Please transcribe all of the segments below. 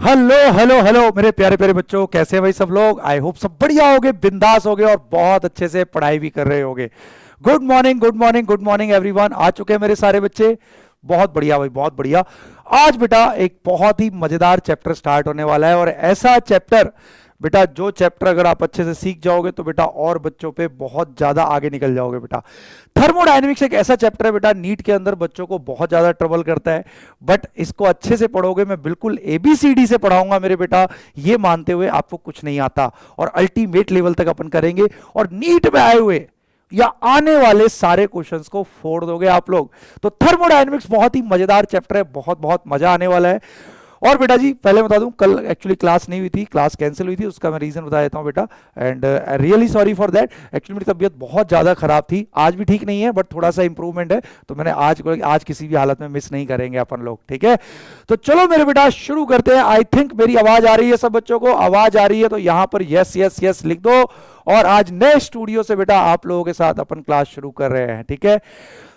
Hello hello hello मेरे प्यारे प्यारे बच्चों, कैसे हैं भाई सब लोग। आई होप सब बढ़िया होगे, बिंदास होगे और बहुत अच्छे से पढ़ाई भी कर रहे होगे। Good morning good morning good morning everyone. आ चुके हैं मेरे सारे बच्चे। बहुत बढ़िया भाई, बहुत बढ़िया। आज बेटा एक बहुत ही मजेदार चैप्टर स्टार्ट होने वाला है, और ऐसा चैप्टर बेटा, जो चैप्टर अगर आप अच्छे से सीख जाओगे तो बेटा और बच्चों पे बहुत ज्यादा आगे निकल जाओगे बेटा। थर्मोडायनेमिक्स एक ऐसा चैप्टर है बेटा, नीट के अंदर बच्चों को बहुत ज्यादा ट्रबल करता है, बट इसको अच्छे से पढ़ोगे, मैं बिल्कुल एबीसीडी से पढ़ाऊंगा मेरे बेटा, ये मानते हुए आपको कुछ नहीं आता, और अल्टीमेट लेवल तक अपन करेंगे, और नीट में आए हुए या आने वाले सारे क्वेश्चंस को फोड़ दोगे आप लोग। तो थर्मोडायनेमिक्स बहुत ही मजेदार चैप्टर है, बहुत बहुत मजा आने वाला है। और बेटा जी पहले बता दूं, कल एक्चुअली क्लास नहीं हुई थी, क्लास कैंसिल हुई थी, उसका मैं रीजन बता देता हूं बेटा, and really sorry for that. Actually मेरी तबीयत बहुत ज्यादा खराब थी, आज भी ठीक नहीं है, बट थोड़ा सा इंप्रूवमेंट है, तो मैंने आज किसी भी हालत में मिस नहीं करेंगे अपन लोग, ठीक है। तो चलो मेरे बेटा शुरू करते हैं। आई थिंक मेरी आवाज आ रही है, सब बच्चों को आवाज आ रही है, तो यहां पर यस यस यस लिख दो। और आज नए स्टूडियो से बेटा आप लोगों के साथ अपन क्लास शुरू कर रहे हैं, ठीक है।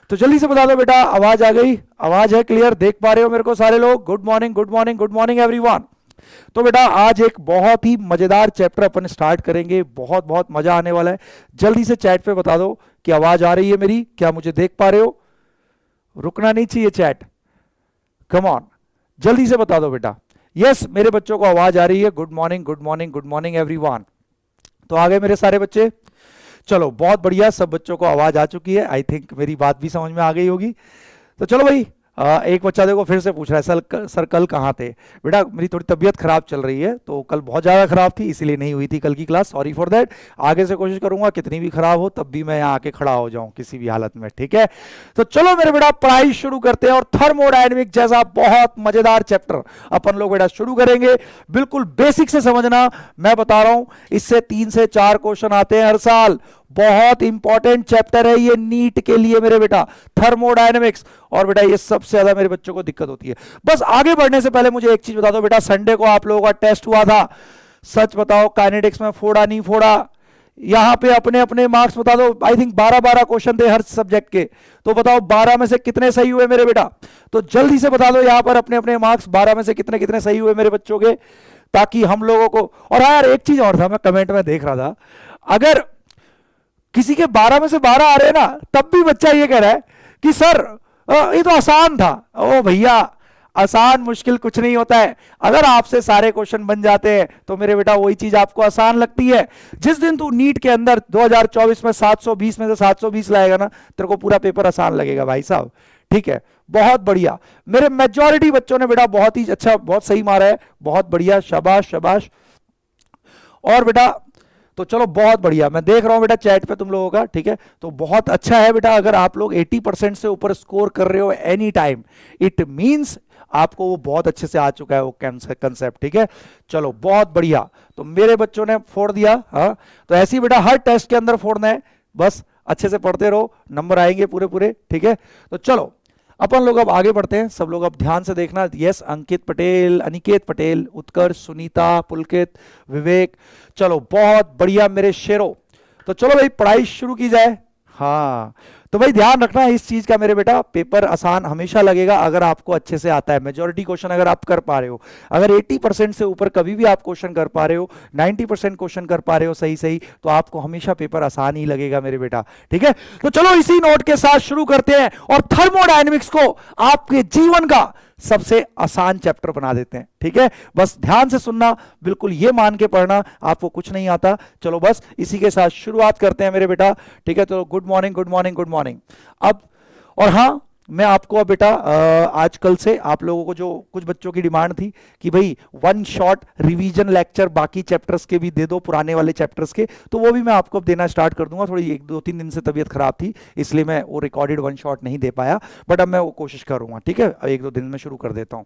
तो जल्दी से बता दो बेटा, आवाज आ गई, आवाज है क्लियर, देख पा रहे हो मेरे को सारे लोग। Good morning good morning good morning everyone. तो बेटा आज एक बहुत ही मजेदार चैप्टर अपन स्टार्ट करेंगे, बहुत बहुत मजा आने वाला है। जल्दी से चैट पे बता दो कि आवाज आ रही है मेरी, क्या मुझे देख पा रहे हो। रुकना नहीं चाहिए चैट, कम ऑन, जल्दी से बता दो बेटा। यस मेरे बच्चों को आवाज आ रही है। Good morning good morning good morning everyone. तो आ गए मेरे सारे बच्चे, चलो बहुत बढ़िया, सब बच्चों को आवाज आ चुकी है। आई थिंक मेरी बात भी समझ में आ गई होगी। तो चलो भाई, एक बच्चा देखो फिर से पूछ रहा है, सर कल कहाँ थे। बेटा मेरी थोड़ी तबीयत खराब चल रही है, तो कल बहुत ज़्यादा खराब थी, इसीलिए नहीं हुई थी कल की क्लास, सॉरी फॉर दैट। आगे से कोशिश करूंगा कितनी भी खराब हो तब भी मैं यहाँ आके खड़ा हो जाऊं किसी भी हालत में, ठीक है। तो चलो मेरे बेटा पढ़ाई शुरू करते हैं, और थर्मोडायनेमिक जैसा बहुत मजेदार चैप्टर अपन लोग बेटा शुरू करेंगे। बिल्कुल बेसिक से समझना, मैं बता रहा हूं, इससे 3 से 4 क्वेश्चन आते हैं हर साल। बहुत इंपॉर्टेंट चैप्टर है ये नीट के लिए मेरे बेटा, थर्मोडायनेमिक्स। और बेटा ये सबसे ज्यादा मेरे बच्चों को दिक्कत होती है। बस आगे बढ़ने से पहले मुझे एक चीज बता दो बेटा, संडे को आप लोगों का टेस्ट हुआ था, सच बताओ काइनेटिक्स में फोड़ा नहीं फोड़ा। यहां पे अपने अपने मार्क्स बता दो। आई थिंक 12-12 क्वेश्चन थे हर सब्जेक्ट के, तो बताओ 12 में से कितने सही हुए मेरे बेटा। तो जल्दी से बता दो यहां पर अपने अपने मार्क्स 12 में से कितने कितने सही हुए मेरे बच्चों के, ताकि हम लोगों को। और यार एक चीज और था, मैं कमेंट में देख रहा था, अगर किसी के 12 में से 12 आ रहे हैं ना, तब भी बच्चा ये कह रहा है कि सर ये तो आसान था। ओ भैया, आसान मुश्किल कुछ नहीं होता है। अगर आपसे सारे क्वेश्चन बन जाते हैं तो मेरे बेटा वही चीज आपको आसान लगती है। जिस दिन तू नीट के अंदर 2024 में 720 में से 720 लाएगा ना, तेरे को पूरा पेपर आसान लगेगा भाई साहब, ठीक है। बहुत बढ़िया, मेरे मेजॉरिटी बच्चों ने बेटा बहुत ही अच्छा, बहुत सही मारा है, बहुत बढ़िया, शाबाश शाबाश। और बेटा तो चलो बहुत बढ़िया, मैं देख रहा हूं बेटा चैट पे तुम लोगों का, ठीक है। तो बहुत अच्छा है बेटा, अगर आप लोग 80% से ऊपर स्कोर कर रहे हो एनी टाइम, इट मींस आपको वो बहुत अच्छे से आ चुका है वो कंसेप्ट, ठीक है। चलो बहुत बढ़िया, तो मेरे बच्चों ने फोड़ दिया। हाँ, तो ऐसे ही बेटा हर टेस्ट के अंदर फोड़ना है, बस अच्छे से पढ़ते रहो, नंबर आएंगे पूरे पूरे, ठीक है। तो चलो अपन लोग अब आगे बढ़ते हैं, सब लोग अब ध्यान से देखना। यस अंकित पटेल, अनिकेत पटेल, उत्कर्ष, सुनीता, पुलकित, विवेक, चलो बहुत बढ़िया मेरे शेरों। तो चलो भाई पढ़ाई शुरू की जाए। हाँ, तो भाई ध्यान रखना इस चीज का मेरे बेटा, पेपर आसान हमेशा लगेगा अगर आपको अच्छे से आता है। मेजॉरिटी क्वेश्चन अगर आप कर पा रहे हो, अगर 80% से ऊपर कभी भी आप क्वेश्चन कर पा रहे हो, 90% क्वेश्चन कर पा रहे हो सही सही, तो आपको हमेशा पेपर आसान ही लगेगा मेरे बेटा, ठीक है। तो चलो इसी नोट के साथ शुरू करते हैं, और थर्मोडायनेमिक्स को आपके जीवन का सबसे आसान चैप्टर बना देते हैं, ठीक है। बस ध्यान से सुनना, बिल्कुल ये मान के पढ़ना आपको कुछ नहीं आता। चलो बस इसी के साथ शुरुआत करते हैं मेरे बेटा, ठीक है। तो good morning good morning good morning. अब और हाँ, मैं आपको अब बेटा आजकल से आप लोगों को, जो कुछ बच्चों की डिमांड थी कि भाई 1 शॉट रिवीजन लेक्चर बाकी चैप्टर्स के भी दे दो, पुराने वाले चैप्टर्स के, तो वो भी मैं आपको अब देना स्टार्ट कर दूंगा। थोड़ी 1-2-3 दिन से तबीयत खराब थी, इसलिए मैं वो रिकॉर्डेड 1 शॉट नहीं दे पाया, बट अब मैं वो कोशिश करूंगा, ठीक है। 1-2 दिन में शुरू कर देता हूं।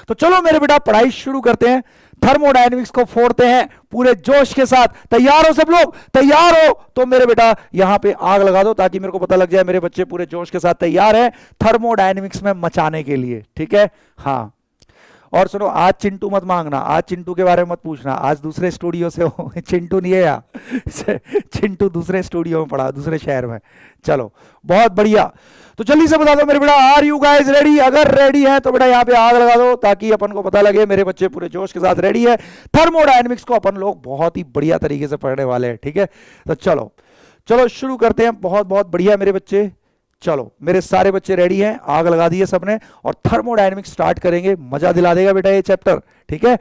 तो चलो मेरे बेटा पढ़ाई शुरू करते हैं, थर्मोडायनेमिक्स को फोड़ते हैं पूरे जोश के साथ। तैयार हो सब लोग? तैयार हो तो मेरे बेटा यहां पे आग लगा दो, ताकि मेरे को पता लग जाए मेरे बच्चे पूरे जोश के साथ तैयार हैं थर्मोडायनेमिक्स में मचाने के लिए, ठीक है। हाँ और सुनो, आज चिंटू मत मांगना, आज चिंटू के बारे में मत पूछना, आज दूसरे स्टूडियो से हो। चिंटू नहीं है यार, चिंटू दूसरे स्टूडियो में पड़ा, दूसरे शहर में। चलो बहुत बढ़िया। तो जल्दी से बता दो मेरे बेटा, आर यू गाइस रेडी? अगर रेडी है तो बेटा यहाँ पे आग लगा दो, ताकि अपन को पता लगे मेरे बच्चे पूरे जोश के साथ रेडी है। थर्मोडायनेमिक्स को अपन लोग बहुत ही बढ़िया तरीके से पढ़ने वाले हैं, ठीक है? तो चलो चलो शुरू करते हैं। बहुत बहुत बढ़िया मेरे बच्चे, चलो मेरे सारे बच्चे रेडी हैं, आग लगा दी है सबने, और थर्मोडायनेमिक्स स्टार्ट करेंगे। मजा दिला देगा बेटा ये चैप्टर, ठीक है?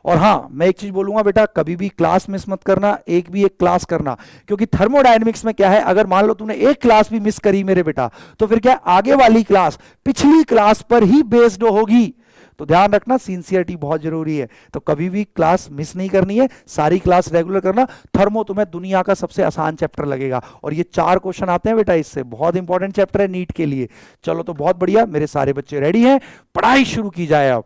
और हाँ, मैं एक चीज बोलूंगा बेटा, कभी भी क्लास मिस मत करना, एक क्लास करना, क्योंकि थर्मोडायनेमिक्स में क्या है, अगर मान लो तूने एक क्लास भी मिस करी मेरे बेटा, तो फिर क्या आगे वाली क्लास पिछली क्लास पर ही बेस्ड होगी। तो ध्यान रखना, सिंसियरिटी बहुत जरूरी है। तो कभी भी क्लास मिस नहीं करनी है, सारी क्लास रेगुलर करना। थर्मो तुम्हें दुनिया का सबसे आसान चैप्टर लगेगा, और ये 4 क्वेश्चन आते हैं बेटा इससे, बहुत इंपॉर्टेंट चैप्टर है नीट के लिए। चलो तो बहुत बढ़िया, मेरे सारे बच्चे रेडी हैं, पढ़ाई शुरू की जाए अब।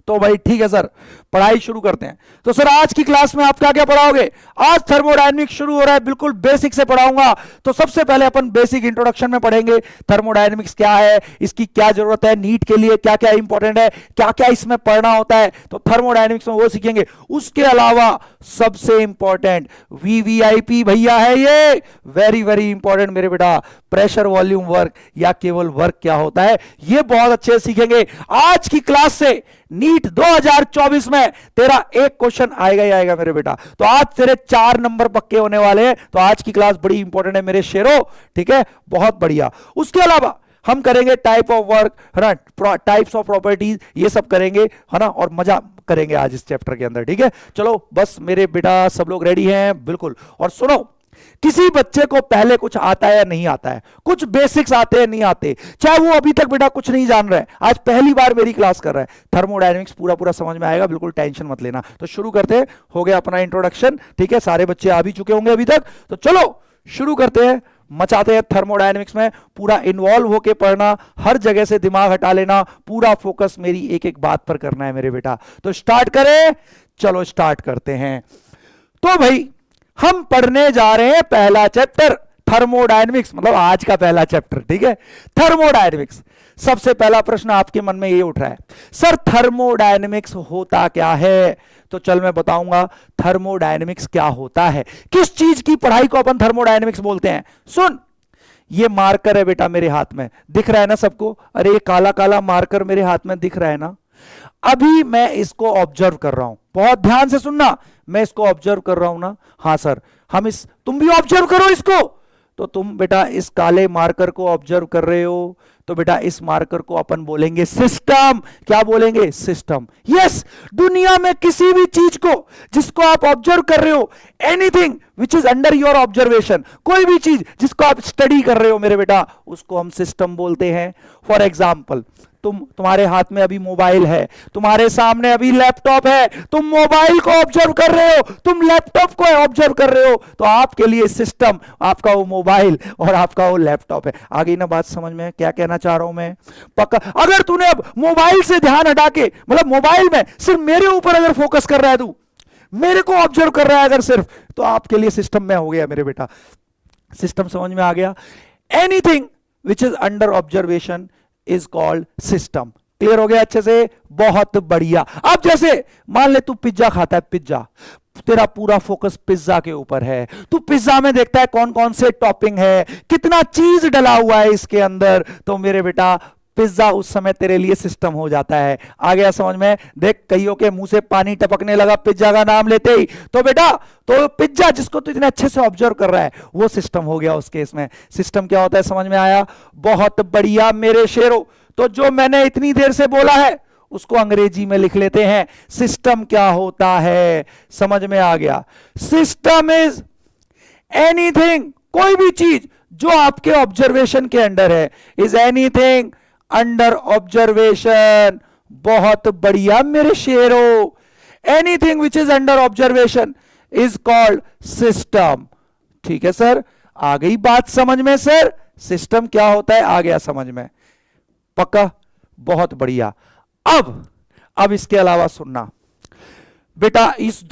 तो भाई ठीक है सर, पढ़ाई शुरू करते हैं। तो सर आज की क्लास में आप क्या क्या पढ़ाओगे? आज थर्मोडायनेमिक्स शुरू हो रहा है, बिल्कुल बेसिक से पढ़ाऊंगा। तो सबसे पहले अपन बेसिक इंट्रोडक्शन में पढ़ेंगे थर्मोडायनेमिक्स क्या है, इसकी क्या जरूरत है, नीट के लिए क्या क्या इंपॉर्टेंट है, क्या क्या इसमें पढ़ना होता है, तो थर्मोडायनेमिक्स में वो सीखेंगे। उसके अलावा सबसे इंपॉर्टेंट वीवीआईपी भैया है ये, वेरी वेरी इंपॉर्टेंट मेरे बेटा, प्रेशर वॉल्यूम वर्क या केवल वर्क क्या होता है, ये बहुत अच्छे सीखेंगे आज की क्लास से। नीट 2024 में तेरा एक क्वेश्चन आएगा ही आएगा मेरे बेटा। तो आज तेरे 4 नंबर पक्के होने वाले हैं। तो आज की क्लास बड़ी इंपॉर्टेंट है मेरे शेरों, ठीक है? बहुत बढ़िया। उसके अलावा हम करेंगे टाइप ऑफ वर्क, है ना, टाइप्स ऑफ प्रॉपर्टीज, ये सब करेंगे, है ना, और मजा करेंगे आज इस चैप्टर के अंदर, ठीक है? चलो बस मेरे बेटा सब लोग रेडी हैं? बिल्कुल। और सुनो, किसी बच्चे को पहले कुछ आता है या नहीं आता है, कुछ बेसिक्स आते हैं नहीं आते, चाहे वो अभी तक बेटा कुछ नहीं जान रहा है, आज पहली बार मेरी क्लास कर रहा है, थर्मोडायनेमिक्स पूरा पूरा समझ में आएगा, बिल्कुल टेंशन मत लेना। तो शुरू करते हैं, हो गया अपना इंट्रोडक्शन, ठीक है? सारे बच्चे आ भी चुके होंगे अभी तक। तो चलो शुरू करते हैं, मचाते हैं थर्मोडायनेमिक्स में, पूरा इन्वॉल्व होके पढ़ना, हर जगह से दिमाग हटा लेना, पूरा फोकस मेरी एक एक बात पर करना है मेरे बेटा। तो स्टार्ट करें, चलो स्टार्ट करते हैं। तो भाई हम पढ़ने जा रहे हैं पहला चैप्टर थर्मोडायनेमिक्स, मतलब आज का पहला चैप्टर, ठीक है? थर्मोडायनेमिक्स। सबसे पहला प्रश्न आपके मन में ये उठ रहा है, सर थर्मोडायनेमिक्स होता क्या है? तो चल मैं बताऊंगा थर्मोडायनेमिक्स क्या होता है, किस चीज की पढ़ाई को अपन थर्मोडायनेमिक्स बोलते हैं। सुन, ये मार्कर है बेटा मेरे हाथ में, दिख रहा है ना सबको? अरे ये काला काला मार्कर मेरे हाथ में दिख रहा है ना? अभी मैं इसको ऑब्जर्व कर रहा हूं, बहुत ध्यान से सुनना, मैं इसको ऑब्जर्व कर रहा हूं ना? हाँ सर, तुम भी ऑब्जर्व करो इसको। तो तुम बेटा इस काले मार्कर को ऑब्जर्व कर रहे हो, तो बेटा इस मार्कर को अपन बोलेंगे सिस्टम। क्या बोलेंगे? सिस्टम। यस, दुनिया में किसी भी चीज को जिसको आप ऑब्जर्व कर रहे हो, anything which is under your observation, कोई भी चीज जिसको आप स्टडी कर रहे हो मेरे बेटा, उसको हम सिस्टम बोलते हैं। फॉर एग्जाम्पल, तुम्हारे हाथ में अभी मोबाइल है, तुम्हारे सामने अभी लैपटॉप है, तुम मोबाइल को ऑब्जर्व कर रहे हो, तुम लैपटॉप को ऑब्जर्व कर रहे हो, तो आपके लिए सिस्टम आपका वो मोबाइल और आपका वो लैपटॉप है। आगे ना बात समझ में क्या कहना चाह रहा हूं मैं? पक्का? अगर तूने अब मोबाइल से ध्यान हटा के, मतलब मोबाइल में सिर्फ मेरे ऊपर अगर फोकस कर रहा है, तू मेरे को ऑब्जर्व कर रहा है अगर सिर्फ, तो आपके लिए सिस्टम में हो गया मेरे बेटा। सिस्टम समझ में आ गया? Anything which is under observation is called system. Clear हो गया अच्छे से? बहुत बढ़िया। अब जैसे मान ले तू पिज्जा खाता है, पिज्जा, तेरा पूरा फोकस पिज्जा के ऊपर है, तू पिज्जा में देखता है कौन कौन से टॉपिंग है, कितना चीज डला हुआ है इसके अंदर, तो मेरे बेटा पिज्जा उस समय तेरे लिए सिस्टम हो जाता है। आ गया समझ में? देख कईयों के मुंह से पानी टपकने लगा पिज्जा का नाम लेते ही, तो बेटा तो पिज्जा जिसको तू इतने अच्छे से ऑब्जर्व कर रहा है, वो सिस्टम हो गया उस केस में। सिस्टम क्या होता है समझ में आया? बहुत बढ़िया मेरे शेरों। तो जो मैंने इतनी देर से बोला है उसको अंग्रेजी में लिख लेते हैं। सिस्टम क्या होता है समझ में आ गया? सिस्टम इज एनीथिंग, कोई भी चीज जो आपके ऑब्जर्वेशन के अंडर है, इज एनीथिंग अंडर ऑब्जर्वेशन। बहुत बढ़िया मेरे शेरों। Anything which is under observation is called system. ठीक है सर, आ गई बात समझ में? सर सिस्टम क्या होता है आ गया समझ में? पक्का? बहुत बढ़िया। अब इसके अलावा सुनना बेटा,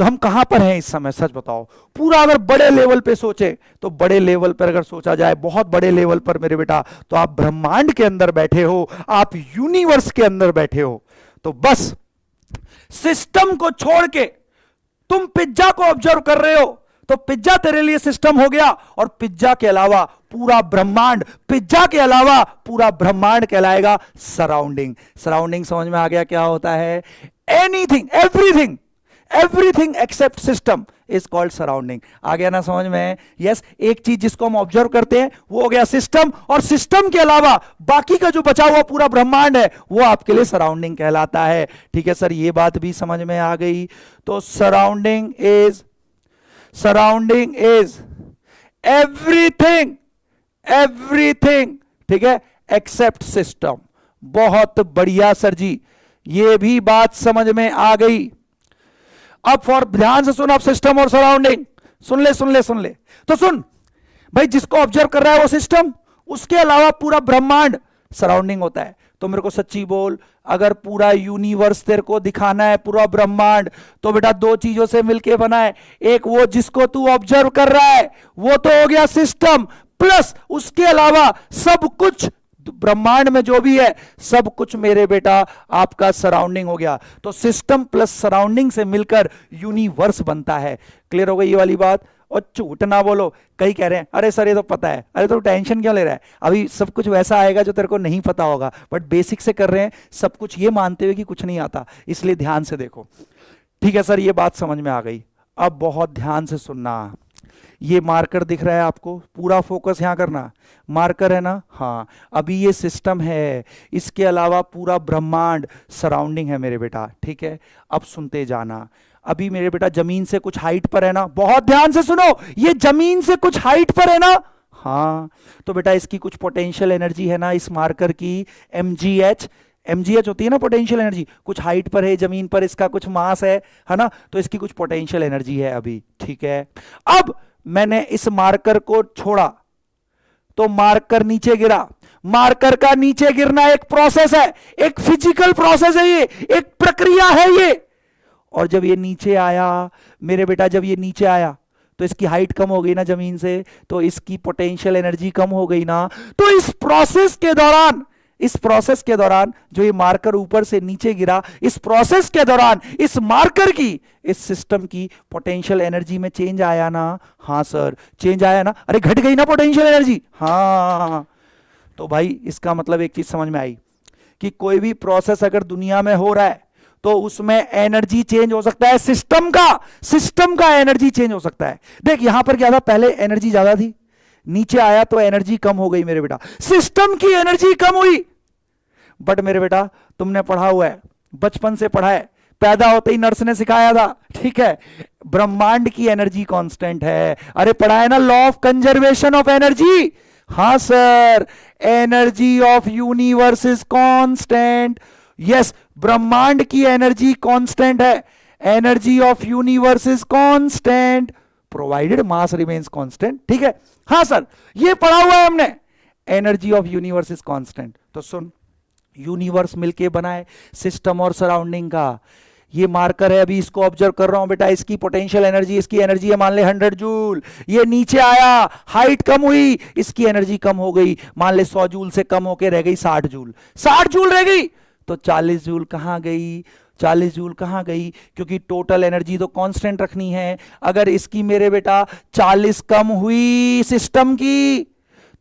हम कहां पर हैं इस समय? सच बताओ। पूरा अगर बड़े लेवल पे सोचे तो बड़े लेवल पर अगर सोचा जाए, बहुत बड़े लेवल पर मेरे बेटा, तो आप ब्रह्मांड के अंदर बैठे हो, आप यूनिवर्स के अंदर बैठे हो। तो बस सिस्टम को छोड़ के तुम पिज्जा को ऑब्जर्व कर रहे हो तो पिज्जा तेरे लिए सिस्टम हो गया, और पिज्जा के अलावा पूरा ब्रह्मांड, पिज्जा के अलावा पूरा ब्रह्मांड कहलाएगा सराउंडिंग। सराउंडिंग समझ में आ गया क्या होता है? Anything, everything, everything except system is called surrounding. आ गया ना समझ में? यस, एक चीज जिसको हम ऑब्जर्व करते हैं वो हो गया सिस्टम, और सिस्टम के अलावा बाकी का जो बचा हुआ पूरा ब्रह्मांड है वो आपके लिए सराउंडिंग कहलाता है। ठीक है सर, ये बात भी समझ में आ गई। तो सराउंडिंग इज एवरीथिंग, एवरीथिंग, ठीक है, एक्सेप्ट सिस्टम। बहुत बढ़िया सर जी, ये भी बात समझ में आ गई। अब फॉर ध्यान से सुन, अब सिस्टम और सराउंडिंग सुन ले। तो सुन भाई, जिसको ऑब्जर्व कर रहा है वो सिस्टम, उसके अलावा पूरा ब्रह्मांड सराउंडिंग होता है। तो मेरे को सच्ची बोल, अगर पूरा यूनिवर्स तेरे को दिखाना है, पूरा ब्रह्मांड, तो बेटा दो चीजों से मिलके बना है। एक वो जिसको तू ऑब्जर्व कर रहा है वो तो हो गया सिस्टम, प्लस उसके अलावा सब कुछ ब्रह्मांड में जो भी है सब कुछ मेरे बेटा आपका सराउंडिंग हो गया। तो सिस्टम प्लस सराउंडिंग से मिलकर यूनिवर्स बनता है। क्लियर हो गई ये वाली बात? और झूठ ना बोलो, कई कह रहे हैं अरे सर ये तो पता है, अरे तो टेंशन क्यों ले रहा है, अभी सब कुछ वैसा आएगा जो तेरे को नहीं पता होगा, बट बेसिक से कर रहे हैं सब कुछ ये मानते हुए कि कुछ नहीं आता, इसलिए ध्यान से देखो। ठीक है सर, ये बात समझ में आ गई। अब बहुत ध्यान से सुनना, ये मार्कर दिख रहा है आपको, पूरा फोकस यहां करना, मार्कर है ना? हाँ, अभी ये सिस्टम है, इसके अलावा पूरा ब्रह्मांड सराउंडिंग है मेरे बेटा। ठीक है, अब सुनते जाना। अभी मेरे बेटा जमीन से कुछ हाइट पर है ना, बहुत ध्यान से सुनो, ये जमीन से कुछ हाइट पर है ना? हाँ, तो बेटा इसकी कुछ पोटेंशियल एनर्जी है ना, इस मार्कर की mgh होती है ना पोटेंशियल एनर्जी, कुछ हाइट पर है जमीन पर, इसका कुछ मास है ना, तो इसकी कुछ पोटेंशियल एनर्जी है अभी। ठीक है, अब मैंने इस मार्कर को छोड़ा तो मार्कर नीचे गिरा। मार्कर का नीचे गिरना एक प्रोसेस है, एक फिजिकल प्रोसेस है, ये एक प्रक्रिया है ये। और जब ये नीचे आया मेरे बेटा, जब ये नीचे आया तो इसकी हाइट कम हो गई ना जमीन से, तो इसकी पोटेंशियल एनर्जी कम हो गई ना। तो इस प्रोसेस के दौरान जो ये मार्कर ऊपर से नीचे गिरा, इस प्रोसेस के दौरान इस मार्कर की, इस सिस्टम की पोटेंशियल एनर्जी में चेंज आया ना? हाँ सर, चेंज आया ना? अरे घट गई ना पोटेंशियल एनर्जी? हाँ। तो भाई इसका मतलब एक चीज समझ में आई कि कोई भी प्रोसेस अगर दुनिया में हो रहा है तो उसमें एनर्जी चेंज हो सकता है, सिस्टम का एनर्जी चेंज हो सकता है। देख यहां पर क्या था, पहले एनर्जी ज्यादा थी, नीचे आया तो एनर्जी कम हो गई मेरे बेटा, सिस्टम की एनर्जी कम हुई। बट मेरे बेटा तुमने पढ़ा हुआ है, बचपन से पढ़ा है, पैदा होते ही नर्स ने सिखाया था, ठीक है, ब्रह्मांड की एनर्जी कांस्टेंट है। अरे पढ़ा है ना, law of conservation of energy? हाँ sir, energy of universe is constant. Yes, ब्रह्मांड की एनर्जी कांस्टेंट है, energy of universe is constant provided mass remains constant. ठीक है, हाँ सर ये पढ़ा हुआ है हमने, energy of universe is constant. तो सुन, यूनिवर्स मिलके बना है सिस्टम और सराउंडिंग का। ये मार्कर है, अभी इसको ऑब्जर्व कर रहा हूं बेटा, इसकी पोटेंशियल एनर्जी, इसकी एनर्जी है मान ले 100 जूल, ये नीचे आया, हाइट कम हुई, इसकी एनर्जी कम हो गई, मान ले 100 जूल से कम होके रह गई 60 जूल, 60 जूल रह गई, तो 40 जूल कहां गई? 40 जूल कहां गई? क्योंकि टोटल एनर्जी तो कांस्टेंट रखनी है। अगर इसकी मेरे बेटा 40 कम हुई सिस्टम की,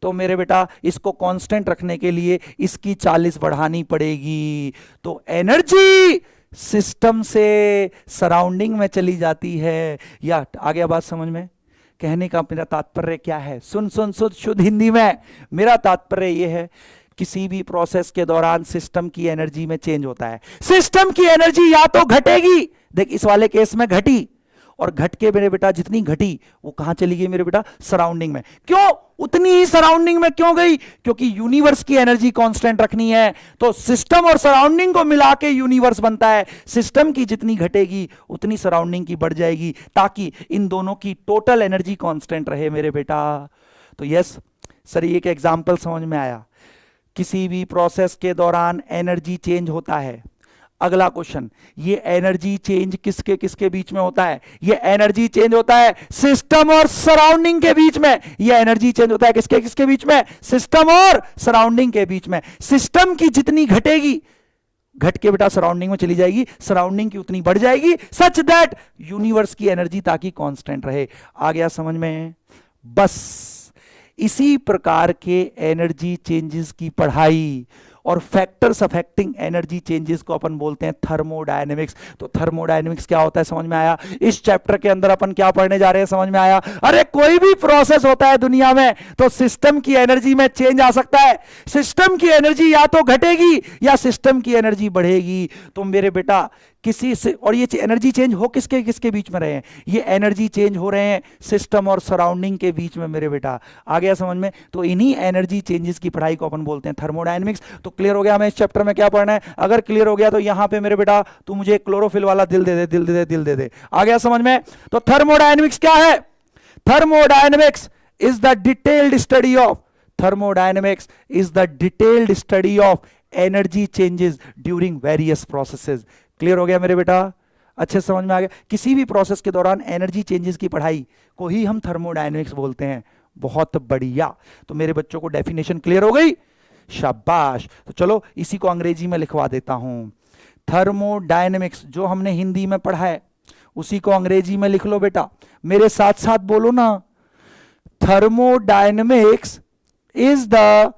तो मेरे बेटा इसको कांस्टेंट रखने के लिए इसकी 40 बढ़ानी पड़ेगी। तो एनर्जी सिस्टम से सराउंडिंग में चली जाती है। या आगे बात समझ में? कहने का मेरा तात्पर्य क्या है? सुन सुन सुन शुद्ध हिंदी में मेरा तात्पर्य यह है, किसी भी प्रोसेस के दौरान सिस्टम की एनर्जी में चेंज होता है। सिस्टम की एनर्जी या तो घटेगी, देख इस वाले केस में घटी, और घट के मेरे बेटा जितनी घटी वो कहां चली गई मेरे बेटा? सराउंडिंग में। क्यों उतनी ही सराउंडिंग में क्यों गई? क्योंकि यूनिवर्स की एनर्जी कांस्टेंट रखनी है, तो सिस्टम और सराउंडिंग को मिला के यूनिवर्स बनता है। सिस्टम की जितनी घटेगी उतनी सराउंडिंग की बढ़ जाएगी, ताकि इन दोनों की टोटल एनर्जी कांस्टेंट रहे मेरे बेटा। तो यस सर, एक एग्जांपल समझ में आया, किसी भी प्रोसेस के दौरान एनर्जी चेंज होता है। अगला क्वेश्चन, ये एनर्जी चेंज किसके किसके बीच में होता है? ये एनर्जी चेंज होता है सिस्टम और सराउंडिंग के बीच में। ये एनर्जी चेंज होता है किसके किसके बीच में? सिस्टम और सराउंडिंग के बीच में। सिस्टम की जितनी घटेगी घट के बेटा सराउंडिंग में चली जाएगी, सराउंडिंग की उतनी बढ़ जाएगी, सच दैट यूनिवर्स की एनर्जी ताकि कांस्टेंट रहे। आ गया समझ में? बस इसी प्रकार के एनर्जी चेंजेस की पढ़ाई और फैक्टर्स अफेक्टिंग एनर्जी चेंजेस को अपन बोलते हैं थर्मोडायनेमिक्स। तो थर्मोडायनेमिक्स क्या होता है समझ में आया? इस चैप्टर के अंदर अपन क्या पढ़ने जा रहे हैं समझ में आया? अरे कोई भी प्रोसेस होता है दुनिया में तो सिस्टम की एनर्जी में चेंज आ सकता है। सिस्टम की एनर्जी या तो घटेगी या सिस्टम की एनर्जी बढ़ेगी। तो मेरे बेटा किसी से, और ये एनर्जी चेंज हो किसके किसके बीच में रहे हैं? ये एनर्जी चेंज हो रहे हैं सिस्टम और सराउंडिंग के बीच में मेरे बेटा। आ गया समझ में? तो इन्हीं एनर्जी चेंजेस की पढ़ाई को अपन बोलते हैं थर्मोडायनेमिक्स। तो क्लियर हो गया हमें इस चैप्टर में क्या पढ़ना है? अगर क्लियर हो गया तो यहां पे मेरे बेटा तू मुझे क्लोरोफिल वाला दिल दे दे, दिल दे दे, दिल दे दे। आ गया समझ में? तो थर्मोडायनेमिक्स क्या है? Thermodynamics is the detailed study of, thermodynamics is the detailed study of energy changes during various processes. Clear हो गया मेरे बेटा? अच्छे समझ में आ गया? किसी भी प्रोसेस के दौरान एनर्जी चेंजेस की पढ़ाई को ही हम थर्मोडायनेमिक्स बोलते हैं। बहुत बढ़िया। तो मेरे बच्चों को डेफिनेशन क्लियर हो गई? शाबाश। तो चलो इसी को अंग्रेजी में लिखवा देता हूं। थर्मोडायनेमिक्स जो हमने हिंदी में पढ़ा है उसी को अंग्रेजी में लिख लो बेटा, मेरे साथ साथ बोलो ना। Thermodynamics is the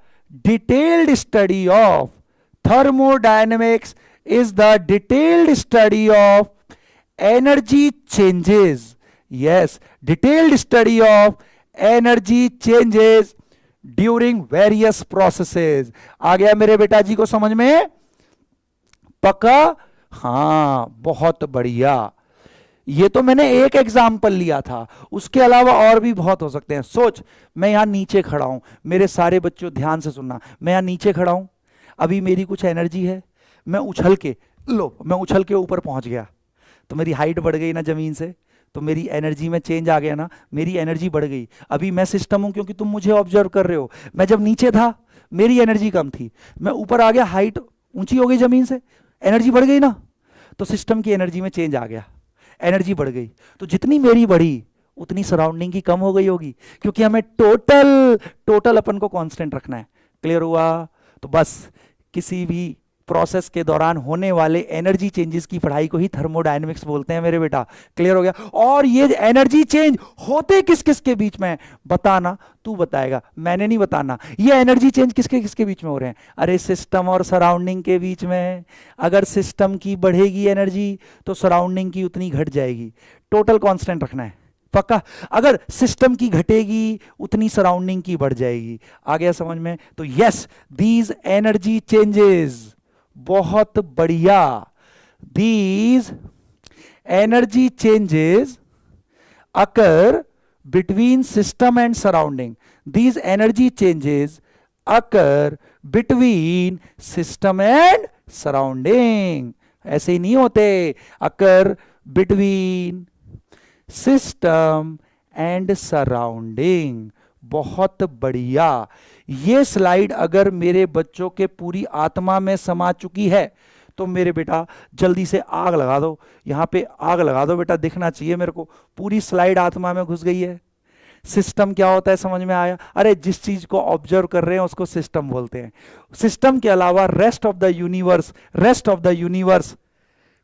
detailed study of, thermodynamics is the detailed study of energy changes. Yes, detailed study of energy changes during various processes. आ गया मेरे बेटा जी को समझ में? पक्का? हाँ, बहुत बढ़िया। ये तो मैंने एक एग्जाम्पल लिया था, उसके अलावा और भी बहुत हो सकते हैं। सोच, मैं यहां नीचे खड़ा हूं, मेरे सारे बच्चों ध्यान से सुनना, मैं यहां नीचे खड़ा हूं, अभी मेरी कुछ एनर्जी है, मैं उछल के, लो मैं उछल के ऊपर पहुंच गया तो मेरी हाइट बढ़ गई ना जमीन से, तो मेरी एनर्जी में चेंज आ गया ना, मेरी एनर्जी बढ़ गई। अभी मैं सिस्टम हूं क्योंकि तुम मुझे ऑब्जर्व कर रहे हो। मैं जब नीचे था मेरी एनर्जी कम थी, मैं ऊपर आ गया, हाइट ऊंची हो गई जमीन से, एनर्जी बढ़ गई ना, तो सिस्टम की एनर्जी में चेंज आ गया, एनर्जी बढ़ गई। तो जितनी मेरी बढ़ी उतनी सराउंडिंग की कम हो गई होगी, क्योंकि हमें टोटल अपन को कांस्टेंट रखना है। क्लियर हुआ? तो बस किसी भी प्रोसेस के दौरान होने वाले एनर्जी चेंजेस की पढ़ाई को ही थर्मोडायनेमिक्स बोलते हैं मेरे बेटा। क्लियर हो गया? और ये एनर्जी चेंज होते किस किस के बीच में बताना? तू बताएगा, मैंने नहीं बताना। ये एनर्जी चेंज किसके किसके बीच में हो रहे हैं? अरे सिस्टम और सराउंडिंग के बीच में। अगर सिस्टम की बढ़ेगी एनर्जी तो सराउंडिंग की उतनी घट जाएगी, टोटल कांस्टेंट रखना है। पक्का? अगर सिस्टम की घटेगी उतनी सराउंडिंग की बढ़ जाएगी। आ गया समझ में? तो यस, दीज एनर्जी चेंजेस, बहुत बढ़िया, these energy changes occur between system and surrounding, these energy changes occur between system and surrounding. ऐसे ही नहीं होते, occur between system and surrounding. बहुत बढ़िया। ये स्लाइड अगर मेरे बच्चों के पूरी आत्मा में समा चुकी है तो मेरे बेटा जल्दी से आग लगा दो, यहां पे आग लगा दो बेटा, दिखना चाहिए मेरे को पूरी स्लाइड आत्मा में घुस गई है। सिस्टम क्या होता है समझ में आया? अरे जिस चीज को ऑब्जर्व कर रहे हैं उसको सिस्टम बोलते हैं। सिस्टम के अलावा रेस्ट ऑफ द यूनिवर्स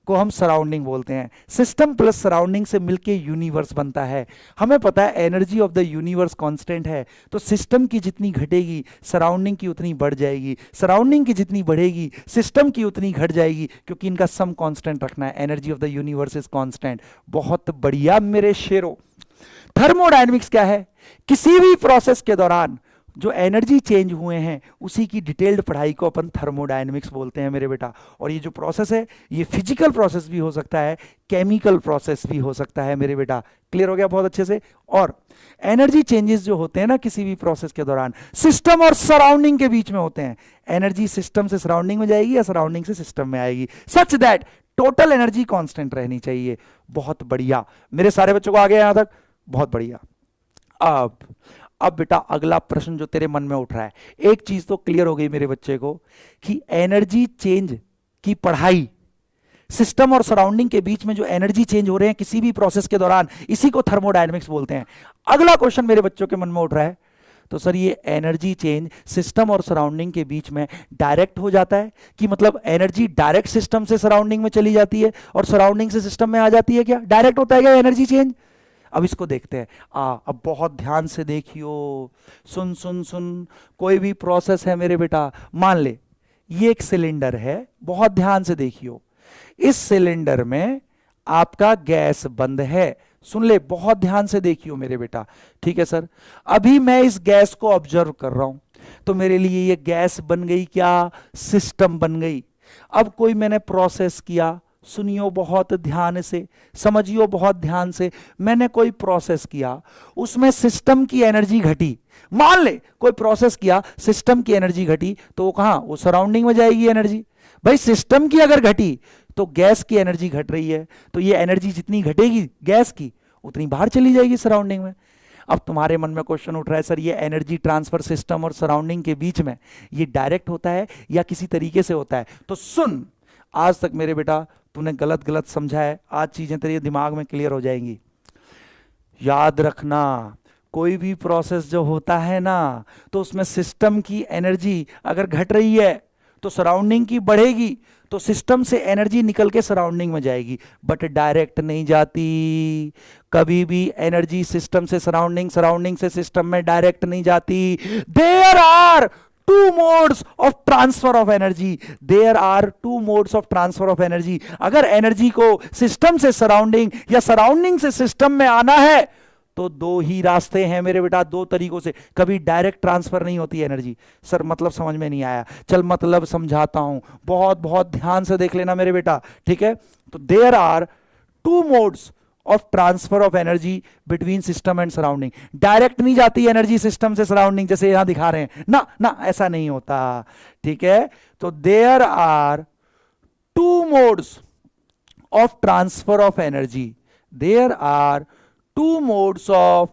को हम सराउंडिंग बोलते हैं। सिस्टम प्लस सराउंडिंग से मिलके यूनिवर्स बनता है। हमें पता है energy of the universe constant है, तो सिस्टम की जितनी घटेगी सराउंडिंग की उतनी बढ़ जाएगी, सराउंडिंग की जितनी बढ़ेगी सिस्टम की उतनी घट जाएगी, क्योंकि इनका सम कांस्टेंट रखना है। Energy of the universe is constant. बहुत बढ़िया मेरे शेरों। थर्मोडायनेमिक्स क्या है? किसी भी प्रोसेस के दौरान जो एनर्जी चेंज हुए हैं उसी की डिटेल्ड पढ़ाई को अपन थर्मोडायनेमिक्स बोलते हैं मेरे बेटा। और ये जो प्रोसेस है ये फिजिकल प्रोसेस भी हो सकता है, केमिकल प्रोसेस भी हो सकता है मेरे बेटा। क्लियर हो गया बहुत अच्छे से? और एनर्जी चेंजेस जो होते हैं ना किसी भी प्रोसेस के दौरान सिस्टम और सराउंडिंग के बीच में होते हैं। एनर्जी सिस्टम से सराउंडिंग में जाएगी या सराउंडिंग से सिस्टम में आएगी, such that total energy constant रहनी चाहिए। बहुत बढ़िया मेरे सारे बच्चों को आ गया यहां तक? बहुत बढ़िया। अब बेटा अगला प्रश्न जो तेरे मन में उठ रहा है, एक चीज तो क्लियर हो गई मेरे बच्चे को कि एनर्जी चेंज की पढ़ाई, सिस्टम और सराउंडिंग के बीच में जो एनर्जी चेंज हो रहे हैं किसी भी प्रोसेस के दौरान, इसी को थर्मोडायनेमिक्स बोलते हैं। अगला क्वेश्चन मेरे बच्चों के मन में उठ रहा है, तो सर ये एनर्जी चेंज सिस्टम और सराउंडिंग के बीच में डायरेक्ट हो जाता है कि मतलब एनर्जी डायरेक्ट सिस्टम से सराउंडिंग में चली जाती है और सराउंडिंग से सिस्टम में आ जाती है, क्या डायरेक्ट होता है क्या एनर्जी चेंज? अब इसको देखते हैं। अब बहुत ध्यान से देखियो, सुन सुन सुन। कोई भी प्रोसेस है मेरे बेटा, मान ले ये एक सिलेंडर है, बहुत ध्यान से देखियो। इस सिलेंडर में आपका गैस बंद है, सुन ले बहुत ध्यान से देखियो मेरे बेटा, ठीक है सर। अभी मैं इस गैस को ऑब्जर्व कर रहा हूं तो मेरे लिए ये गैस बन गई क्या? सिस्टम बन गई। अब कोई मैंने प्रोसेस किया, सुनियो बहुत ध्यान से, समझियो बहुत ध्यान से। मैंने कोई प्रोसेस किया, उसमें सिस्टम की एनर्जी घटी। मान ले कोई प्रोसेस किया, सिस्टम की एनर्जी घटी, तो वो कहां? वो सराउंडिंग में जाएगी एनर्जी। भाई सिस्टम की अगर घटी तो गैस की एनर्जी घट रही है, तो ये एनर्जी जितनी घटेगी गैस की उतनी बाहर चली जाएगी सराउंडिंग में। अब तुम्हारे मन में क्वेश्चन उठ रहा है, सर ये एनर्जी ट्रांसफर सिस्टम और सराउंडिंग के बीच में ये डायरेक्ट होता है या किसी तरीके से होता है? तो सुन, आज तक मेरे बेटा तूने गलत गलत समझा है, आज चीजें तेरे दिमाग में क्लियर हो जाएंगी। याद रखना, कोई भी प्रोसेस जो होता है ना, तो उसमें सिस्टम की एनर्जी अगर घट रही है तो सराउंडिंग की बढ़ेगी, तो सिस्टम से एनर्जी निकल के सराउंडिंग में जाएगी, बट डायरेक्ट नहीं जाती। कभी भी एनर्जी सिस्टम से सराउंडिंग, सराउंडिंग से सिस्टम में डायरेक्ट नहीं जाती। There are two modes of transfer of energy, there are two modes of transfer of energy. अगर एनर्जी को सिस्टम से सराउंडिंग या सराउंडिंग से सिस्टम में आना है तो दो ही रास्ते हैं मेरे बेटा, दो तरीकों से। कभी डायरेक्ट ट्रांसफर नहीं होती एनर्जी। सर मतलब समझ में नहीं आया, चल मतलब समझाता हूं, बहुत बहुत ध्यान से देख लेना मेरे बेटा, ठीक है। तो there are two modes of transfer of energy between system and surrounding. Direct नहीं जाती एनर्जी सिस्टम से सराउंडिंग, जैसे यहां दिखा रहे हैं ना, ना ऐसा नहीं होता, ठीक है। तो there are two modes of transfer of energy, there are two modes of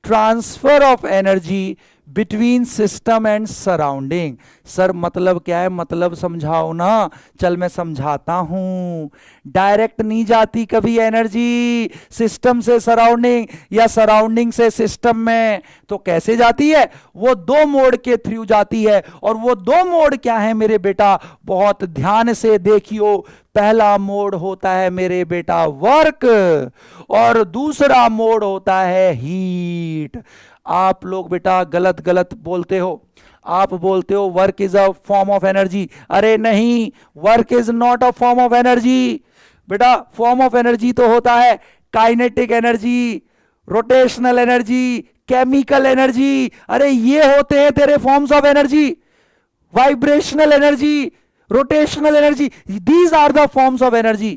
transfer of energy between system and surrounding। Sir मतलब क्या है? मतलब समझाओ ना। चल मैं समझाता हूं। डायरेक्ट नहीं जाती कभी एनर्जी सिस्टम से सराउंडिंग या सराउंडिंग से सिस्टम में, तो कैसे जाती है? वो दो मोड के थ्रू जाती है। और वो दो मोड क्या है मेरे बेटा? बहुत ध्यान से देखियो। पहला मोड होता है मेरे बेटा वर्क, और दूसरा मोड होता है हीट। आप लोग बेटा गलत गलत बोलते हो। आप बोलते हो work is a form of energy. अरे नहीं, work is not a form of energy बेटा। फॉर्म ऑफ एनर्जी तो होता है kinetic energy, rotational energy, chemical energy. अरे ये होते हैं तेरे forms of energy. Vibrational energy, rotational energy, these are the forms of energy.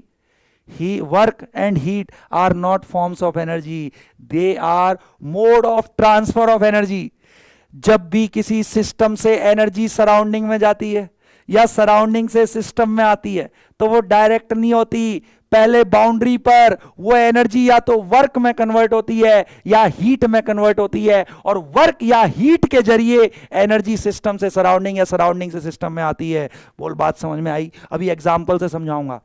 Work and heat are not forms of energy, they are mode of transfer of energy। जब भी किसी system से energy surrounding में जाती है या surrounding से system में आती है तो वो डायरेक्ट नहीं होती। पहले बाउंड्री पर वो एनर्जी या तो वर्क में कन्वर्ट होती है या हीट में कन्वर्ट होती है, और वर्क या हीट के जरिए एनर्जी सिस्टम से सराउंडिंग या सराउंडिंग से सिस्टम में आती है। बोल बात समझ में आई? अभी एग्जांपल से समझाऊंगा।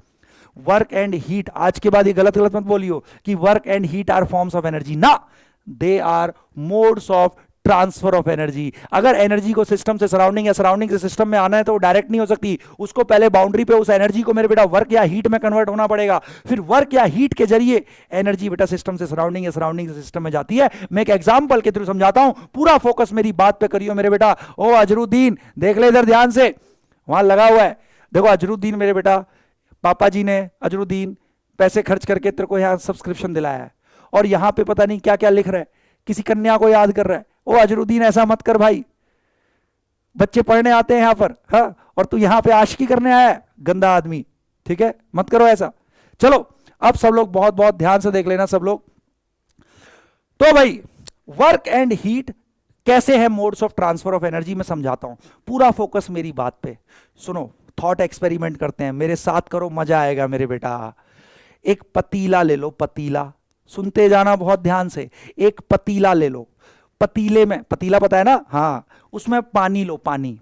वर्क एंड हीट, आज के बाद ये गलत गलत मत बोलियो कि work and heat are forms of energy, ना, they are modes of transfer of energy. अगर एनर्जी को सिस्टम से सराउंडिंग या सराउंडिंग से सिस्टम में आना है तो वो डायरेक्ट नहीं हो सकती। उसको पहले बाउंड्री पे उस एनर्जी को मेरे बेटा वर्क या हीट में कन्वर्ट होना पड़ेगा, फिर वर्क या हीट के जरिए एनर्जी बेटा सिस्टम से सराउंडिंग या सराउंडिंग से सिस्टम में जाती है। मैं एक एग्जांपल के थ्रू समझाता हूं, पूरा फोकस मेरी बात पे करियो मेरे बेटा। ओ अजरुद्दीन देख ले इधर ध्यान से, वहां लगा हुआ है देखो। अजरुद्दीन मेरे बेटा, पापा जी ने अजरुद्दीन पैसे खर्च करके तेरे को यहां सब्सक्रिप्शन दिलाया है, और यहां पे पता नहीं क्या क्या लिख रहा है, किसी कन्या को याद कर रहा है। ओ अजरुद्दीन ऐसा मत कर भाई, बच्चे पढ़ने आते हैं यहां पर, हाँ, और तू यहां पे आशिकी करने आया है, गंदा आदमी, ठीक है, मत करो ऐसा। चलो अब सब लोग बहुत बहुत ध्यान से देख लेना सब लोग। तो भाई वर्क एंड हीट कैसे है modes of transfer of energy, मैं समझाता हूं। पूरा फोकस मेरी बात पे सुनो, थॉट एक्सपेरिमेंट करते हैं, मेरे साथ करो, मजा आएगा मेरे बेटा। एक पतीला ले लो, पतीला, सुनते जाना बहुत ध्यान से। एक पतीला ले लो, पतीले में, पतीला पता है ना, हाँ, उसमें पानी लो, पानी।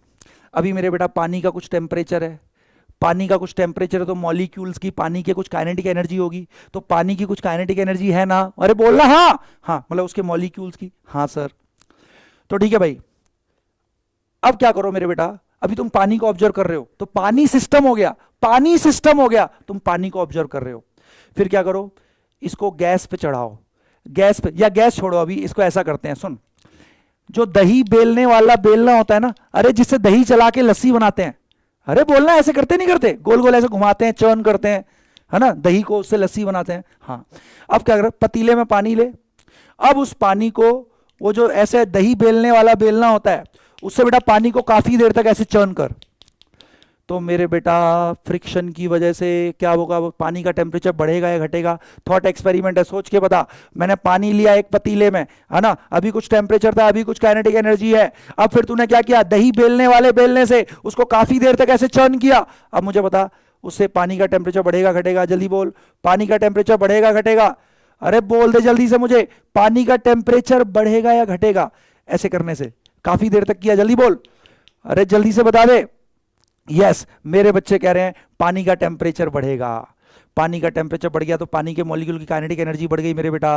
अभी मेरे बेटा पानी का कुछ टेम्परेचर है, पानी का कुछ टेम्परेचर है तो मॉलिक्यूल्स की पानी के कुछ काइनेटिक एनर्जी होगी, तो पानी की कुछ काइनेटिक एनर्जी है ना, अरे बोलना हाँ, हाँ मतलब उसके मॉलिक्यूल्स की, हाँ सर। तो ठीक है भाई, अब क्या करो मेरे बेटा, अभी तुम पानी को ऑब्जर्व कर रहे हो, तो पानी सिस्टम हो गया, पानी सिस्टम हो गया, तुम पानी को ऑब्जर्व कर रहे हो। फिर क्या करो, इसको गैस पे चढ़ाओ, गैस पे, या गैस छोड़ो, अभी इसको ऐसा करते हैं, सुन, जो दही बेलने वाला बेलना होता है ना, अरे जिससे दही चला के लस्सी बनाते हैं, अरे बोलना ऐसे करते नहीं करते, गोल गोल ऐसे घुमाते हैं, चर्न करते हैं, है ना, दही को उससे लस्सी बनाते हैं। हाँ, अब क्या कर, पतीले में पानी ले, अब उस पानी को, वो जो ऐसे दही बेलने वाला बेलना होता है, उससे बेटा पानी को काफी देर तक ऐसे चर्न कर। तो मेरे बेटा फ्रिक्शन की वजह से क्या होगा, वो पानी का टेम्परेचर बढ़ेगा या घटेगा? थॉट एक्सपेरिमेंट है, सोच के बता। मैंने पानी लिया एक पतीले में, है ना, अभी कुछ टेम्परेचर था, अभी कुछ काइनेटिक एनर्जी है, अब फिर तूने क्या किया, दही बेलने वाले बेलने से उसको काफी देर तक ऐसे चर्न किया। अब मुझे बता, उससे पानी का टेम्परेचर बढ़ेगा घटेगा? जल्दी बोल, पानी का टेम्परेचर बढ़ेगा घटेगा? अरे बोल दे जल्दी से मुझे, पानी का टेम्परेचर बढ़ेगा या घटेगा ऐसे करने से? काफी देर तक किया, जल्दी बोल, अरे जल्दी से बता दे। यस, मेरे बच्चे कह रहे हैं पानी का टेम्परेचर बढ़ेगा। पानी का टेम्परेचर बढ़ गया तो पानी के मॉलिक्यूल की काइनेटिक एनर्जी बढ़ गई मेरे बेटा।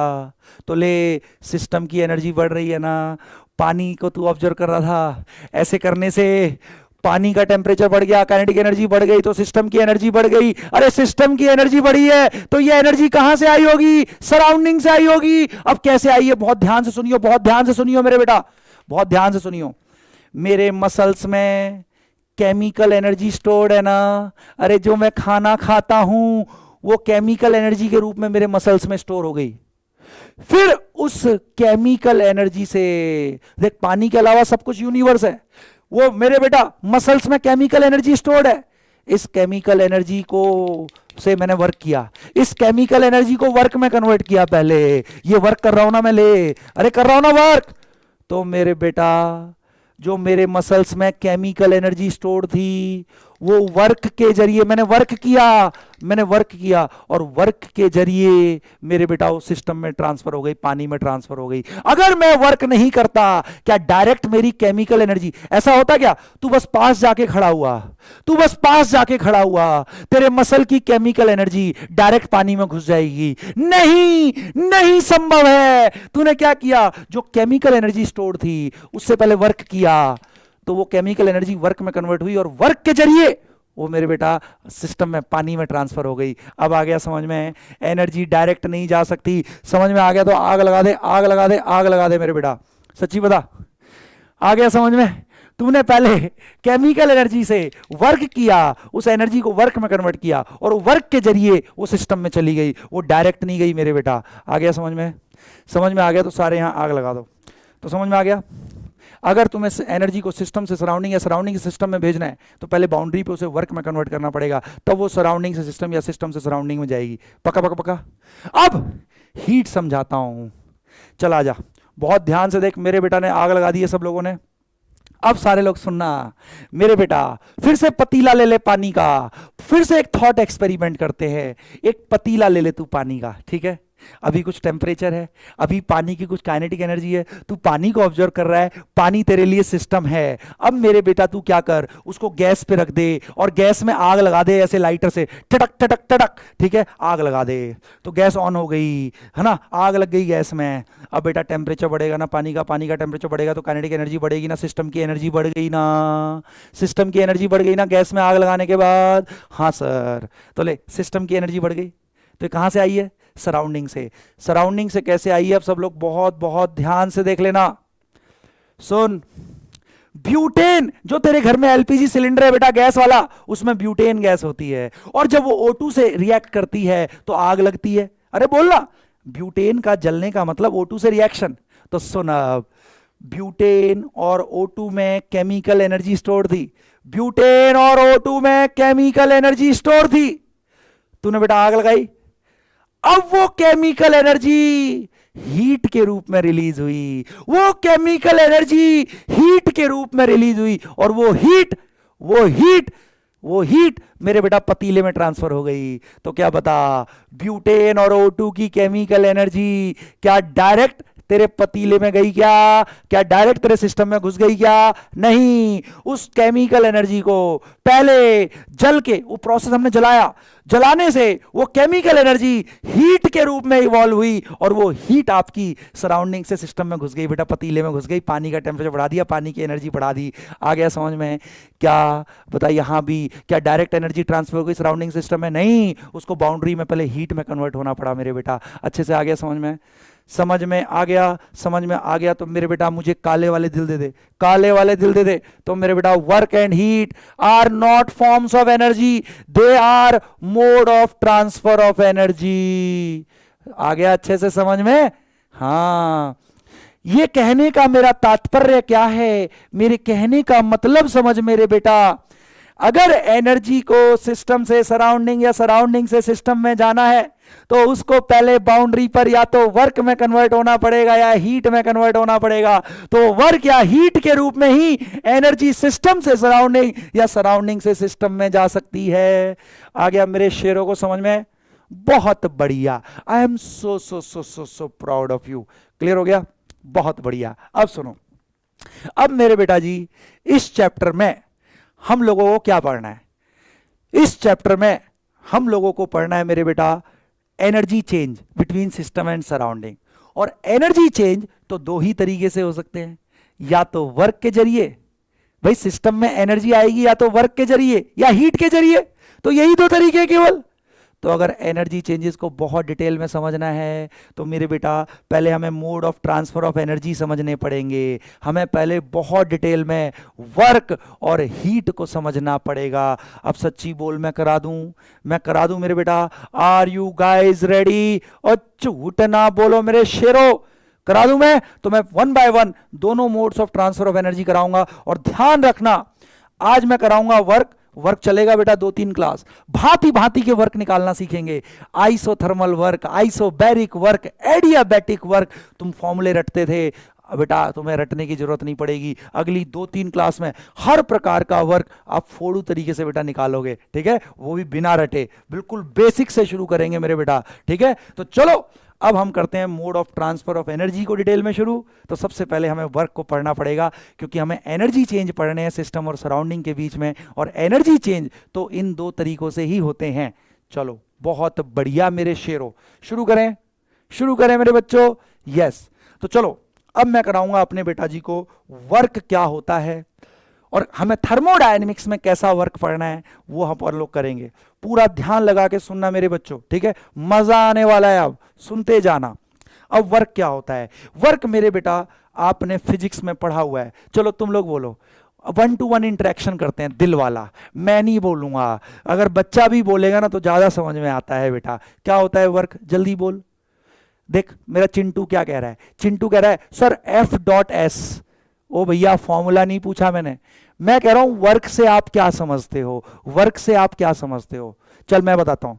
तो ले, सिस्टम की एनर्जी बढ़ रही है ना, पानी को तू ऑब्जर्व कर रहा था, ऐसे करने से पानी का टेम्परेचर बढ़ गया, काइनेटिक एनर्जी बढ़ गई, तो सिस्टम की एनर्जी बढ़ गई। अरे सिस्टम की एनर्जी बढ़ी है तो ये एनर्जी कहां से आई होगी? सराउंडिंग से आई होगी। अब कैसे आई है, बहुत ध्यान से सुनियो, बहुत ध्यान से सुनियो मेरे बेटा, बहुत ध्यान से सुनियो। मेरे मसल्स में केमिकल एनर्जी स्टोर्ड है ना, अरे जो मैं खाना खाता हूं वो केमिकल एनर्जी के रूप में मेरे मसल्स में स्टोर हो गई। फिर उस केमिकल एनर्जी से, देख पानी के अलावा सब कुछ यूनिवर्स है, वो मेरे बेटा मसल्स में केमिकल एनर्जी स्टोर्ड है। इस केमिकल एनर्जी को से मैंने वर्क किया, इस केमिकल एनर्जी को वर्क में कन्वर्ट किया। पहले ये वर्क कर रहा हूं ना मैं, ले, अरे कर रहा हूं ना वर्क। तो मेरे बेटा जो मेरे मसल्स में केमिकल एनर्जी स्टोर थी, वो वर्क के जरिए मैंने वर्क किया, और वर्क के जरिए मेरे बेटा वो सिस्टम में ट्रांसफर हो गई, पानी में ट्रांसफर हो गई। अगर मैं वर्क नहीं करता, क्या डायरेक्ट मेरी केमिकल एनर्जी, ऐसा होता क्या, तू बस पास जाके खड़ा हुआ, तेरे मसल की केमिकल एनर्जी डायरेक्ट पानी में घुस जाएगी? नहीं, नहीं संभव है। तूने क्या किया, जो केमिकल एनर्जी स्टोर थी उससे पहले वर्क किया, तो वो केमिकल एनर्जी वर्क में कन्वर्ट हुई, और वर्क के जरिए वो मेरे बेटा सिस्टम में, पानी में ट्रांसफर हो गई। अब आ गया समझ में, एनर्जी डायरेक्ट नहीं जा सकती। समझ में आ गया? तो आग लगा दे, आग लगा दे, आग लगा दे मेरे बेटा, सच्ची बता, आ गया समझ में? तूने पहले केमिकल एनर्जी से वर्क किया, उस एनर्जी को वर्क में कन्वर्ट किया, और वर्क के जरिए वो सिस्टम में चली गई, वो डायरेक्ट नहीं गई मेरे बेटा। आ गया समझ में? समझ में आ गया तो सारे यहां आग लगा दो। तो समझ में आ गया, अगर तुम्हें एनर्जी को सिस्टम से सराउंडिंग या सराउंडिंग से सिस्टम में भेजना है तो पहले बाउंड्री पे उसे वर्क में कन्वर्ट करना पड़ेगा, तब वो सराउंडिंग से सिस्टम या सिस्टम से सराउंडिंग में जाएगी। पक्का पक्का पक्का? अब हीट समझाता हूं, चला जा, बहुत ध्यान से देख। मेरे बेटा ने आग लगा दी है सब लोगों ने। अब सारे लोग सुनना मेरे बेटा, फिर से पतीला ले ले पानी का, फिर से एक थॉट एक्सपेरिमेंट करते हैं। एक पतीला ले ले तू पानी का, ठीक है? अभी कुछ टेम्परेचर है, अभी पानी की कुछ काइनेटिक एनर्जी है, तू पानी को ऑब्जर्व कर रहा है, पानी तेरे लिए सिस्टम है। अब मेरे बेटा तू क्या कर, उसको गैस पे रख दे और गैस में आग लगा दे, ऐसे लाइटर से टटक टटक टटक, ठीक है? आग लगा दे, तो गैस ऑन हो गई, है ना, आग लग गई गैस में। अब बेटा टेम्परेचर बढ़ेगा ना पानी का टेम्परेचर बढ़ेगा तो काइनेटिक एनर्जी बढ़ेगी ना, सिस्टम की एनर्जी बढ़ गई ना, सिस्टम की एनर्जी बढ़ गई ना गैस में आग लगाने के बाद? हाँ सर। तो ले, सिस्टम की एनर्जी बढ़ गई, तो कहां से आई है? सराउंडिंग से। सराउंडिंग से कैसे आई है, अब सब लोग बहुत बहुत ध्यान से देख लेना। सुन, ब्यूटेन, जो तेरे घर में एलपीजी सिलेंडर है बेटा गैस वाला, उसमें ब्यूटेन गैस होती है, और जब वो O2 से रिएक्ट करती है तो आग लगती है। अरे बोलना, ब्यूटेन का जलने का मतलब O2 से रिएक्शन। तो सुन, अब ब्यूटेन और O2 में केमिकल एनर्जी स्टोर थी, ब्यूटेन और O2 में केमिकल एनर्जी स्टोर थी। तूने बेटा आग लगाई, अब वो केमिकल एनर्जी हीट के रूप में रिलीज हुई, वो केमिकल एनर्जी हीट के रूप में रिलीज हुई, और वो हीट मेरे बेटा पतीले में ट्रांसफर हो गई। तो क्या बता, ब्यूटेन और O2 की केमिकल एनर्जी क्या डायरेक्ट तेरे पतीले में गई क्या? क्या डायरेक्ट तेरे सिस्टम में घुस गई क्या? नहीं, उस केमिकल एनर्जी को पहले जल के, वो प्रोसेस हमने जलाया, जलाने से वो केमिकल एनर्जी हीट के रूप में इवॉल्व हुई और वो हीट आपकी सराउंडिंग से सिस्टम में घुस गई बेटा, पतीले में घुस गई, पानी का टेम्परेचर बढ़ा दिया, पानी की एनर्जी बढ़ा दी। आ गया समझ में? क्या बताइए, यहां भी क्या डायरेक्ट एनर्जी ट्रांसफर हो गई सराउंडिंग सिस्टम में? नहीं, उसको बाउंड्री में पहले हीट में कन्वर्ट होना पड़ा मेरे बेटा। अच्छे से आ गया समझ में? समझ में आ गया? समझ में आ गया तो मेरे बेटा मुझे काले वाले दिल दे दे, काले वाले दिल दे दे। तो मेरे बेटा work and heat are not forms of energy, they are mode of transfer of energy. आ गया अच्छे से समझ में? हाँ, ये कहने का मेरा तात्पर्य क्या है, मेरे कहने का मतलब समझ मेरे बेटा, अगर एनर्जी को सिस्टम से सराउंडिंग या सराउंडिंग से सिस्टम में जाना है तो उसको पहले बाउंड्री पर या तो वर्क में कन्वर्ट होना पड़ेगा या हीट में कन्वर्ट होना पड़ेगा। तो वर्क या हीट के रूप में ही एनर्जी सिस्टम से सराउंडिंग या सराउंडिंग से सिस्टम में जा सकती है। आ गया मेरे शेरों को समझ में? बहुत बढ़िया, आई am so so so so so proud of you. Clear हो गया? बहुत बढ़िया। अब सुनो, अब मेरे बेटा जी इस चैप्टर में हम लोगों को क्या पढ़ना है? इस चैप्टर में हम लोगों को पढ़ना है मेरे बेटा energy change between system and surrounding. और एनर्जी चेंज तो दो ही तरीके से हो सकते हैं, या तो वर्क के जरिए, भाई सिस्टम में एनर्जी आएगी या तो वर्क के जरिए या हीट के जरिए, तो यही दो तरीके केवल। तो अगर एनर्जी चेंजेस को बहुत डिटेल में समझना है तो मेरे बेटा पहले हमें mode of transfer of energy समझने पड़ेंगे, हमें पहले बहुत डिटेल में वर्क और हीट को समझना पड़ेगा। अब सच्ची बोल मैं करा दूं मेरे बेटा। Are you guys ready? और झूठ ना बोलो मेरे शेरों, करा दूं मैं? तो मैं वन बाय वन दोनों modes of transfer of energy कराऊंगा। और ध्यान रखना, आज मैं कराऊंगा वर्क चलेगा बेटा 2-3 क्लास, भांति भांति के वर्क निकालना सीखेंगे। Isothermal work, isobaric work, adiabatic work. तुम फॉर्मूले रटते थे बेटा, तुम्हें रटने की जरूरत नहीं पड़ेगी। अगली 2-3 क्लास में हर प्रकार का वर्क आप फोड़ू तरीके से बेटा निकालोगे, ठीक है? वो भी बिना रटे, बिल्कुल बेसिक से शुरू करेंगे मेरे बेटा, ठीक है? तो चलो अब हम करते हैं mode of transfer of energy को डिटेल में शुरू। तो सबसे पहले हमें वर्क को पढ़ना पड़ेगा, क्योंकि हमें एनर्जी चेंज पढ़ने हैं सिस्टम और सराउंडिंग के बीच में, और एनर्जी चेंज तो इन दो तरीकों से ही होते हैं। चलो बहुत बढ़िया मेरे शेरों, शुरू करें मेरे बच्चों। यस, तो चलो अब मैं कराऊंगा अपने बेटा जी को वर्क क्या होता है और हमें थर्मोडायनेमिक्स में कैसा वर्क पढ़ना है वो हम और लोग करेंगे। पूरा ध्यान लगा के सुनना मेरे बच्चों, ठीक है? मजा आने वाला है, अब सुनते जाना। अब वर्क क्या होता है? वर्क मेरे बेटा आपने फिजिक्स में पढ़ा हुआ है। चलो तुम लोग बोलो, 1-to-1 इंटरेक्शन करते हैं, दिल वाला। मैं नहीं बोलूंगा, अगर बच्चा भी बोलेगा ना तो ज्यादा समझ में आता है बेटा। क्या होता है वर्क? जल्दी बोल। देख मेरा चिंटू क्या कह रहा है, चिंटू कह रहा है सर F.S। ओ भैया फॉर्मूला नहीं पूछा मैंने, मैं कह रहा हूं वर्क से आप क्या समझते हो, वर्क से आप क्या समझते हो। चल मैं बताता हूं,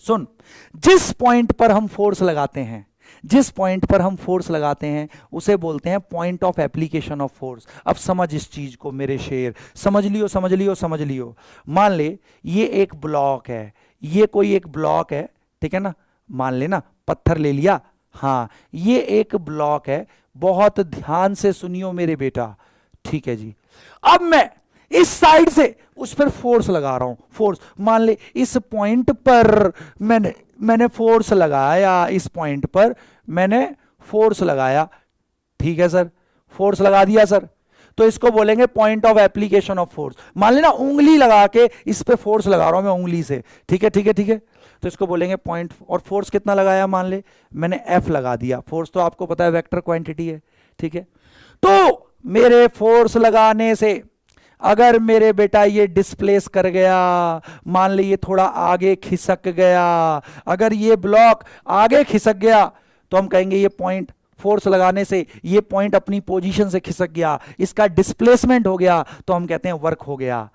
सुन। जिस पॉइंट पर हम फोर्स लगाते हैं, जिस पॉइंट पर हम फोर्स लगाते हैं उसे बोलते हैं point of application of force. अब समझ इस चीज को मेरे शेर, समझ लियो समझ लियो समझ लियो। मान ले ये एक ब्लॉक है, ये कोई एक ब्लॉक है, ठीक है ना? मान लेना पत्थर ले लिया, हाँ ये एक ब्लॉक है। बहुत ध्यान से सुनियो मेरे बेटा, ठीक है जी? अब मैं इस साइड से उस पर फोर्स लगा रहा हूं, फोर्स। मान ले इस पॉइंट पर मैंने फोर्स लगाया, इस पॉइंट पर मैंने फोर्स लगाया, ठीक है सर? फोर्स लगा दिया सर, तो इसको बोलेंगे point of application of force. मान लेना उंगली लगा के इस पे फोर्स लगा रहा हूं मैं उंगली से, ठीक है ठीक है ठीक है? तो इसको बोलेंगे पॉइंट। और फोर्स कितना लगाया? मान ले मैंने F लगा दिया। फोर्स तो आपको पता है वेक्टर क्वांटिटी है, ठीक है? तो मेरे फोर्स लगाने से अगर मेरे बेटा ये डिस्प्लेस कर गया, मान ले ये थोड़ा आगे खिसक गया, अगर ये ब्लॉक आगे खिसक गया तो हम कहेंगे ये पॉइंट, फोर्स लगाने से ये पॉइंट अपनी पोजीशन से खिसक गया, इसका डिस्प्लेसमेंट हो गया, तो हम कहते हैं वर्क हो गया।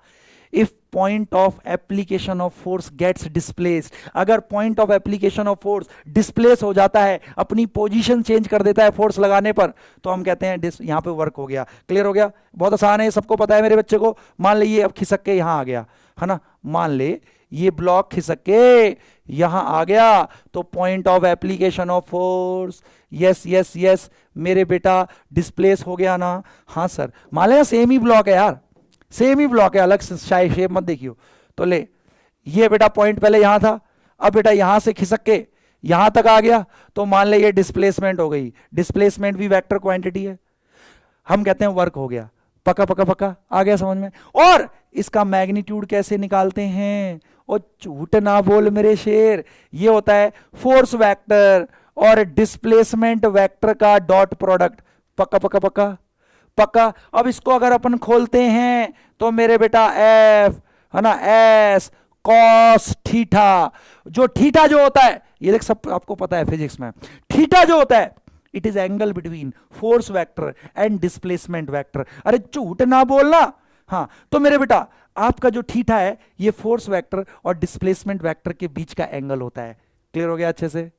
If point of application of force gets displaced, अगर point of application of force displace हो जाता है, अपनी पोजीशन चेंज कर देता है फोर्स लगाने पर, तो हम कहते हैं यहां पे वर्क हो गया। क्लियर हो गया? बहुत आसान है, सबको पता है मेरे बच्चे को। मान ले ये अब खिसक के यहां आ गया, है ना? मान ले ये ब्लॉक खिसक के यहां आ गया तो point of application of force, yes yes yes मेरे बेटा डिस्प्लेस हो गया ना। हाँ सर, मान लेना सेम ही ब्लॉक है यार, सेम ही ब्लॉक है, अलग शायद शेप मत देखियो। तो ले ये बेटा पॉइंट पहले यहां था, अब बेटा यहां से खिसक के यहां तक आ गया, तो मान ले ये डिस्प्लेसमेंट हो गई। डिस्प्लेसमेंट भी वेक्टर क्वांटिटी है, हम कहते हैं वर्क हो गया। पक्का पक्का पक्का आ गया समझ में। और इसका मैग्नीट्यूड कैसे निकालते हैं? और झूठ ना बोल मेरे शेर, ये होता है फोर्स वेक्टर और डिस्प्लेसमेंट वेक्टर का डॉट प्रोडक्ट। पक्का पक्का पक्का पक्का। अब इसको अगर अपन खोलते हैं तो मेरे बेटा एफ है ना, एस कॉस थीटा। जो थीटा जो होता है, ये देख सब आपको पता है फिजिक्स में, थीटा जो होता है it is angle between force vector and displacement vector. अरे झूठ ना बोलना। हाँ, तो मेरे बेटा आपका जो थीटा है ये फोर्स वेक्टर और डिस्प्लेसमेंट वेक्टर के बीच का एंगल होता है। क्लियर हो गया अच्छे से?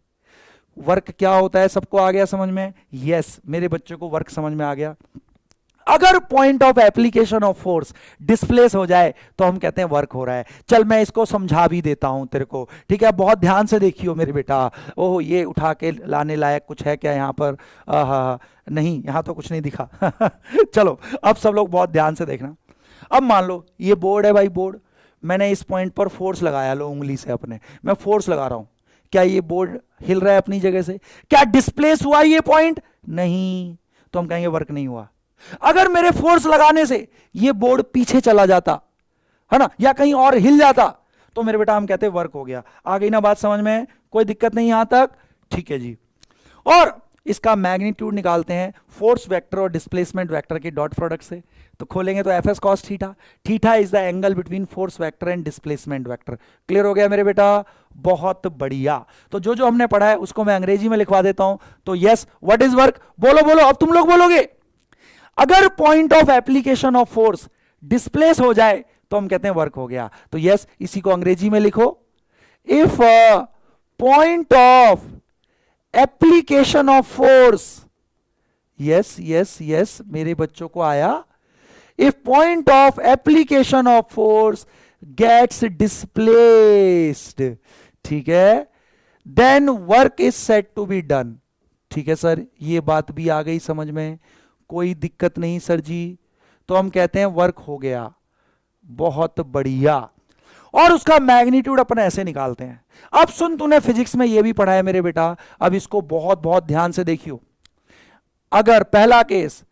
वर्क क्या होता है सबको आ गया समझ में? यस, मेरे बच्चों को वर्क समझ में आ गया। अगर point of application of force displace हो जाए तो हम कहते हैं वर्क हो रहा है। चल मैं इसको समझा भी देता हूं तेरे को, ठीक है? बहुत ध्यान से देखियो मेरे बेटा। ओह, ये उठा के लाने लायक कुछ है क्या यहाँ पर? नहीं, यहाँ तो कुछ नहीं दिखा। चलो अब सब लोग बहुत ध्यान से देखना। अब मान लो ये बोर्ड है भाई, बोर्ड, मैंने इस पॉइंट पर फोर्स लगाया, लो उंगली से अपने मैं फोर्स लगा रहा हूं। क्या ये बोर्ड हिल रहा है अपनी जगह से? क्या डिस्प्लेस हुआ ये पॉइंट? नहीं, तो हम कहेंगे वर्क नहीं हुआ। अगर मेरे फोर्स लगाने से ये बोर्ड पीछे चला जाता है ना, या कहीं और हिल जाता, तो मेरे बेटा हम कहते हैं वर्क हो गया। आ गई ना बात समझ में? कोई दिक्कत नहीं यहां तक? ठीक है जी। और इसका मैग्नीट्यूड निकालते हैं फोर्स वेक्टर और डिस्प्लेसमेंट वेक्टर के डॉट प्रोडक्ट से। तो खोलेंगे तो F S cos theta, theta is the angle between force vector and displacement vector. Clear हो गया मेरे बेटा? बहुत बढ़िया। तो जो जो हमने पढ़ा है उसको मैं अंग्रेजी में लिखवा देता हूं। तो यस, व्हाट इज वर्क? बोलो बोलो, अब तुम लोग बोलोगे। अगर point of application of force displace हो जाए तो हम कहते हैं वर्क हो गया। तो यस, इसी को अंग्रेजी में लिखो, if point of application of force, yes yes yes मेरे बच्चों को आया, if point of application of force gets displaced, ठीक है, then work is said to be done. ठीक है सर, ये बात भी आ गई समझ में? कोई दिक्कत नहीं सर जी। तो हम कहते हैं वर्क हो गया। बहुत बढ़िया। और उसका मैग्नीट्यूड अपन ऐसे निकालते हैं। अब सुन, तूने फिजिक्स में ये भी पढ़ा है मेरे बेटा, अब इसको बहुत बहुत ध्यान से देखियो। अगर पहला केस,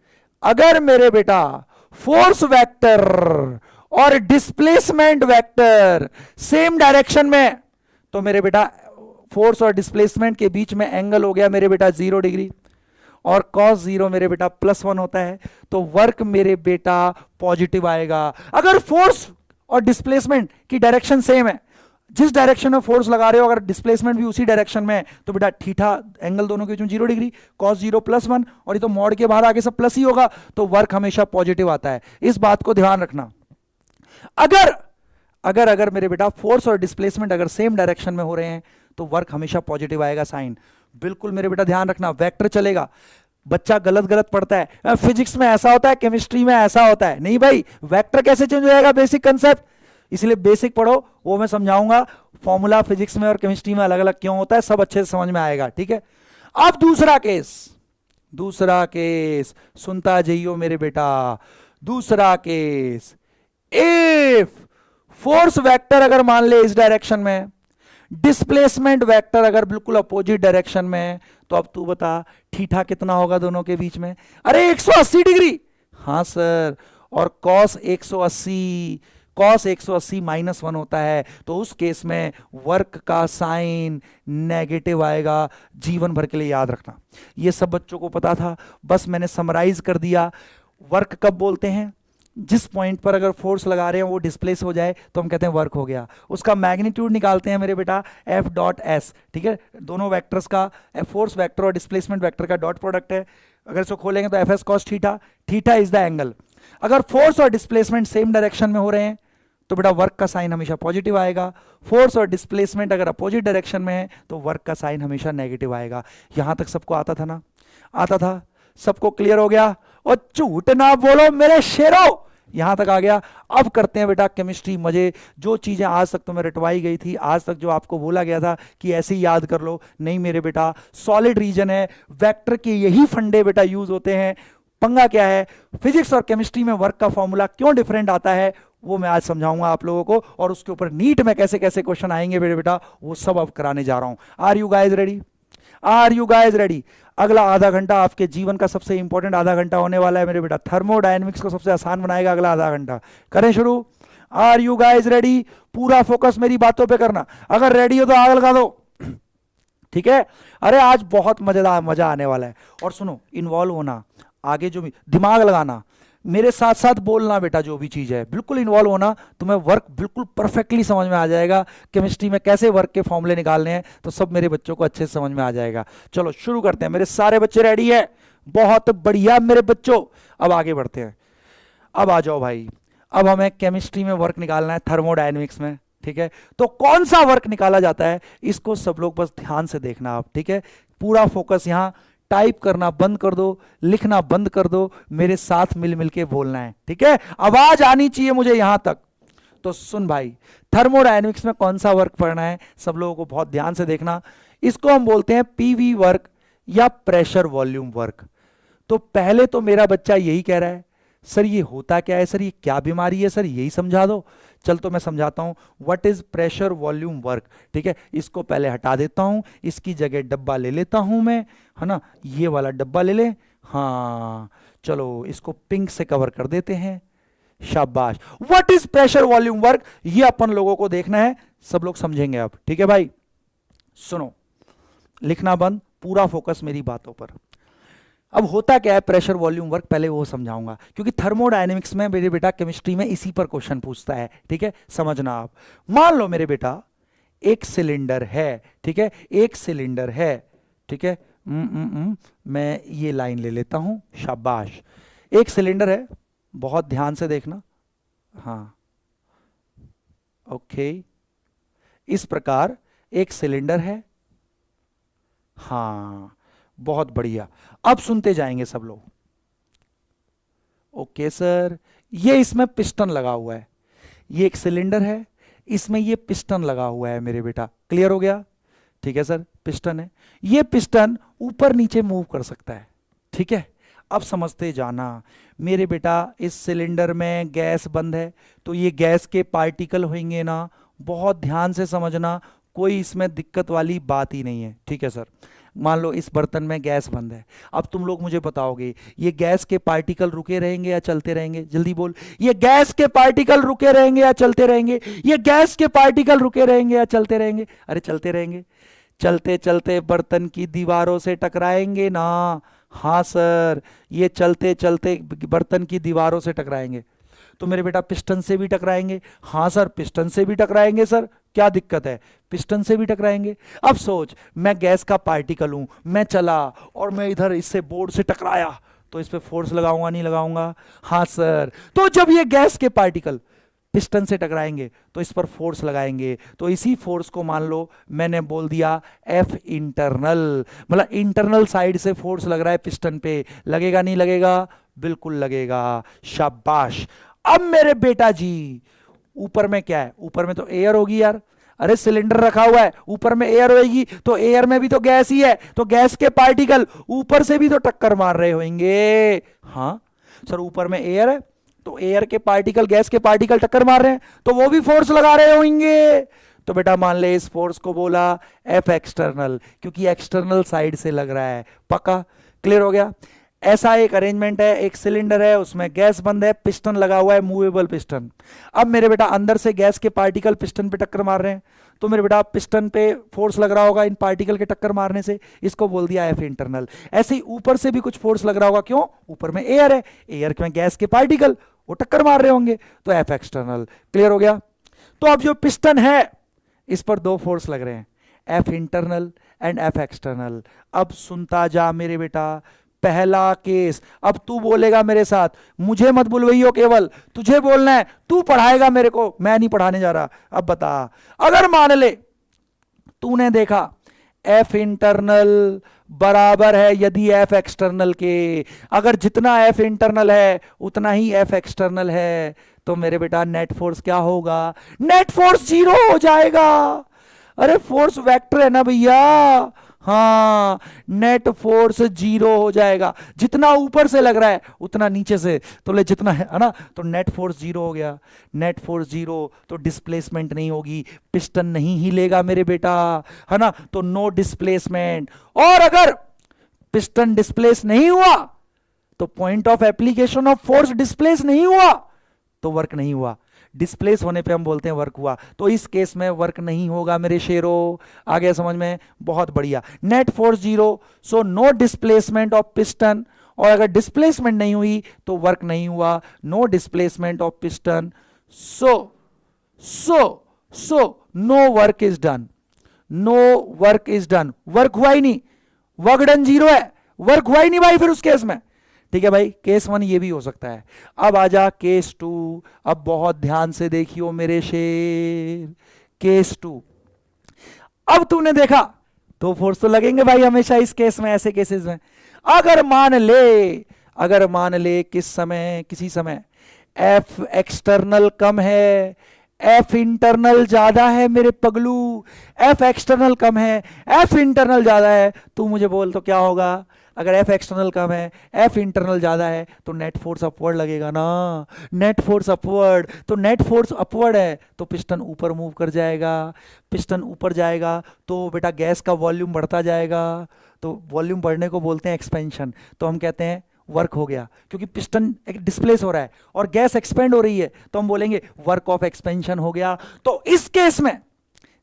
अगर मेरे बेटा फोर्स वेक्टर और डिस्प्लेसमेंट वेक्टर सेम डायरेक्शन में, तो मेरे बेटा फोर्स और डिस्प्लेसमेंट के बीच में एंगल हो गया मेरे बेटा 0 डिग्री, और cos 0 मेरे बेटा +1 होता है, तो वर्क मेरे बेटा पॉजिटिव आएगा। अगर फोर्स और डिस्प्लेसमेंट की डायरेक्शन सेम है, जिस डायरेक्शन में फोर्स लगा रहे हो अगर डिस्प्लेसमेंट भी उसी डायरेक्शन में है, तो बेटा थीटा एंगल दोनों के बीच में 0 डिग्री, cos 0 +1, और ये तो मॉड के बाहर आगे सब प्लस ही होगा, तो वर्क हमेशा पॉजिटिव आता है। इस बात को ध्यान रखना। अगर अगर अगर मेरे बेटा फोर्स और डिस्प्लेसमेंट अगर सेम डायरेक्शन में हो रहे हैं तो वर्क हमेशा पॉजिटिव आएगा साइन। बिल्कुल मेरे बेटा ध्यान रखना, वेक्टर चलेगा। बच्चा गलत गलत पढ़ता है, फिजिक्स में ऐसा होता है, केमिस्ट्री में ऐसा होता है, नहीं भाई, वेक्टर कैसे चेंज हो जाएगा, बेसिक कंसेप्ट, इसलिए बेसिक पढ़ो, वो मैं समझाऊंगा। फॉर्मूला फिजिक्स में और केमिस्ट्री में अलग अलग क्यों होता है, सब अच्छे से समझ में आएगा। ठीक है, अब दूसरा केस सुनता जाइयो मेरे बेटा। दूसरा केस, इफ फोर्स वेक्टर अगर मान ले इस डायरेक्शन में, डिस्प्लेसमेंट वेक्टर अगर बिल्कुल अपोजिट डायरेक्शन में, तो अब तू बता थीटा कितना होगा दोनों के बीच में? अरे 180 डिग्री। हाँ सर, और cos 180 -1 होता है, तो उस केस में वर्क का साइन नेगेटिव आएगा। जीवन भर के लिए याद रखना, ये सब बच्चों को पता था, बस मैंने समराइज कर दिया। वर्क कब बोलते हैं? जिस पॉइंट पर अगर फोर्स लगा रहे हैं वो डिस्प्लेस हो जाए तो हम कहते हैं वर्क हो गया। उसका मैग्नीट्यूड निकालते हैं मेरे बेटा F.S। ठीक है, दोनों वेक्टर्स का, फोर्स वेक्टर और डिस्प्लेसमेंट वेक्टर का डॉट प्रोडक्ट है। अगर इसको खोलेंगे तो F S cos theta, theta is the angle. अगर फोर्स और डिस्प्लेसमेंट सेम डायरेक्शन में हो रहे हैं तो बेटा वर्क का साइन हमेशा पॉजिटिव आएगा। फोर्स और डिस्प्लेसमेंट अगर अपोजिट डायरेक्शन में है तो वर्क का साइन हमेशा नेगेटिव आएगा। यहां तक सबको आता था ना? आता था, सबको क्लियर हो गया? और झूठ ना बोलो मेरे शेरों, यहां तक आ गया। अब करते हैं बेटा केमिस्ट्री मजे। जो चीजें आज तक तुम्हें रटवाई गई थी, आज तक जो आपको बोला गया था कि ऐसे ही याद कर लो, नहीं मेरे बेटा, सॉलिड रीजन है, वेक्टर के यही फंडे बेटा यूज होते हैं। पंगा क्या है, फिजिक्स और केमिस्ट्री में वर्क का फॉर्मूला क्यों डिफरेंट आता है, वो मैं आज समझाऊंगा आप लोगों को, और उसके ऊपर नीट में कैसे कैसे क्वेश्चन आएंगे मेरे बेटा, वो सब अब कराने जा रहा हूं। Are you guys ready? Are you guys ready? अगला आधा घंटा आपके जीवन का सबसे इंपॉर्टेंट आधा घंटा होने वाला है मेरे बेटा। थर्मोडायनेमिक्स को सबसे आसान बनाएगा अगला आधा घंटा। करें शुरू? Are you guys ready? पूरा फोकस मेरी बातों पे करना। अगर रेडी हो तो आग लगा दो, ठीक है? अरे आज बहुत मजेदार मजा आने वाला है। और सुनो, इन्वॉल्व होना, आगे जो भी दिमाग लगाना, मेरे साथ साथ बोलना बेटा, जो भी चीज है बिल्कुल इन्वॉल्व होना, तुम्हें वर्क बिल्कुल परफेक्टली समझ में आ जाएगा। केमिस्ट्री में कैसे वर्क के फॉर्मूले निकालने हैं तो सब मेरे बच्चों को अच्छे से समझ में आ जाएगा। चलो शुरू करते हैं। मेरे सारे बच्चे रेडी है? बहुत बढ़िया मेरे बच्चों, अब आगे बढ़ते हैं। अब आ जाओ भाई, अब हमें केमिस्ट्री में वर्क निकालना है, थर्मोडायनेमिक्स में, ठीक है? तो कौन सा वर्क निकाला जाता है, इसको सब लोग बस ध्यान से देखना आप, ठीक है? पूरा फोकस यहां, टाइप करना बंद कर दो, लिखना बंद कर दो, मेरे साथ मिल मिल के बोलना है, ठीक है? आवाज आनी चाहिए मुझे यहां तक। तो सुन भाई, थर्मोडायनेमिक्स में कौन सा वर्क पढ़ना है, सब लोगों को बहुत ध्यान से देखना। इसको हम बोलते हैं पीवी वर्क या प्रेशर वॉल्यूम वर्क। तो पहले तो मेरा बच्चा यही कह रहा है, सर ये होता क्या है, सर ये क्या बीमारी है, सर यही समझा दो। चल तो मैं समझाता हूं, what is pressure volume work, ठीक है? इसको पहले हटा देता हूं, इसकी जगह डब्बा ले लेता हूं मैं, है ना? ये वाला डब्बा ले ले, हाँ चलो इसको पिंक से कवर कर देते हैं, शाबाश। What is pressure volume work, ये अपन लोगों को देखना है, सब लोग समझेंगे अब, ठीक है भाई? सुनो, लिखना बंद, पूरा फोकस मेरी बातों पर। अब होता क्या है प्रेशर वॉल्यूम वर्क, पहले वो समझाऊंगा, क्योंकि थर्मोडायनेमिक्स में मेरे बेटा केमिस्ट्री में इसी पर क्वेश्चन पूछता है, ठीक है? समझना आप। मान लो मेरे बेटा एक सिलेंडर है, ठीक है? एक सिलेंडर है, ठीक है? मैं ये लाइन ले लेता हूं, शाबाश। एक सिलेंडर है, बहुत ध्यान से देखना, हाँ ओके, इस प्रकार एक सिलेंडर है, हाँ बहुत बढ़िया। अब सुनते जाएंगे सब लोग। ओके सर, ये इसमें पिस्टन लगा हुआ है, ये एक सिलेंडर है, इसमें ये पिस्टन लगा हुआ है मेरे बेटा, क्लियर हो गया? ठीक है सर, पिस्टन है, ये पिस्टन ऊपर नीचे मूव कर सकता है, ठीक है? अब समझते जाना मेरे बेटा, इस सिलेंडर में गैस बंद है, तो ये गैस के पार्टिकल होंगे ना, बहुत ध्यान से समझना, कोई इसमें दिक्कत वाली बात ही नहीं है, ठीक है सर? मान लो इस बर्तन में गैस बंद है, अब तुम लोग मुझे बताओगे ये गैस के पार्टिकल रुके रहेंगे या चलते रहेंगे? जल्दी बोल, ये गैस के पार्टिकल रुके रहेंगे या चलते रहेंगे? ये गैस के पार्टिकल रुके रहेंगे या चलते रहेंगे? अरे चलते रहेंगे, चलते चलते बर्तन की दीवारों से टकराएंगे ना? हाँ सर, ये चलते चलते बर्तन की दीवारों से टकराएंगे। तो मेरे बेटा पिस्टन से भी टकराएंगे? हाँ सर, पिस्टन से भी टकराएंगे सर, क्या दिक्कत है, पिस्टन से भी टकराएंगे। अब सोच, मैं गैस का पार्टिकल हूं, मैं चला और मैं इधर इससे बोर्ड से टकराया, तो इस पे फोर्स लगाऊंगा नहीं लगाऊंगा? हाँ सर। तो जब ये गैस के पार्टिकल पिस्टन से टकराएंगे तो इस पर फोर्स लगाएंगे, तो इसी फोर्स को मान लो मैंने बोल दिया एफ इंटरनल, मतलब इंटरनल साइड से फोर्स लग रहा है पिस्टन पे, लगेगा नहीं लगेगा? बिल्कुल लगेगा, शाबाश। अब मेरे बेटा जी, ऊपर में क्या है? ऊपर में तो एयर होगी यार, अरे सिलेंडर रखा हुआ है, ऊपर में एयर होगी, तो एयर में भी तो गैस ही है, तो गैस के पार्टिकल ऊपर से भी तो टक्कर मार रहे होंगे। हाँ सर, ऊपर में एयर है तो एयर के पार्टिकल गैस के पार्टिकल टक्कर मार रहे हैं, तो वो भी फोर्स लगा रहे होंगे। तो बेटा मान ले इस फोर्स को बोला एफ एक्सटर्नल, क्योंकि एक्सटर्नल साइड से लग रहा है। पक्का? क्लियर हो गया? ऐसा एक अरेंजमेंट है, एक सिलेंडर है, उसमें गैस बंद है, पिस्टन लगा हुआ है, मूवेबल पिस्टन। अब मेरे बेटा अंदर से गैस के पार्टिकल पिस्टन पे टक्कर मार रहे हैं, तो मेरे बेटा पिस्टन पे फोर्स लग रहा होगा इन पार्टिकल के टक्कर मारने से, इसको बोल दिया एफ इंटरनल। ऐसे ही ऊपर से भी कुछ फोर्स लग रहा होगा, क्यों? ऊपर में एयर है, एयर में गैस के पार्टिकल वो टक्कर मार रहे होंगे, तो एफ एक्सटर्नल। क्लियर हो गया? तो अब जो पिस्टन है इस पर दो फोर्स लग रहे हैं, F internal and F external. अब सुनता जा मेरे बेटा, पहला केस, अब तू बोलेगा मेरे साथ, मुझे मत बुलवाइयो, केवल तुझे बोलना है, तू पढ़ाएगा मेरे को, मैं नहीं पढ़ाने जा रहा। अब बता, अगर मान ले तूने देखा एफ इंटरनल बराबर है यदि एफ एक्सटर्नल के, अगर जितना एफ इंटरनल है उतना ही एफ एक्सटर्नल है, तो मेरे बेटा नेट फोर्स क्या होगा? नेट फोर्स जीरो हो जाएगा। अरे फोर्स वेक्टर है ना भैया, हाँ, नेट फोर्स जीरो हो जाएगा। जितना ऊपर से लग रहा है उतना नीचे से, तो ले जितना है ना, तो नेट फोर्स जीरो हो गया। नेट फोर्स जीरो तो डिस्प्लेसमेंट नहीं होगी, पिस्टन नहीं हिलेगा मेरे बेटा, है ना, तो नो डिस्प्लेसमेंट। और अगर पिस्टन डिस्प्लेस नहीं हुआ तो point of application of force displace नहीं हुआ तो वर्क नहीं हुआ। डिस्प्लेस होने पे हम बोलते हैं वर्क हुआ, तो इस केस में वर्क नहीं होगा मेरे शेरो। आ गया समझ में? बहुत बढ़िया। Net force zero, so no displacement of piston, और अगर डिस्प्लेसमेंट नहीं हुई तो वर्क नहीं हुआ, no displacement of piston, so no work is done, no work is done. Work हुआ ही नहीं, वर्क डन जीरो है, वर्क हुआ ही नहीं भाई फिर उस केस में। ठीक है भाई, केस वन ये भी हो सकता है। अब आजा केस टू, अब बहुत ध्यान से देखियो मेरे शेर। केस टू, अब तूने देखा तो फोर्स तो लगेंगे भाई हमेशा इस केस में, ऐसे केसेस में। अगर मान ले किसी समय एफ एक्सटर्नल कम है, एफ इंटरनल ज्यादा है मेरे पगलू, एफ एक्सटर्नल कम है, एफ इंटरनल ज्यादा है, तू मुझे बोल तो क्या होगा? अगर एफ एक्सटर्नल कम है, एफ इंटरनल ज्यादा है, तो नेट फोर्स अपवर्ड लगेगा ना। नेट फोर्स अपवर्ड, तो नेट फोर्स अपवर्ड है तो पिस्टन ऊपर मूव कर जाएगा। पिस्टन ऊपर जाएगा तो बेटा गैस का वॉल्यूम बढ़ता जाएगा, तो वॉल्यूम बढ़ने को बोलते हैं एक्सपेंशन। तो हम कहते हैं वर्क हो गया, क्योंकि पिस्टन डिस्प्लेस हो रहा है और गैस एक्सपेंड हो रही है, तो हम बोलेंगे वर्क ऑफ एक्सपेंशन हो गया। तो इस केस में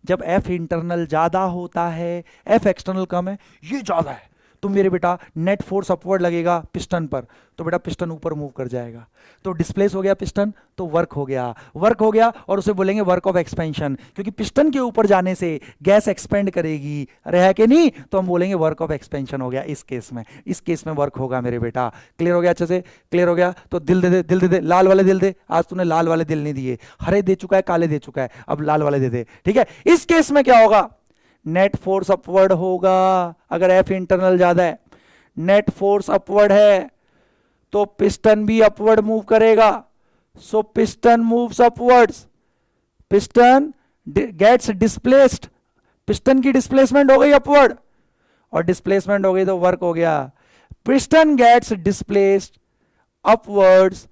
जब एफ इंटरनल ज्यादा होता है, एफ एक्सटर्नल कम है, ये ज्यादा है, तो मेरे बेटा नेट फोर्स अपवर्ड लगेगा पिस्टन पर, तो बेटा पिस्टन ऊपर मूव कर जाएगा, तो डिस्प्लेस हो गया पिस्टन, तो वर्क हो गया, और उसे बोलेंगे वर्क ऑफ एक्सपेंशन, क्योंकि पिस्टन के ऊपर जाने से गैस एक्सपेंड करेगी, अरे है कि नहीं, तो हम बोलेंगे वर्क ऑफ एक्सपेंशन हो गया इस केस में वर्क होगा मेरे बेटा। क्लियर हो गया? अच्छे से क्लियर हो गया? तो दिल दे दे, लाल वाले दिल दे। आज तूने लाल वाले दिल नहीं दिए, हरे दे चुका है, काले दे चुका है, अब लाल वाले दे दे। ठीक है, इस केस में क्या होगा? नेट फोर्स अपवर्ड होगा अगर एफ इंटरनल ज्यादा है। नेट फोर्स अपवर्ड है तो पिस्टन भी अपवर्ड मूव करेगा, so piston moves upwards, piston gets displaced, piston की डिस्प्लेसमेंट हो गई अपवर्ड, और डिस्प्लेसमेंट हो गई तो वर्क हो गया। पिस्टन गेट्स डिस्प्लेस्ड अपवर्ड्स,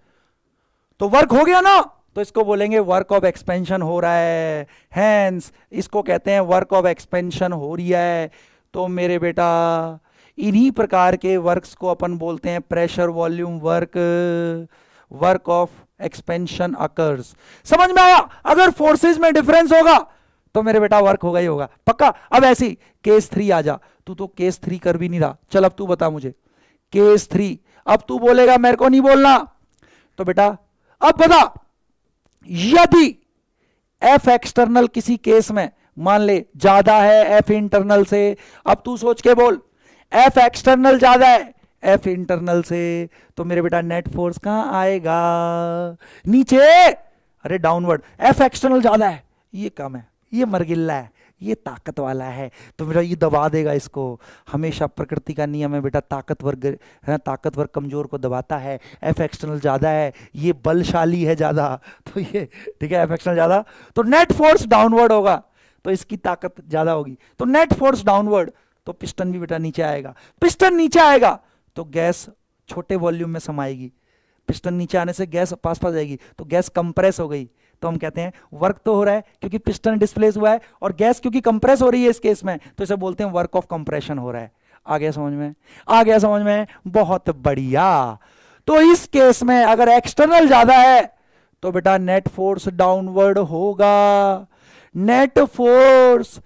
तो वर्क हो गया ना, तो इसको बोलेंगे वर्क ऑफ एक्सपेंशन हो रहा है, हैंस इसको कहते हैं वर्क ऑफ एक्सपेंशन हो रही है। तो मेरे बेटा इन्हीं प्रकार के वर्क्स को अपन बोलते हैं pressure volume work, work of expansion occurs. समझ में आया? अगर फोर्सेस में डिफरेंस होगा तो मेरे बेटा वर्क होगा ही होगा, पक्का। अब ऐसी केस थ्री आ जा, तू तो केस थ्री कर भी नहीं रहा, चल अब तू बता मुझे केस थ्री। अब तू बोलेगा मेरे को नहीं बोलना, तो बेटा अब बता, यदि एफ एक्सटर्नल किसी केस में मान ले ज्यादा है एफ इंटरनल से, अब तू सोच के बोल, एफ एक्सटर्नल ज्यादा है एफ इंटरनल से, तो मेरे बेटा नेट फोर्स कहां आएगा? नीचे, अरे डाउनवर्ड। एफ एक्सटर्नल ज्यादा है, ये कम है, ये मरगिल्ला है, ये ताकत वाला है, तो बेटा ये दबा देगा इसको। हमेशा प्रकृति का नियम है बेटा, ताकतवर कमजोर को दबाता है। एफ एक्सटर्नल ज्यादा है, ये बलशाली है ज्यादा, तो ये ठीक है, एफ एक्सटर्नल ज्यादा, तो नेट फोर्स डाउनवर्ड होगा, तो इसकी ताकत ज्यादा होगी, तो नेट फोर्स डाउनवर्ड, तो पिस्टन भी बेटा नीचे आएगा। पिस्टन नीचे आएगा तो गैस छोटे वॉल्यूम में समाएगी, पिस्टन नीचे आने से गैस पास जाएगी, तो गैस कंप्रेस हो गई, तो हम कहते हैं वर्क तो हो रहा है क्योंकि पिस्टन डिस्प्लेस हुआ है, और गैस क्योंकि कंप्रेस हो रही है इस केस में, तो इसे बोलते हैं वर्क ऑफ कंप्रेशन हो रहा है। आ गया समझ में? आ गया समझ में? बहुत बढ़िया। तो इस केस में अगर एक्सटर्नल ज्यादा है तो बेटा नेट फोर्स डाउनवर्ड होगा, नेट फोर्स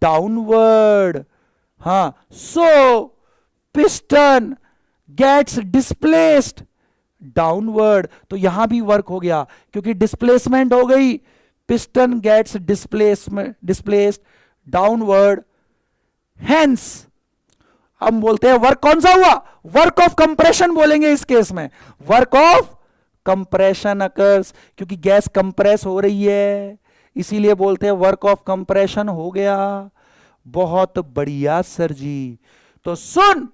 डाउनवर्ड, हाँ, सो पिस्टन गेट्स डिस्प्लेस्ड डाउनवर्ड, तो यहां भी वर्क हो गया क्योंकि डिस्प्लेसमेंट हो गई, piston gets displaced downward, hence हम बोलते हैं वर्क कौन सा हुआ? वर्क ऑफ कंप्रेशन बोलेंगे इस केस में, वर्क ऑफ कंप्रेशन अकर्स, क्योंकि गैस कंप्रेस हो रही है, इसीलिए बोलते हैं वर्क ऑफ कंप्रेशन हो गया, बहुत बढ़िया सर जी। तो सुन,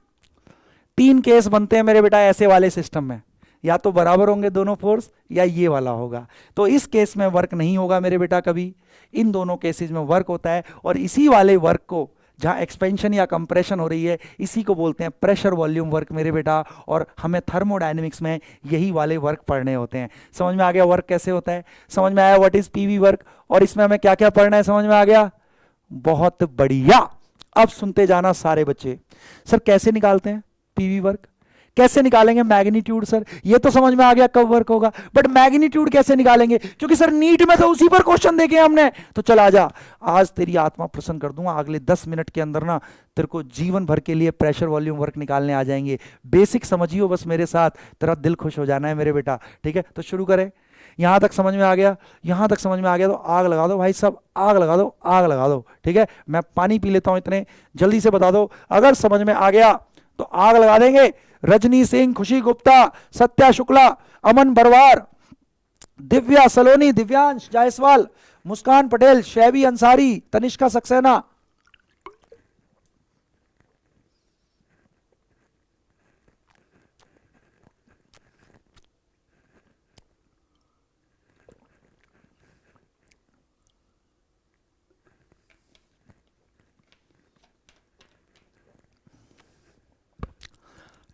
3 केस बनते हैं मेरे बेटा ऐसे वाले सिस्टम में, या तो बराबर होंगे दोनों फोर्स या ये वाला होगा। तो इस केस में वर्क नहीं होगा मेरे बेटा कभी, इन दोनों केसेस में वर्क होता है। और इसी वाले वर्क को, जहां एक्सपेंशन या कंप्रेशन हो रही है, इसी को बोलते हैं प्रेशर वॉल्यूम वर्क मेरे बेटा। और हमें थर्मोडायनेमिक्स में यही वाले वर्क पढ़ने होते हैं। समझ में आ गया वर्क कैसे होता है? समझ में आया व्हाट इज पीवी वर्क? और इसमें हमें क्या क्या पढ़ना है, समझ में आ गया? बहुत बढ़िया। अब सुनते जाना सारे बच्चे। सर कैसे निकालते हैं पीवी वर्क? कैसे निकालेंगे मैग्नीट्यूड? सर ये तो समझ में आ गया कब वर्क होगा, बट मैग्नीट्यूड कैसे निकालेंगे? क्योंकि सर नीट में तो उसी पर क्वेश्चन देखे हमने। तो चल आजा, आज तेरी आत्मा प्रसन्न कर दूंगा। अगले 10 मिनट के अंदर ना तेरे को जीवन भर के लिए प्रेशर वॉल्यूम वर्क निकालने आ जाएंगे। बेसिक समझियो बस मेरे साथ, तेरा दिल खुश हो जाना है मेरे बेटा। ठीक है, तो शुरू करें। यहां तक समझ में आ गया? यहां तक समझ में आ गया तो आग लगा दो भाई साहब, आग लगा दो, आग लगा दो। ठीक है, मैं पानी पी लेता हूं, इतने जल्दी से बता दो। अगर समझ में आ गया तो आग लगा देंगे। रजनी सिंह, खुशी गुप्ता, सत्या शुक्ला, अमन बरवार, दिव्या सलोनी, दिव्यांश जायसवाल, मुस्कान पटेल, शैबी अंसारी, तनिष्का सक्सेना।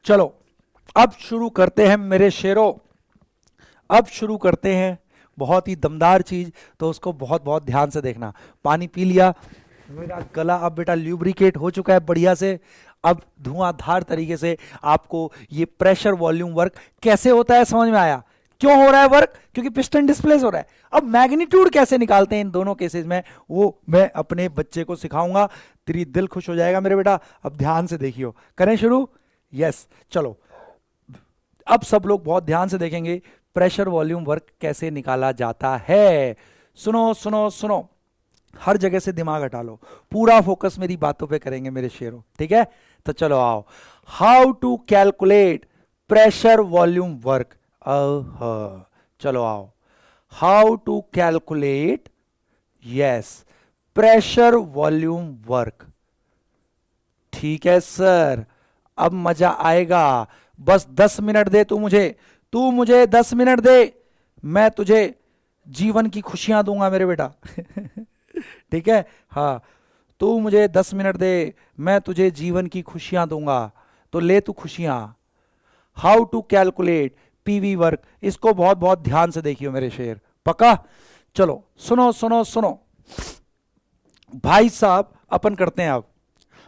चलो अब शुरू करते हैं मेरे शेरों, अब शुरू करते हैं बहुत ही दमदार चीज। तो उसको बहुत बहुत ध्यान से देखना। पानी पी लिया, मेरा गला अब बेटा ल्यूब्रिकेट हो चुका है बढ़िया से। अब धुआंधार तरीके से आपको ये प्रेशर वॉल्यूम वर्क कैसे होता है समझ में आया। क्यों हो रहा है वर्क? क्योंकि पिस्टन डिस्प्लेस हो रहा है। अब मैग्नीट्यूड कैसे निकालते हैं इन दोनों केसेस में, वो मैं अपने बच्चे को सिखाऊंगा। तेरी दिल खुश हो जाएगा मेरे बेटा। अब ध्यान से देखियो, करें शुरू? यस, चलो अब सब लोग बहुत ध्यान से देखेंगे प्रेशर वॉल्यूम वर्क कैसे निकाला जाता है। सुनो सुनो सुनो, हर जगह से दिमाग हटा लो, पूरा फोकस मेरी बातों पे करेंगे मेरे शेरों। ठीक है, तो चलो आओ। How to calculate pressure volume work. चलो आओ, how to calculate, yes, pressure volume work. ठीक है सर, अब मजा आएगा। बस 10 मिनट दे तू मुझे 10 मिनट दे, मैं तुझे जीवन की खुशियां दूंगा मेरे बेटा। ठीक है, हाँ, तू मुझे 10 मिनट दे, मैं तुझे जीवन की खुशियां दूंगा। तो ले तू खुशियां। How to calculate PV work, इसको बहुत बहुत ध्यान से देखियो मेरे शेर, पक्का? चलो सुनो सुनो सुनो भाई साहब, अपन करते हैं। अब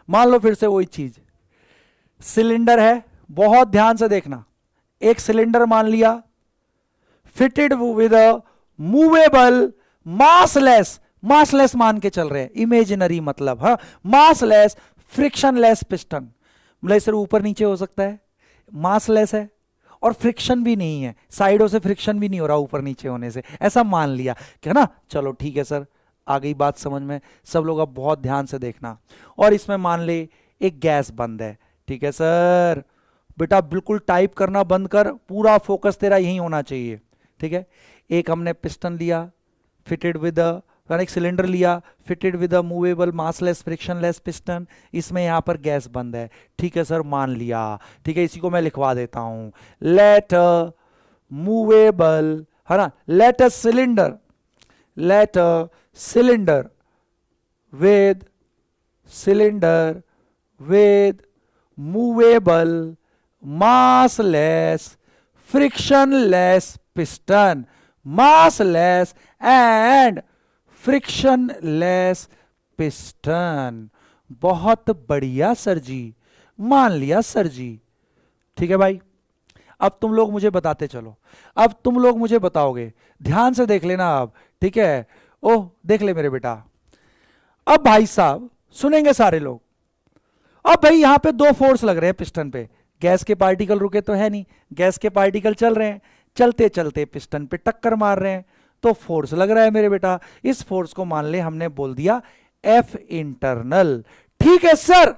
मान लो फिर से वही चीज, सिलेंडर है, बहुत ध्यान से देखना। एक सिलेंडर मान लिया, fitted with a movable massless, massless मान के चल रहे हैं, इमेजिनरी मतलब, हाँ, मासलेस फ्रिक्शनलेस पिस्टन। मतलब सर ऊपर नीचे हो सकता है, मासलेस है और फ्रिक्शन भी नहीं है, साइडों से फ्रिक्शन भी नहीं हो रहा ऊपर नीचे होने से, ऐसा मान लिया क्या ना। चलो ठीक है सर, आ गई बात समझ में। सब लोग अब बहुत ध्यान से देखना। और इसमें मान ले एक गैस बंद है। ठीक है सर, बेटा बिल्कुल टाइप करना बंद कर, पूरा फोकस तेरा यही होना चाहिए। ठीक है, एक हमने पिस्टन लिया फिटेड विद एक सिलेंडर लिया fitted with a movable massless frictionless piston, इसमें यहां पर गैस बंद है। ठीक है सर, मान लिया। ठीक है, इसी को मैं लिखवा देता हूं, लेट मूवेबल, है ना, let a cylinder with movable massless frictionless piston, massless and frictionless piston। बहुत बढ़िया सर जी, मान लिया सर जी। ठीक है भाई, अब तुम लोग मुझे बताते चलो, अब तुम लोग मुझे बताओगे, ध्यान से देख लेना अब। ठीक है, ओह देख ले मेरे बेटा। अब भाई साहब सुनेंगे सारे लोग। अब भाई यहां पे 2 फोर्स लग रहे हैं पिस्टन पे, गैस के पार्टिकल रुके तो है नहीं, गैस के पार्टिकल चल रहे हैं, चलते चलते पिस्टन पे टक्कर मार रहे हैं, तो फोर्स लग रहा है मेरे बेटा। इस फोर्स को मान ले हमने बोल दिया F इंटरनल। ठीक है सर,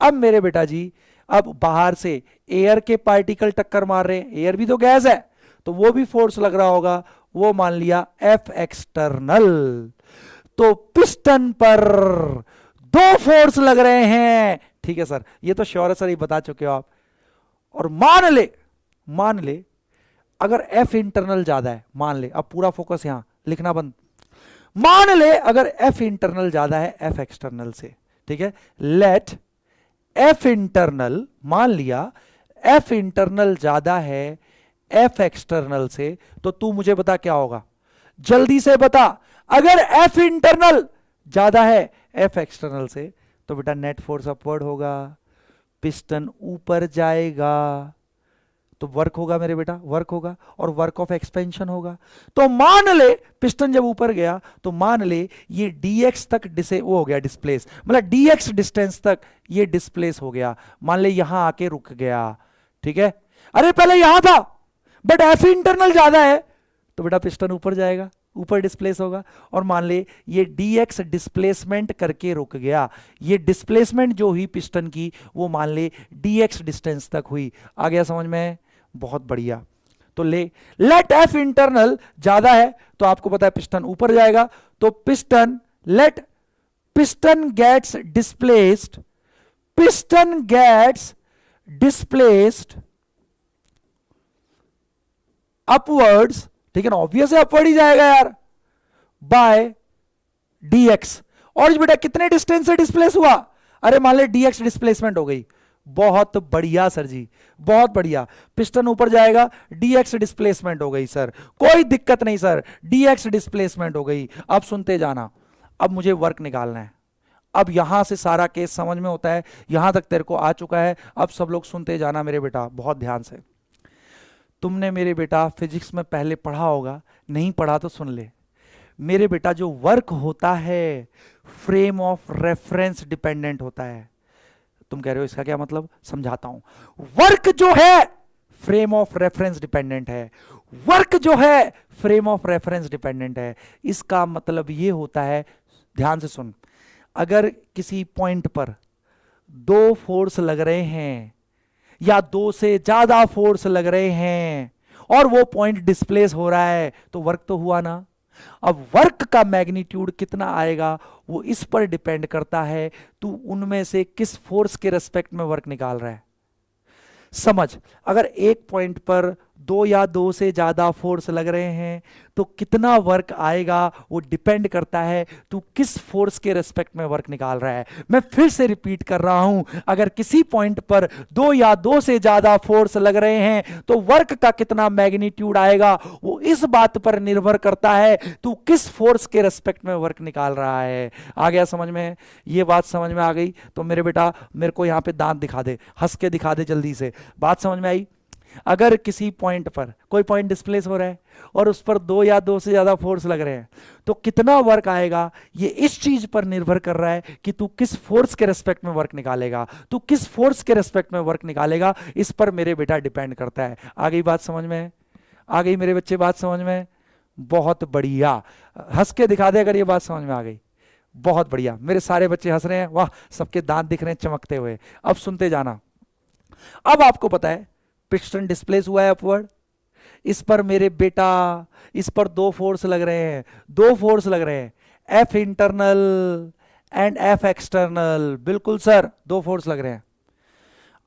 अब मेरे बेटा जी, अब बाहर से एयर के पार्टिकल टक्कर मार रहे हैं, एयर भी तो गैस है, तो वो भी फोर्स लग रहा होगा, वो मान लिया F एक्सटर्नल। तो पिस्टन पर दो फोर्स लग रहे हैं, ठीक है सर, ये तो श्योर है सर, ये बता चुके हो आप। और मान ले अगर एफ इंटरनल ज्यादा है, मान ले, अब पूरा फोकस यहां, लिखना बंद। मान ले अगर एफ इंटरनल ज्यादा है एफ एक्सटर्नल से, ठीक है, लेट एफ इंटरनल, मान लिया एफ इंटरनल ज्यादा है एफ एक्सटर्नल से, तो तू मुझे बता क्या होगा, जल्दी से बता। अगर एफ इंटरनल ज्यादा है एफ एक्सटर्नल से तो बेटा नेट फोर्स अपवर्ड होगा, पिस्टन ऊपर जाएगा, तो वर्क होगा मेरे बेटा, वर्क होगा, और वर्क ऑफ एक्सपेंशन होगा। तो मान ले पिस्टन जब ऊपर गया तो मान ले ये dx तक वो हो गया डिस्प्लेस, मतलब dx डिस्टेंस तक ये डिस्प्लेस हो गया, मान ले यहां आके रुक गया, ठीक है। अरे पहले यहां था बट एफ इंटरनल ज्यादा है तो बेटा पिस्टन ऊपर जाएगा, ऊपर डिस्प्लेस होगा, और मान ले ये dx डिस्प्लेसमेंट करके रुक गया, ये डिस्प्लेसमेंट जो हुई पिस्टन की वो मान ले dx डिस्टेंस तक हुई। आ गया समझ में? बहुत बढ़िया। तो लेट एफ इंटरनल ज्यादा है तो आपको पता है पिस्टन ऊपर जाएगा, तो let piston gets displaced upwards, ठीक है ना, ऑब्वियस है अपवर्ड ही जाएगा यार, बाय dx। और बेटा कितने डिस्टेंस से डिस्प्लेस हुआ, अरे मान ले dx डिस्प्लेसमेंट हो गई, बहुत बढ़िया सर जी, बहुत बढ़िया, पिस्टन ऊपर जाएगा, dx डिस्प्लेसमेंट हो गई सर, कोई दिक्कत नहीं सर, dx डिस्प्लेसमेंट हो गई। अब सुनते जाना, अब मुझे वर्क निकालना है, अब यहां से सारा केस समझ में होता है, यहां तक तेरे को आ चुका है, अब सब लोग सुनते जाना मेरे बेटा बहुत ध्यान से। तुमने मेरे बेटा फिजिक्स में पहले पढ़ा होगा, नहीं पढ़ा तो सुन ले मेरे बेटा, जो वर्क होता है फ्रेम ऑफ रेफरेंस डिपेंडेंट होता है। तुम कह रहे हो इसका क्या मतलब, समझाता हूं। वर्क जो है फ्रेम ऑफ रेफरेंस डिपेंडेंट है, वर्क जो है फ्रेम ऑफ रेफरेंस डिपेंडेंट है। इसका मतलब ये होता है, ध्यान से सुन, अगर किसी पॉइंट पर दो फोर्स लग रहे हैं या दो से ज्यादा फोर्स लग रहे हैं और वो पॉइंट डिस्प्लेस हो रहा है तो वर्क तो हुआ ना। अब वर्क का मैग्नीट्यूड कितना आएगा वो इस पर डिपेंड करता है तू उनमें से किस फोर्स के रेस्पेक्ट में वर्क निकाल रहा है। समझ, अगर एक पॉइंट पर दो या दो से ज्यादा फोर्स लग रहे हैं तो कितना वर्क आएगा वो डिपेंड करता है तू किस फोर्स के रेस्पेक्ट में वर्क निकाल रहा है। मैं फिर से रिपीट कर रहा हूं, अगर किसी पॉइंट पर दो या दो से ज्यादा फोर्स लग रहे हैं तो वर्क का कितना मैग्नीट्यूड आएगा वो इस बात पर निर्भर करता है तू किस फोर्स के रेस्पेक्ट में वर्क निकाल रहा है। आ गया समझ में? ये बात समझ में आ गई तो मेरे बेटा मेरे को यहां पे दांत दिखा दे, हंस के दिखा दे जल्दी से। बात समझ में आई? अगर किसी पॉइंट पर कोई पॉइंट डिस्प्लेस हो रहा है और उस पर दो या दो से ज्यादा फोर्स लग रहे हैं तो कितना वर्क आएगा ये इस चीज पर निर्भर कर रहा है कि तू किस फोर्स के रेस्पेक्ट में वर्क निकालेगा, तू किस फोर्स के रेस्पेक्ट में वर्क निकालेगा, इस पर मेरे बेटा डिपेंड करता है। आ गई बात समझ में? आ गई मेरे बच्चे बात समझ में? बहुत बढ़िया, हंस के दिखा दे अगर ये बात समझ में आ गई। बहुत बढ़िया, मेरे सारे बच्चे हंस रहे हैं, वाह, सबके दांत दिख रहे हैं चमकते हुए। अब सुनते जाना, अब आपको पता है पिस्टन डिस्प्लेस हुआ है अपवर्ड, इस पर मेरे बेटा इस पर दो फोर्स लग रहे हैं, दो फोर्स लग रहे हैं, F internal and F external. बिल्कुल सर, दो फोर्स लग रहे हैं।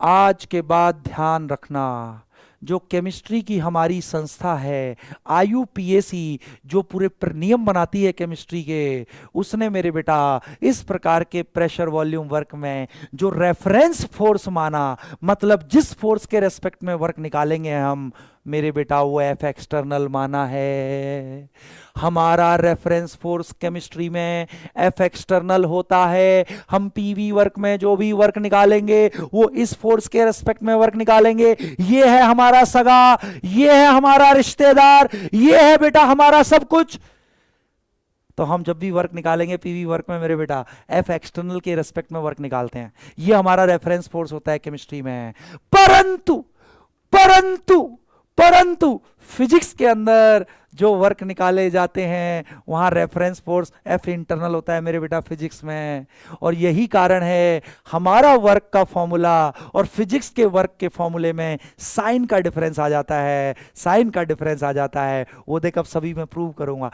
आज के बाद ध्यान रखना, जो केमिस्ट्री की हमारी संस्था है IUPAC, जो पूरे नियम बनाती है केमिस्ट्री के, उसने मेरे बेटा इस प्रकार के प्रेशर वॉल्यूम वर्क में जो रेफरेंस फोर्स माना, मतलब जिस फोर्स के रेस्पेक्ट में वर्क निकालेंगे हम मेरे बेटा, वो एफ एक्सटर्नल माना है। हमारा रेफरेंस फोर्स केमिस्ट्री में एफ एक्सटर्नल होता है। हम पीवी वर्क में जो भी वर्क निकालेंगे वो इस फोर्स के रेस्पेक्ट में वर्क निकालेंगे। ये है हमारा सगा, ये है हमारा रिश्तेदार, ये है बेटा हमारा सब कुछ। तो हम जब भी वर्क निकालेंगे पीवी वर्क में मेरे बेटा एफ एक्सटर्नल के रेस्पेक्ट में वर्क निकालते हैं। ये हमारा रेफरेंस फोर्स होता है केमिस्ट्री में। परंतु परंतु परंतु फिजिक्स के अंदर जो वर्क निकाले जाते हैं वहां रेफरेंस फोर्स एफ इंटरनल होता है मेरे बेटा फिजिक्स में। और यही कारण है हमारा वर्क का फॉर्मूला और फिजिक्स के वर्क के फॉर्मूले में साइन का डिफरेंस आ जाता है, साइन का डिफरेंस आ जाता है। वो देख अब सभी मैं प्रूव करूंगा।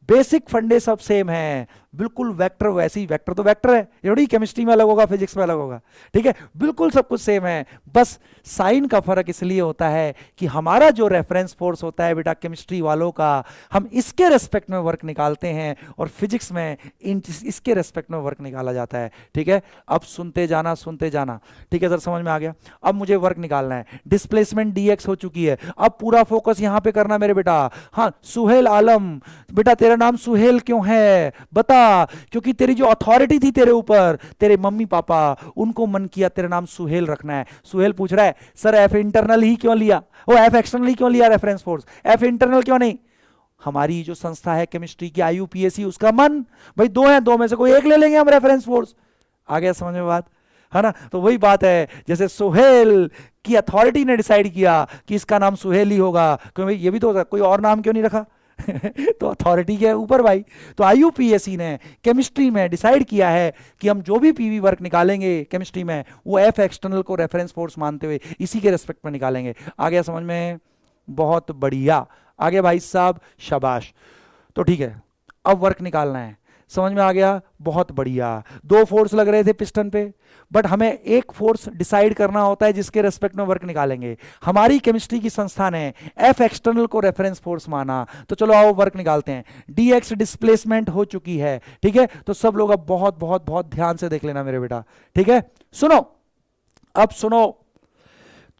बेसिक फंडे सब सेम है, बिल्कुल वेक्टर वैसे ही, वेक्टर तो वेक्टर है, थोड़ी केमिस्ट्री में अलग होगा फिजिक्स में अलग होगा, ठीक है, बिल्कुल सब कुछ सेम है। बस साइन का फर्क इसलिए होता है कि हमारा जो रेफरेंस फोर्स होता है बेटा केमिस्ट्री वालों का, हम इसके रेस्पेक्ट में वर्क निकालते हैं और फिजिक्स में इसके रेस्पेक्ट में वर्क निकाला जाता है, ठीक है। अब सुनते जाना सुनते जाना, ठीक है सर, समझ में आ गया। अब मुझे वर्क निकालना है, डिस्प्लेसमेंट dx हो चुकी है, अब पूरा फोकस यहां पे करना मेरे बेटा। हाँ सुहेल आलम, बेटा तेरा नाम सुहेल क्यों है बता? क्योंकि तेरी जो अथॉरिटी थी तेरे ऊपर, तेरे मम्मी पापा, उनको मन किया तेरा नाम सुहेल रखना है। सुहेल पूछ रहा है सर एफ इंटरनल ही क्यों लिया, वो एफ एक्सटर्नल ही क्यों लिया रेफरेंस फोर्स, एफ इंटरनल क्यों नहीं? हमारी जो संस्था है केमिस्ट्री की IUPAC, उसका मन भाई दो है, दो में से कोई एक ले लेंगे हम रेफरेंस फोर्स। आ गया समझ में बात, है ना? तो वही बात है, जैसे सुहेल की अथॉरिटी ने डिसाइड किया कि इसका नाम सुहेल ही होगा, क्योंकि ये भी तो कोई और नाम क्यों नहीं रखा तो अथॉरिटी के ऊपर भाई। तो IUPAC ने केमिस्ट्री में डिसाइड किया है कि हम जो भी पीवी वर्क निकालेंगे केमिस्ट्री में, वो एफ एक्सटर्नल को रेफरेंस फोर्स मानते हुए इसी के रेस्पेक्ट में निकालेंगे। आ गया समझ में? बहुत बढ़िया, आगे भाई साहब, शाबाश। तो ठीक है, अब वर्क निकालना है, समझ में आ गया? बहुत बढ़िया। दो फोर्स लग रहे थे पिस्टन पे, बट हमें एक फोर्स डिसाइड करना होता है जिसके रेस्पेक्ट में वर्क निकालेंगे। हमारी केमिस्ट्री की संस्था ने एफ एक्सटर्नल को रेफरेंस फोर्स माना, तो चलो आओ वर्क निकालते हैं। dx डिस्प्लेसमेंट हो चुकी है, ठीक है। तो सब लोग अब बहुत बहुत बहुत ध्यान से देख लेना मेरे बेटा, ठीक है। सुनो, अब सुनो,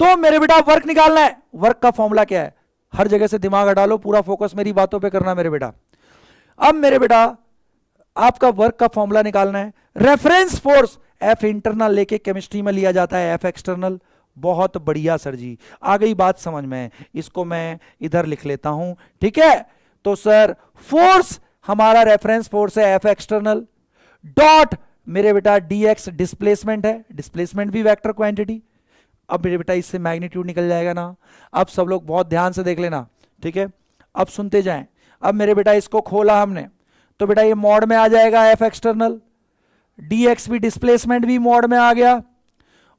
तो मेरे बेटा वर्क निकालना है। वर्क का फॉर्मूला क्या है? हर जगह से दिमाग हटा लो, पूरा फोकस मेरी बातों पे करना मेरे बेटा। अब मेरे बेटा आपका वर्क का फॉर्मूला निकालना है। रेफरेंस फोर्स एफ इंटरनल लेके केमिस्ट्री में लिया जाता है एफ एक्सटर्नल। बहुत बढ़िया सर जी, आ गई बात समझ में। इसको मैं इधर लिख लेता हूं, ठीक है। तो सर फोर्स हमारा रेफरेंस फोर्स है एफ एक्सटर्नल, डॉट मेरे बेटा dx डिस्प्लेसमेंट है, डिस्प्लेसमेंट भी वेक्टर क्वांटिटी। अब मेरे बेटा इससे मैग्नीट्यूड निकल जाएगा ना। अब सब लोग बहुत ध्यान से देख लेना, ठीक है। अब सुनते जाएं। अब मेरे बेटा इसको खोला हमने, तो बेटा ये मॉड में आ जाएगा एफ एक्सटर्नल, dx भी डिस्प्लेसमेंट भी मॉड में आ गया,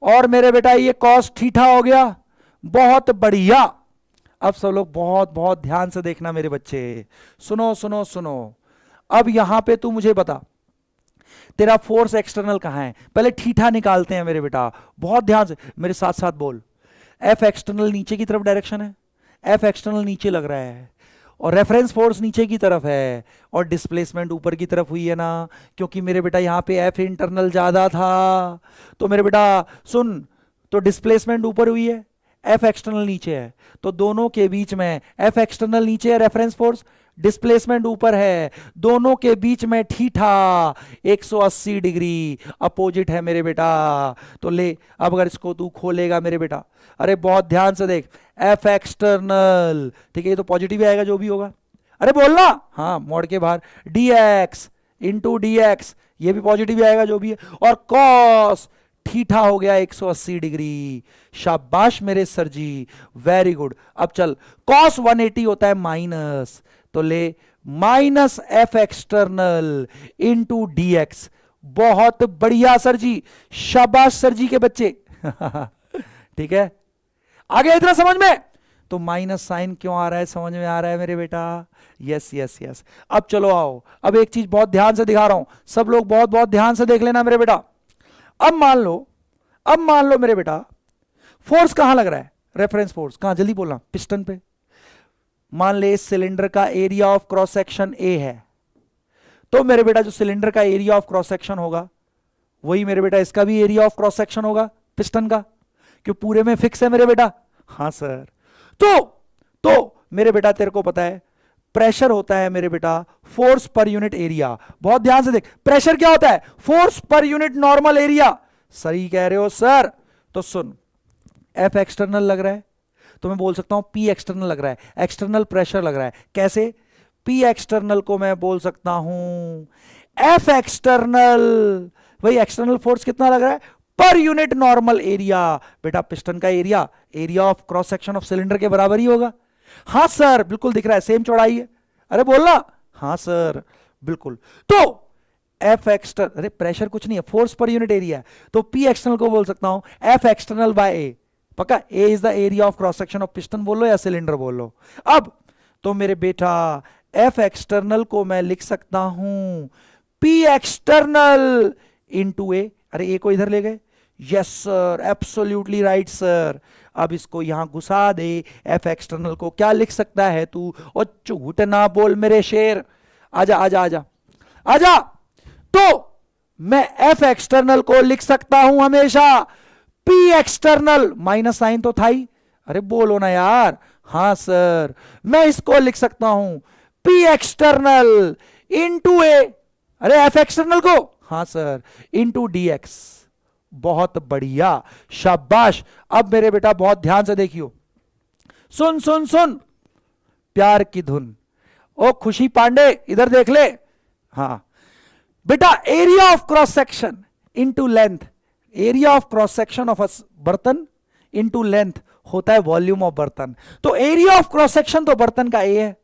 और मेरे बेटा ये कॉस थीटा हो गया। बहुत बढ़िया। अब सब लोग बहुत बहुत ध्यान से देखना मेरे बच्चे, सुनो सुनो सुनो। अब यहां पे तू मुझे बता, तेरा फोर्स एक्सटर्नल कहां है? पहले थीटा निकालते हैं मेरे बेटा, बहुत ध्यान से मेरे साथ साथ बोल। एफ एक्सटर्नल नीचे की तरफ डायरेक्शन है, एफ एक्सटर्नल नीचे लग रहा है, और रेफरेंस फोर्स नीचे की तरफ है, और डिस्प्लेसमेंट ऊपर की तरफ हुई है ना, क्योंकि मेरे बेटा यहां पे एफ इंटरनल ज्यादा था। तो मेरे बेटा सुन, तो डिस्प्लेसमेंट ऊपर हुई है, एफ एक्सटर्नल नीचे है, तो दोनों के बीच में एफ एक्सटर्नल नीचे है, रेफरेंस फोर्स, डिस्प्लेसमेंट ऊपर है, दोनों के बीच में थीटा 180 डिग्री अपोजिट है मेरे बेटा। तो ले, अब अगर इसको तू खोलेगा मेरे बेटा, अरे बहुत ध्यान से देख, एफ एक्सटर्नल, ठीक है, ये तो पॉजिटिव आएगा जो भी होगा, अरे बोलना, हाँ मोड़ के बाहर, dx इंटू dx, ये भी पॉजिटिव आएगा जो भी है, और कॉस थीटा हो गया 180 डिग्री। शाबाश मेरे सर जी, वेरी गुड। अब चल, कॉस 180 होता है माइनस, तो ले minus F external into dx। बहुत बढ़िया सर जी, शाबाश सर जी के बच्चे ठीक है, आगे इतना समझ में? तो माइनस साइन क्यों आ रहा है, समझ में आ रहा है मेरे बेटा? Yes yes yes. अब चलो आओ, अब एक चीज बहुत ध्यान से दिखा रहा हूं, सब लोग बहुत बहुत ध्यान से देख लेना मेरे बेटा। अब मान लो मेरे बेटा, फोर्स कहां लग रहा है? रेफरेंस फोर्स कहां, जल्दी बोलना, पिस्टन पे। मान ले इस सिलेंडर का एरिया ऑफ क्रॉस सेक्शन ए है, तो मेरे बेटा जो सिलेंडर का एरिया ऑफ क्रॉस सेक्शन होगा, वही मेरे बेटा इसका भी एरिया ऑफ क्रॉस सेक्शन होगा पिस्टन का, क्यों पूरे में फिक्स है मेरे बेटा? हाँ सर। तो मेरे बेटा तेरे को पता है प्रेशर होता है मेरे बेटा फोर्स पर यूनिट एरिया। बहुत ध्यान से देख, प्रेशर क्या होता है? Force per unit normal area. सही कह रहे हो सर। तो सुन, एफ एक्सटर्नल लग रहा है, तो मैं बोल सकता हूं पी एक्सटर्नल लग रहा है, एक्सटर्नल प्रेशर लग रहा है। कैसे? पी एक्सटर्नल को मैं बोल सकता हूं एफ एक्सटर्नल, वही एक्सटर्नल फोर्स कितना लग रहा है पर यूनिट नॉर्मल एरिया। बेटा पिस्टन का area of cross section of cylinder के बराबर ही होगा। हाँ सर, बिल्कुल दिख रहा है, सेम चौड़ाई है। अरे बोलना, हाँ सर बिल्कुल। तो एफ एक्सटर्नल, अरे प्रेशर कुछ नहीं है, फोर्स पर यूनिट एरिया है, तो पी एक्सटर्नल को बोल सकता हूं एफ एक्सटर्नल बाय ए। पक्का, A is the area of cross section of piston बोल लो या सिलेंडर बोल लो। अब तो मेरे बेटा एफ एक्सटर्नल को मैं लिख सकता हूं पी एक्सटर्नल इंटू ए। अरे ए को इधर ले गए, yes sir, absolutely right sir. अब इसको यहां घुसा दे, एफ एक्सटर्नल को क्या लिख सकता है तू? और झूठ ना बोल मेरे शेर, आजा आजा आजा आजा। तो मैं एफ एक्सटर्नल को लिख सकता हूं हमेशा पी एक्सटर्नल, माइनस साइन तो था ही, अरे बोलो ना यार। हां सर, मैं इसको लिख सकता हूं पी एक्सटर्नल इंटू ए, अरे एफ एक्सटर्नल को, हां सर, इंटू डी एक्स। बहुत बढ़िया, शाबाश। अब मेरे बेटा बहुत ध्यान से देखियो, सुन सुन सुन, प्यार की धुन। ओ खुशी पांडे इधर देख ले। हाँ बेटा, area of cross section into length, area of cross section of a बर्तन इंटू लेंथ होता है वॉल्यूम ऑफ बर्तन। तो एरिया ऑफ क्रॉस सेक्शन तो बर्तन का ए है,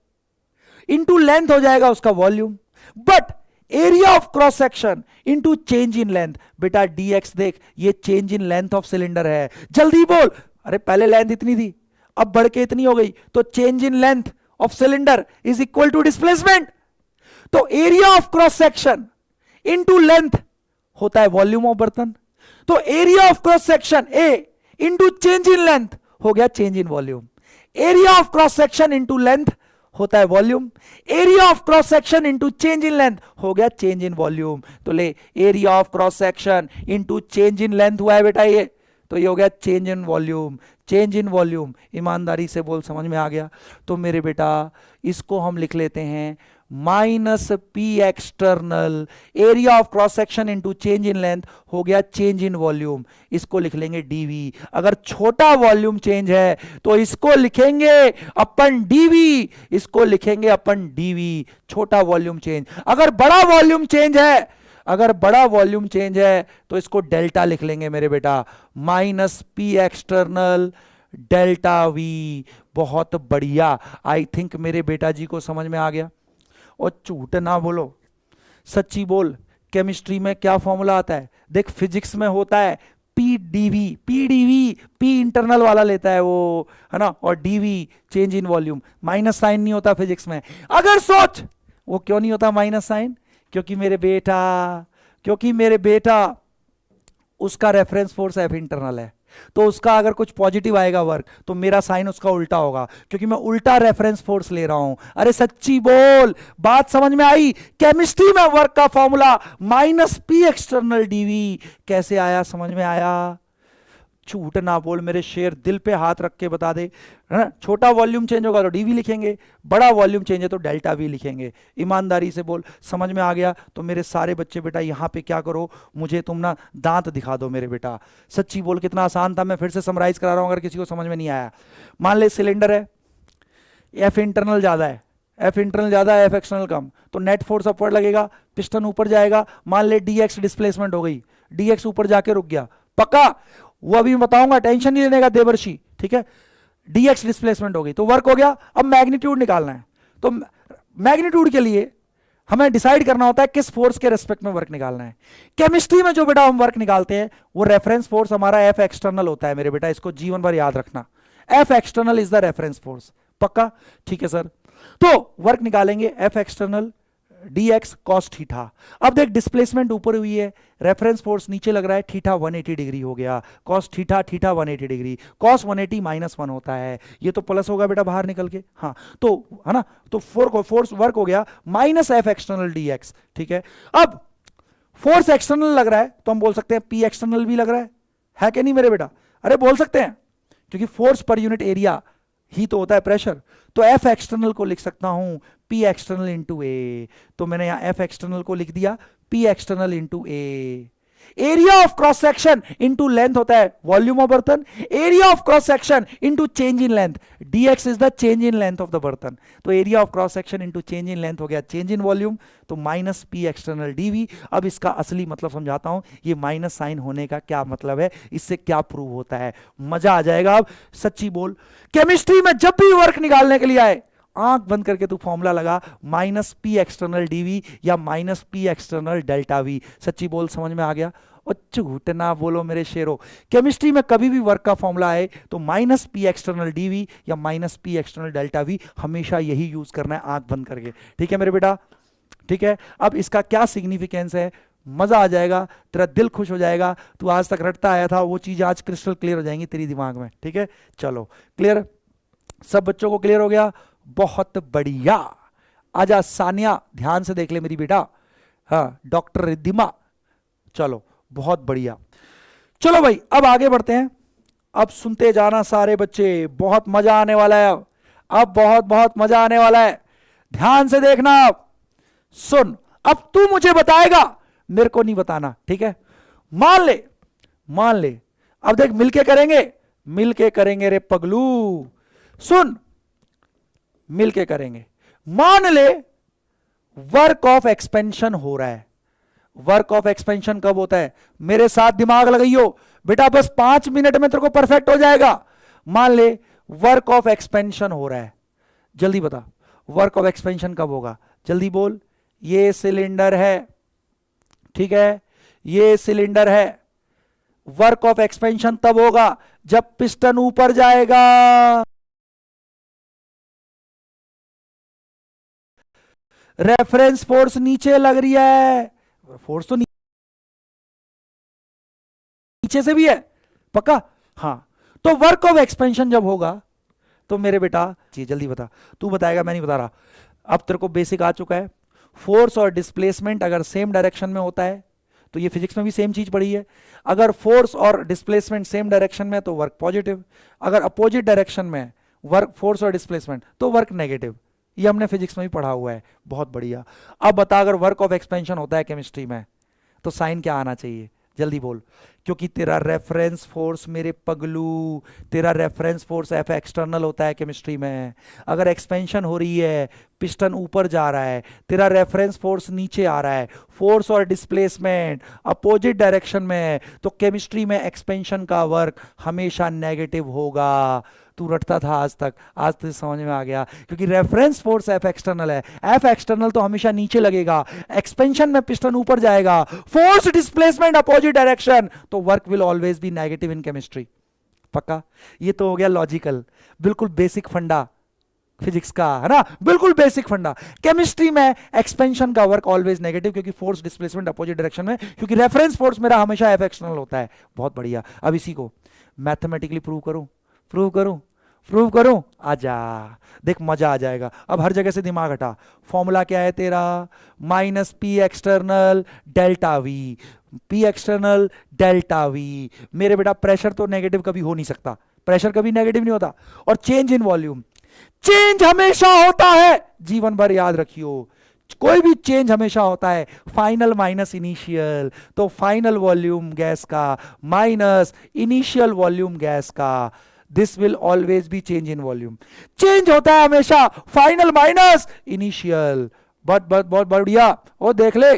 इंटू लेंथ हो जाएगा उसका volume. But area of cross section into change in length, बेटा dx देख, ये change in length of cylinder है। जल्दी बोल, अरे पहले लेंथ इतनी थी, अब बढ़ के इतनी हो गई, तो change in length of cylinder is equal to displacement. तो area of cross section into length होता है वॉल्यूम ऑफ बर्तन। तो area of cross section A into change in length हो गया change in volume. Area of cross section into length होता है volume, area of cross section into change in length हो गया चेंज इन वॉल्यूम। तो ले, area of cross section into change in length हुआ है बेटा ये, तो ये हो गया change in volume. Change in volume, ईमानदारी से बोल, समझ में आ गया? तो मेरे बेटा इसको हम लिख लेते हैं minus P external, area of cross section into change in length हो गया चेंज इन वॉल्यूम, इसको लिख लेंगे डीवी। अगर छोटा वॉल्यूम चेंज है तो इसको लिखेंगे अपन डीवी, इसको लिखेंगे अपन डीवी, छोटा वॉल्यूम चेंज। अगर बड़ा वॉल्यूम चेंज है, अगर बड़ा वॉल्यूम चेंज है तो इसको डेल्टा लिख लेंगे मेरे बेटा, minus P external delta we. बहुत बढ़िया, आई थिंक मेरे बेटा जी को समझ में आ गया। और झूठ ना बोलो, सच्ची बोल। केमिस्ट्री में क्या फॉर्मूला आता है देख, फिजिक्स में होता है P DV, P DV, P internal वाला लेता है वो, है ना, और DV change in volume. Minus sign नहीं होता फिजिक्स में। अगर सोच वो क्यों नहीं होता माइनस साइन, क्योंकि मेरे बेटा उसका रेफरेंस फोर्स एफ इंटरनल है, तो उसका अगर कुछ पॉजिटिव आएगा वर्क तो मेरा साइन उसका उल्टा होगा, क्योंकि मैं उल्टा रेफरेंस फोर्स ले रहा हूं। अरे सच्ची बोल, बात समझ में आई? केमिस्ट्री में वर्क का formula minus P external DV कैसे आया, समझ में आया? झूठ ना बोल मेरे शेर, दिल पे हाथ रख के बता दे, है ना? छोटा वॉल्यूम चेंज होगा तो डीवी लिखेंगे, बड़ा वॉल्यूम चेंज है तो डेल्टा वी लिखेंगे। ईमानदारी से बोल, समझ में आ गया? तो मेरे सारे बच्चे बेटा यहां पे क्या करो, मुझे तुम ना दांत दिखा दो मेरे बेटा। सच्ची बोल, कितना आसान था, मैं फिर से समराइज करा रहा हूं अगर किसी को समझ में नहीं आया। मान ले सिलेंडर है, एफ इंटरनल ज्यादा है, एफ इंटरनल ज्यादा है, एफ एक्सटर्नल कम, तो नेट फोर्स अपवर्ड लगेगा, पिस्टन ऊपर जाएगा। मान ले डी एक्स डिस्प्लेसमेंट हो गई, डी एक्स ऊपर जाके रुक गया, पक्का वो अभी मैं बताऊंगा, टेंशन नहीं लेने का देवर्षि, ठीक है? डीएक्स डिस्प्लेसमेंट हो गई तो वर्क हो गया। अब मैग्नीट्यूड निकालना है, तो मैग्नीट्यूड के लिए हमें डिसाइड करना होता है किस फोर्स के रेस्पेक्ट में वर्क निकालना है। केमिस्ट्री में जो बेटा हम वर्क निकालते हैं वो रेफरेंस फोर्स हमारा एफ एक्सटर्नल होता है मेरे बेटा, इसको जीवन भर याद रखना। F external is the reference force, पक्का? ठीक है सर। तो वर्क निकालेंगे F external dx cos theta. अब देख डिस्प्लेसमेंट ऊपर हुई है, रेफरेंस फोर्स नीचे लग रहा है, थीटा 180 डिग्री हो गया, cos theta, theta 180 degree, cos 180 -1 होता है, ये तो प्लस होगा बेटा बाहर निकल के, हाँ तो है ना, तो फोर्स वर्क हो गया माइनस एफ एक्सटर्नल dx, ठीक है? अब फोर्स एक्सटर्नल लग रहा है तो हम बोल सकते हैं पी एक्सटर्नल भी लग रहा है कि नहीं मेरे बेटा? अरे बोल सकते हैं, क्योंकि फोर्स पर यूनिट एरिया ही तो होता है प्रेशर। तो एफ एक्सटर्नल को लिख सकता हूं पी एक्सटर्नल इंटू ए, तो मैंने यहां एफ एक्सटर्नल को लिख दिया P external into A. Area of cross section into length होता है वॉल्यूम ऑफ बर्तन, area of cross section into change in length, dx is the change in length of the बर्तन, तो area of cross section into change in length हो गया change in volume, तो minus P external DV. अब इसका असली मतलब समझाता हूं, ये माइनस साइन होने का क्या मतलब है, इससे क्या प्रूव होता है, मजा आ जाएगा। अब सच्ची बोल, केमिस्ट्री में जब भी वर्क निकालने के लिए आए, आंख बंद करके तू फॉर्मूला लगा माइनस पी एक्सटर्नल डीवी या minus P external delta we. सच्ची बोल, समझ में आ गया? और झूठ ना बोलो मेरे शेरों, केमिस्ट्री में कभी भी वर्क का फॉर्मूला आए तो माइनस पी एक्सटर्नल डीवी या minus P external delta we, हमेशा यही यूज करना है आंख बंद करके। ठीक है मेरे बेटा, ठीक है। अब इसका क्या सिग्निफिकेंस है, मजा आ जाएगा, तेरा दिल खुश हो जाएगा, तू आज तक रटता आया था वो चीज आज क्रिस्टल क्लियर हो जाएंगी तेरी दिमाग में। ठीक है, चलो क्लियर, सब बच्चों को क्लियर हो गया, बहुत बढ़िया। आजा सानिया, ध्यान से देख ले मेरी बेटा, हाँ डॉक्टर रिद्धिमा, चलो बहुत बढ़िया। चलो भाई अब आगे बढ़ते हैं, अब सुनते जाना सारे बच्चे, बहुत मजा आने वाला है अब बहुत बहुत मजा आने वाला है, ध्यान से देखना। अब सुन, अब तू मुझे बताएगा, मेरे को नहीं बताना, ठीक है। मान ले, मान ले, अब देख मिलके करेंगे, मिलके करेंगे रे पगलू, सुन मिलके करेंगे। मान ले वर्क ऑफ एक्सपेंशन हो रहा है। वर्क ऑफ एक्सपेंशन कब होता है, मेरे साथ दिमाग लगाइयो बेटा, बस 5 मिनट में तेरे को परफेक्ट हो जाएगा। मान ले वर्क ऑफ एक्सपेंशन हो रहा है, जल्दी बता वर्क ऑफ एक्सपेंशन कब होगा, जल्दी बोल। ये सिलेंडर है, ठीक है, ये सिलेंडर है, वर्क ऑफ एक्सपेंशन तब होगा जब पिस्टन ऊपर जाएगा। रेफरेंस फोर्स नीचे लग रही है, फोर्स तो नीचे से भी है, पक्का, हाँ। तो वर्क ऑफ एक्सपेंशन जब होगा तो मेरे बेटा जी जल्दी बता, तू बताएगा मैं नहीं बता रहा, अब तेरे को बेसिक आ चुका है। फोर्स और डिस्प्लेसमेंट अगर सेम डायरेक्शन में होता है तो ये फिजिक्स में भी सेम चीज पढ़ी है, अगर फोर्स और डिस्प्लेसमेंट सेम डायरेक्शन में तो वर्क पॉजिटिव, अगर अपोजिट डायरेक्शन में वर्क फोर्स और डिस्प्लेसमेंट तो वर्क नेगेटिव, ये हमने फिजिक्स में भी पढ़ा हुआ है, बहुत बढ़िया। अब बता अगर वर्क ऑफ एक्सपेंशन होता है केमिस्ट्री में तो साइन क्या आना चाहिए, जल्दी बोल, क्योंकि तेरा रेफरेंस फोर्स मेरे पगलू, तेरा रेफरेंस फोर्स एफ एक्सटर्नल होता है केमिस्ट्री में। अगर एक्सपेंशन हो रही है, पिस्टन ऊपर जा रहा है, तेरा रेफरेंस फोर्स नीचे आ रहा है, फोर्स और डिस्प्लेसमेंट अपोजिट डायरेक्शन में, तो केमिस्ट्री में एक्सपेंशन का वर्क हमेशा नेगेटिव होगा। तू रटता था आज तक, आज तुझे समझ में आ गया, क्योंकि रेफरेंस फोर्स एफ एक्सटर्नल है, एफ एक्सटर्नल तो हमेशा नीचे लगेगा, एक्सपेंशन में पिस्टन ऊपर जाएगा, फोर्स डिस्प्लेसमेंट अपोजिट डायरेक्शन, तो work will always be negative in chemistry, पक्का। ये तो हो गया लॉजिकल, बिल्कुल बेसिक फंडा फिजिक्स का, है ना, बिल्कुल बेसिक फंडा। केमिस्ट्री में एक्सपेंशन का वर्क ऑलवेज नेगेटिव, क्योंकि फोर्स डिस्प्लेसमेंट अपोजिट डायरेक्शन में, क्योंकि रेफरेंस फोर्स मेरा हमेशा एफ एक्सटर्नल होता है, बहुत बढ़िया। अब इसी को मैथमेटिकली प्रूव करूं, प्रूव करूं, प्रूव करूं, आजा देख मजा आ जाएगा। अब हर जगह से दिमाग हटा, फॉर्मूला क्या है तेरा, minus P external delta we, P external delta we. मेरे बेटा प्रेशर तो नेगेटिव कभी हो नहीं सकता, प्रेशर कभी नेगेटिव नहीं होता, और चेंज इन वॉल्यूम, चेंज हमेशा होता है, जीवन भर याद रखियो, कोई भी चेंज हमेशा होता है, फाइनल माइनस इनिशियल, तो फाइनल वॉल्यूम गैस का माइनस इनिशियल वॉल्यूम गैस का, this will always be change in volume, change होता है हमेशा फाइनल माइनस इनिशियल। बहुत बढ़िया, वो देख ले,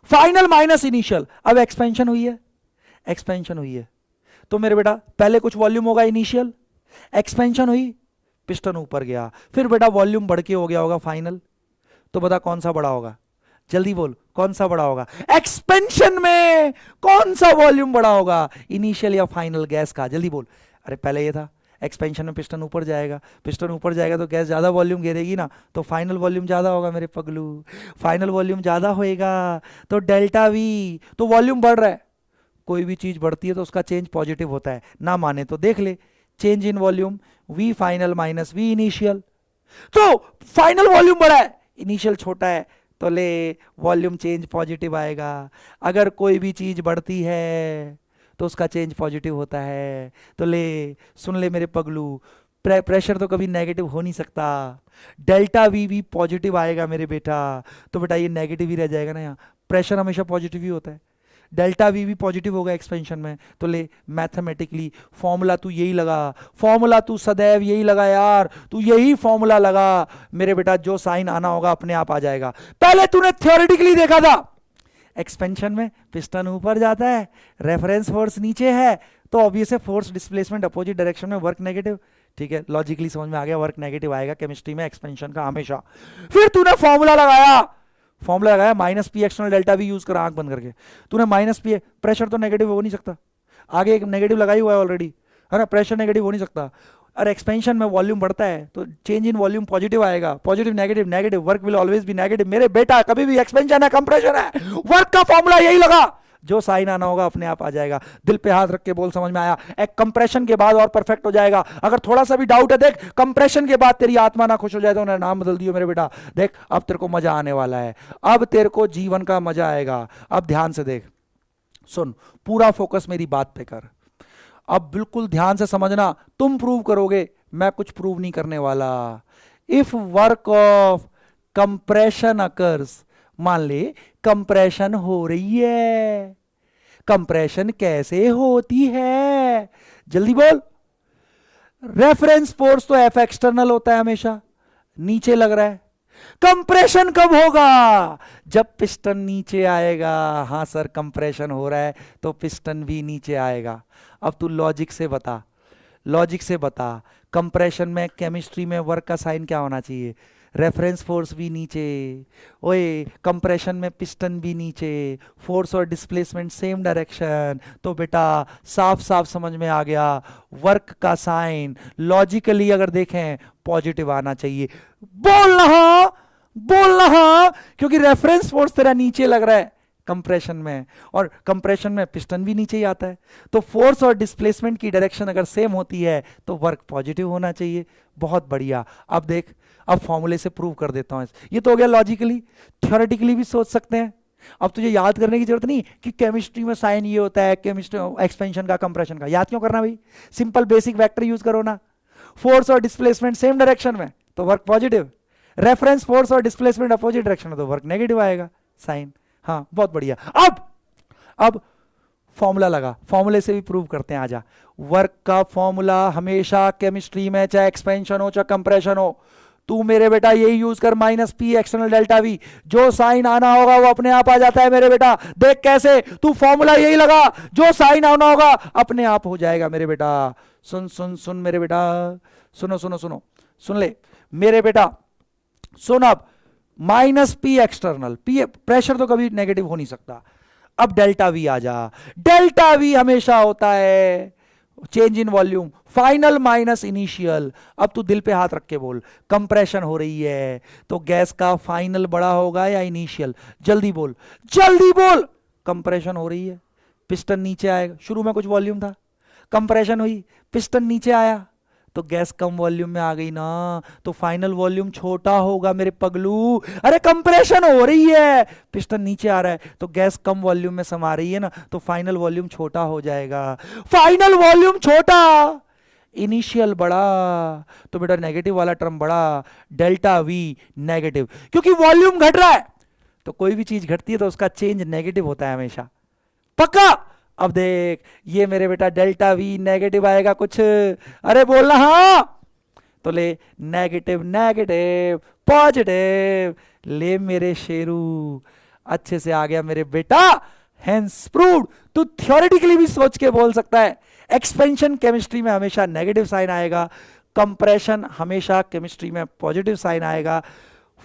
फाइनल माइनस इनिशियल। अब एक्सपेंशन हुई है, एक्सपेंशन हुई है, तो मेरे बेटा पहले कुछ वॉल्यूम होगा इनिशियल, एक्सपेंशन हुई, पिस्टन ऊपर गया, फिर बेटा वॉल्यूम बढ़ के हो गया होगा फाइनल, तो बता कौन सा बड़ा होगा, जल्दी बोल कौन सा बड़ा होगा, एक्सपेंशन में कौन सा वॉल्यूम बड़ा होगा, इनिशियल या फाइनल गैस का, जल्दी बोल। अरे पहले ये था, एक्सपेंशन में पिस्टन ऊपर जाएगा, पिस्टन ऊपर जाएगा तो गैस ज्यादा वॉल्यूम घेरेगी ना, तो फाइनल वॉल्यूम ज्यादा होगा मेरे पगलू, फाइनल वॉल्यूम ज्यादा होएगा तो डेल्टा वी, तो वॉल्यूम बढ़ रहा है, कोई भी चीज बढ़ती है तो उसका चेंज पॉजिटिव होता है, ना माने तो देख ले, change in volume V final minus V initial, तो फाइनल वॉल्यूम बड़ा है, इनिशियल छोटा है, तो ले वॉल्यूम चेंज पॉजिटिव आएगा। अगर कोई भी चीज बढ़ती है तो उसका चेंज पॉजिटिव होता है, तो ले सुन ले मेरे पगलू, प्रेशर तो कभी नेगेटिव हो नहीं सकता, डेल्टा वी भी पॉजिटिव आएगा मेरे बेटा, तो बेटा ये नेगेटिव ही रह जाएगा ना, यहाँ प्रेशर हमेशा पॉजिटिव ही होता है, डेल्टा वी भी पॉजिटिव होगा एक्सपेंशन में, तो ले मैथमेटिकली फॉर्मूला तू यही लगा, फॉर्मूला तू सदैव यही लगा यार, तू यही फॉर्मूला लगा मेरे बेटा, जो साइन आना होगा अपने आप आ जाएगा। पहले तूने थ्योरेटिकली देखा था, एक्सपेंशन में पिस्टन ऊपर जाता है, रेफरेंस फोर्स नीचे है, तो ऑब्वियस है फोर्स डिस्प्लेसमेंट अपोजिट डायरेक्शन में वर्क नेगेटिव, ठीक है, लॉजिकली समझ में आ गया, वर्क नेगेटिव आएगा केमिस्ट्री में एक्सपेंशन का हमेशा। फिर तूने फॉर्मूला लगाया, फॉर्मूला लगाया minus P external delta we use कर आंख बंद करके, तूने माइनस पी, प्रेशर तो नेगेटिव हो नहीं सकता, आगे एक नेगेटिव लगाई हुआ है ऑलरेडी, है ना, प्रेशर नेगेटिव हो नहीं सकता। और एक्सपेंशन में वॉल्यूम बढ़ता है तो चेंज इन वॉल्यूम पॉजिटिव आएगा, positive negative, negative work will always be negative. मेरे बेटा कभी भी एक्सपेंशन है कंप्रेशन है, वर्क का फॉर्मूला यही लगा, जो साइन आना होगा अपने आप आ जाएगा। दिल पे हाथ रख के बोल, समझ में आया? एक कंप्रेशन के बाद और परफेक्ट हो जाएगा। अगर थोड़ा सा भी डाउट है, देख कंप्रेशन के बाद तेरी आत्मा ना खुश हो जाए तो उन्हें नाम बदल दियो मेरे बेटा। देख अब तेरे को मजा आने वाला है, अब तेरे को जीवन का मजा आएगा। अब ध्यान से देख, सुन, पूरा फोकस मेरी बात पे कर, अब बिल्कुल ध्यान से समझना। तुम प्रूव करोगे, मैं कुछ प्रूव नहीं करने वाला। If work of compression occurs, मान ले कंप्रेशन हो रही है, कंप्रेशन कैसे होती है, जल्दी बोल। रेफरेंस फोर्स तो एफ एक्सटर्नल होता है हमेशा, नीचे लग रहा है। कंप्रेशन कब होगा? जब पिस्टन नीचे आएगा। हाँ सर कंप्रेशन हो रहा है तो पिस्टन भी नीचे आएगा। अब तू लॉजिक से बता, लॉजिक से बता, कंप्रेशन में केमिस्ट्री में वर्क का साइन क्या होना चाहिए? रेफरेंस फोर्स भी नीचे, ओए कंप्रेशन में पिस्टन भी नीचे, फोर्स और डिस्प्लेसमेंट सेम डायरेक्शन। तो बेटा साफ साफ समझ में आ गया, वर्क का साइन लॉजिकली अगर देखें पॉजिटिव आना चाहिए। बोलना हाँ, बोलना हाँ, क्योंकि रेफरेंस फोर्स तेरा नीचे लग रहा है कंप्रेशन में, और कंप्रेशन में पिस्टन भी नीचे ही आता है, तो फोर्स और डिस्प्लेसमेंट की डायरेक्शन अगर सेम होती है तो वर्क पॉजिटिव होना चाहिए। बहुत बढ़िया। अब देख, अब फॉर्मूले से प्रूव कर देता हूं। ये तो हो गया लॉजिकली, थ्योरेटिकली भी सोच सकते हैं। अब तुझे याद करने की जरूरत नहीं कि केमिस्ट्री में साइन ये होता है, केमिस्ट्री एक्सपेंशन का कंप्रेशन का। याद क्यों करना भाई, सिंपल बेसिक वेक्टर यूज करो ना। फोर्स और डिस्प्लेसमेंट सेम डायरेक्शन में तो वर्क पॉजिटिव, रेफरेंस फोर्स और डिस्प्लेसमेंट अपोजिट डायरेक्शन में तो वर्क नेगेटिव आएगा साइन। हाँ बहुत बढ़िया। अब फॉर्मूला लगा, फॉर्मूले से भी प्रूव करते हैं। आजा, वर्क का फॉर्मूला हमेशा केमिस्ट्री में चाहे एक्सपेंशन हो चाहे कंप्रेशन हो, तू मेरे बेटा यही यूज कर, minus P external delta we, जो साइन आना होगा वो अपने आप आ जाता है मेरे बेटा। देख कैसे, तू फॉर्मूला यही लगा, जो साइन आना होगा अपने आप हो जाएगा मेरे बेटा। सुन सुन सुन मेरे बेटा, सुनो सुनो सुनो, सुन ले मेरे बेटा, सुन। अब minus P external, P pressure तो कभी नेगेटिव हो नहीं सकता। अब डेल्टा वी आ जा, डेल्टा वी हमेशा होता है change in volume, final minus initial. अब तू दिल पे हाथ रख के बोल, कंप्रेशन हो रही है तो गैस का फाइनल बड़ा होगा या इनिशियल? जल्दी बोल, जल्दी बोल। कंप्रेशन हो रही है, पिस्टन नीचे आएगा, शुरू में कुछ वॉल्यूम था, कंप्रेशन हुई, पिस्टन नीचे आया तो गैस कम वॉल्यूम में आ गई ना, तो फाइनल वॉल्यूम छोटा होगा मेरे पगलू। अरे कंप्रेशन हो रही है, पिस्टन नीचे आ रहा है तो गैस कम वॉल्यूम में समा रही है ना, तो फाइनल वॉल्यूम छोटा हो जाएगा। फाइनल वॉल्यूम छोटा, इनिशियल बड़ा, तो बेटा नेगेटिव वाला टर्म बड़ा, डेल्टा वी नेगेटिव, क्योंकि वॉल्यूम घट रहा है तो कोई भी चीज घटती है तो उसका चेंज नेगेटिव होता है हमेशा, पक्का। अब देख ये मेरे बेटा डेल्टा वी नेगेटिव आएगा कुछ, अरे बोलना हाँ, तो ले नेगेटिव नेगेटिव पॉजिटिव, ले मेरे शेरू, अच्छे से आ गया मेरे बेटा। Hence proved. तू थ्योरेटिकली भी सोच के बोल सकता है, एक्सपेंशन केमिस्ट्री में हमेशा नेगेटिव साइन आएगा, कंप्रेशन हमेशा केमिस्ट्री में पॉजिटिव साइन आएगा।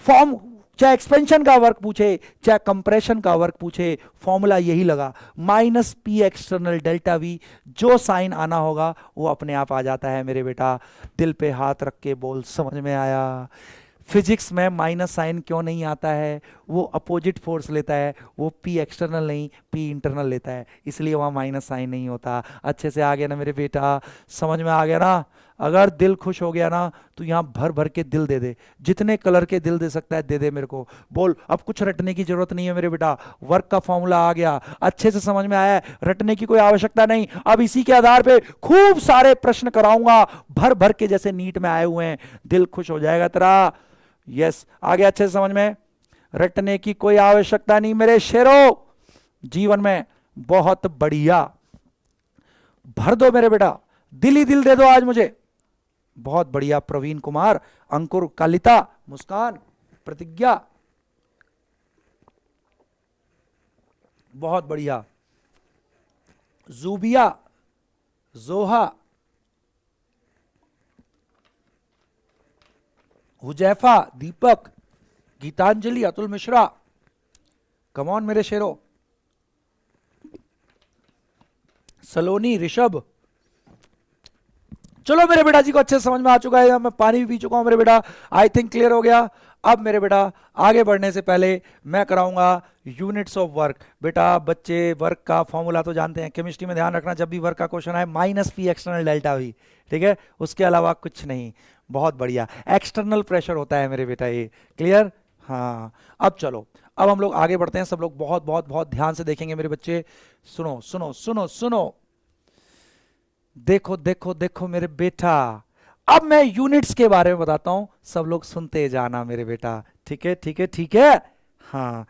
फॉर्म चाहे एक्सपेंशन का वर्क पूछे चाहे कंप्रेशन का वर्क पूछे, फॉर्मूला यही लगा, minus P external delta we, जो साइन आना होगा वो अपने आप आ जाता है मेरे बेटा। दिल पे हाथ रख के बोल, समझ में आया? फिजिक्स में माइनस साइन क्यों नहीं आता है? वो अपोजिट फोर्स लेता है, वो पी एक्सटर्नल नहीं पी इंटरनल लेता है, इसलिए वहाँ माइनस साइन नहीं होता। अच्छे से आ गया ना मेरे बेटा, समझ में आ गया ना? अगर दिल खुश हो गया ना तो यहाँ भर भर के दिल दे दे, जितने कलर के दिल दे सकता है दे दे मेरे को। बोल, अब कुछ रटने की जरूरत नहीं है मेरे बेटा, वर्क का फॉर्मूला आ गया, अच्छे से समझ में आया है, रटने की कोई आवश्यकता नहीं। अब इसी के आधार पे खूब सारे प्रश्न कराऊंगा भर भर के, जैसे नीट में आए हुए हैं, दिल खुश हो जाएगा तेरा। यस, आ गया अच्छे से समझ में? रटने की कोई आवश्यकता नहीं मेरे शेरों, जीवन में बहुत बढ़िया। भर दो मेरे बेटा, दिल ही दिल दे दो आज मुझे। बहुत बढ़िया। प्रवीण कुमार, अंकुर, कालिता, मुस्कान, प्रतिज्ञा, बहुत बढ़िया। जूबिया, जोहा, हुजैफा, दीपक, गीतांजलि, अतुल मिश्रा, कम ऑन मेरे शेरों। सलोनी, ऋषभ, चलो मेरे बेटा जी को अच्छे से समझ में आ चुका है, मैं पानी भी पी चुका हूं मेरे बेटा, आई थिंक क्लियर हो गया। अब मेरे बेटा आगे बढ़ने से पहले मैं कराऊंगा यूनिट्स ऑफ वर्क। बेटा बच्चे वर्क का फॉर्मूला तो जानते हैं, केमिस्ट्री में ध्यान रखना जब भी वर्क का क्वेश्चन आए minus P external delta we, ठीक है, उसके अलावा कुछ नहीं। बहुत बढ़िया, एक्सटर्नल प्रेशर होता है मेरे बेटा ये, क्लियर। हाँ अब चलो, अब हम लोग आगे बढ़ते हैं, सब लोग बहुत बहुत बहुत ध्यान से देखेंगे मेरे बच्चे। सुनो सुनो सुनो सुनो, देखो देखो देखो मेरे बेटा, अब मैं यूनिट्स के बारे में बताता हूं, सब लोग सुनते जाना मेरे बेटा, ठीक है ठीक है ठीक है। हाँ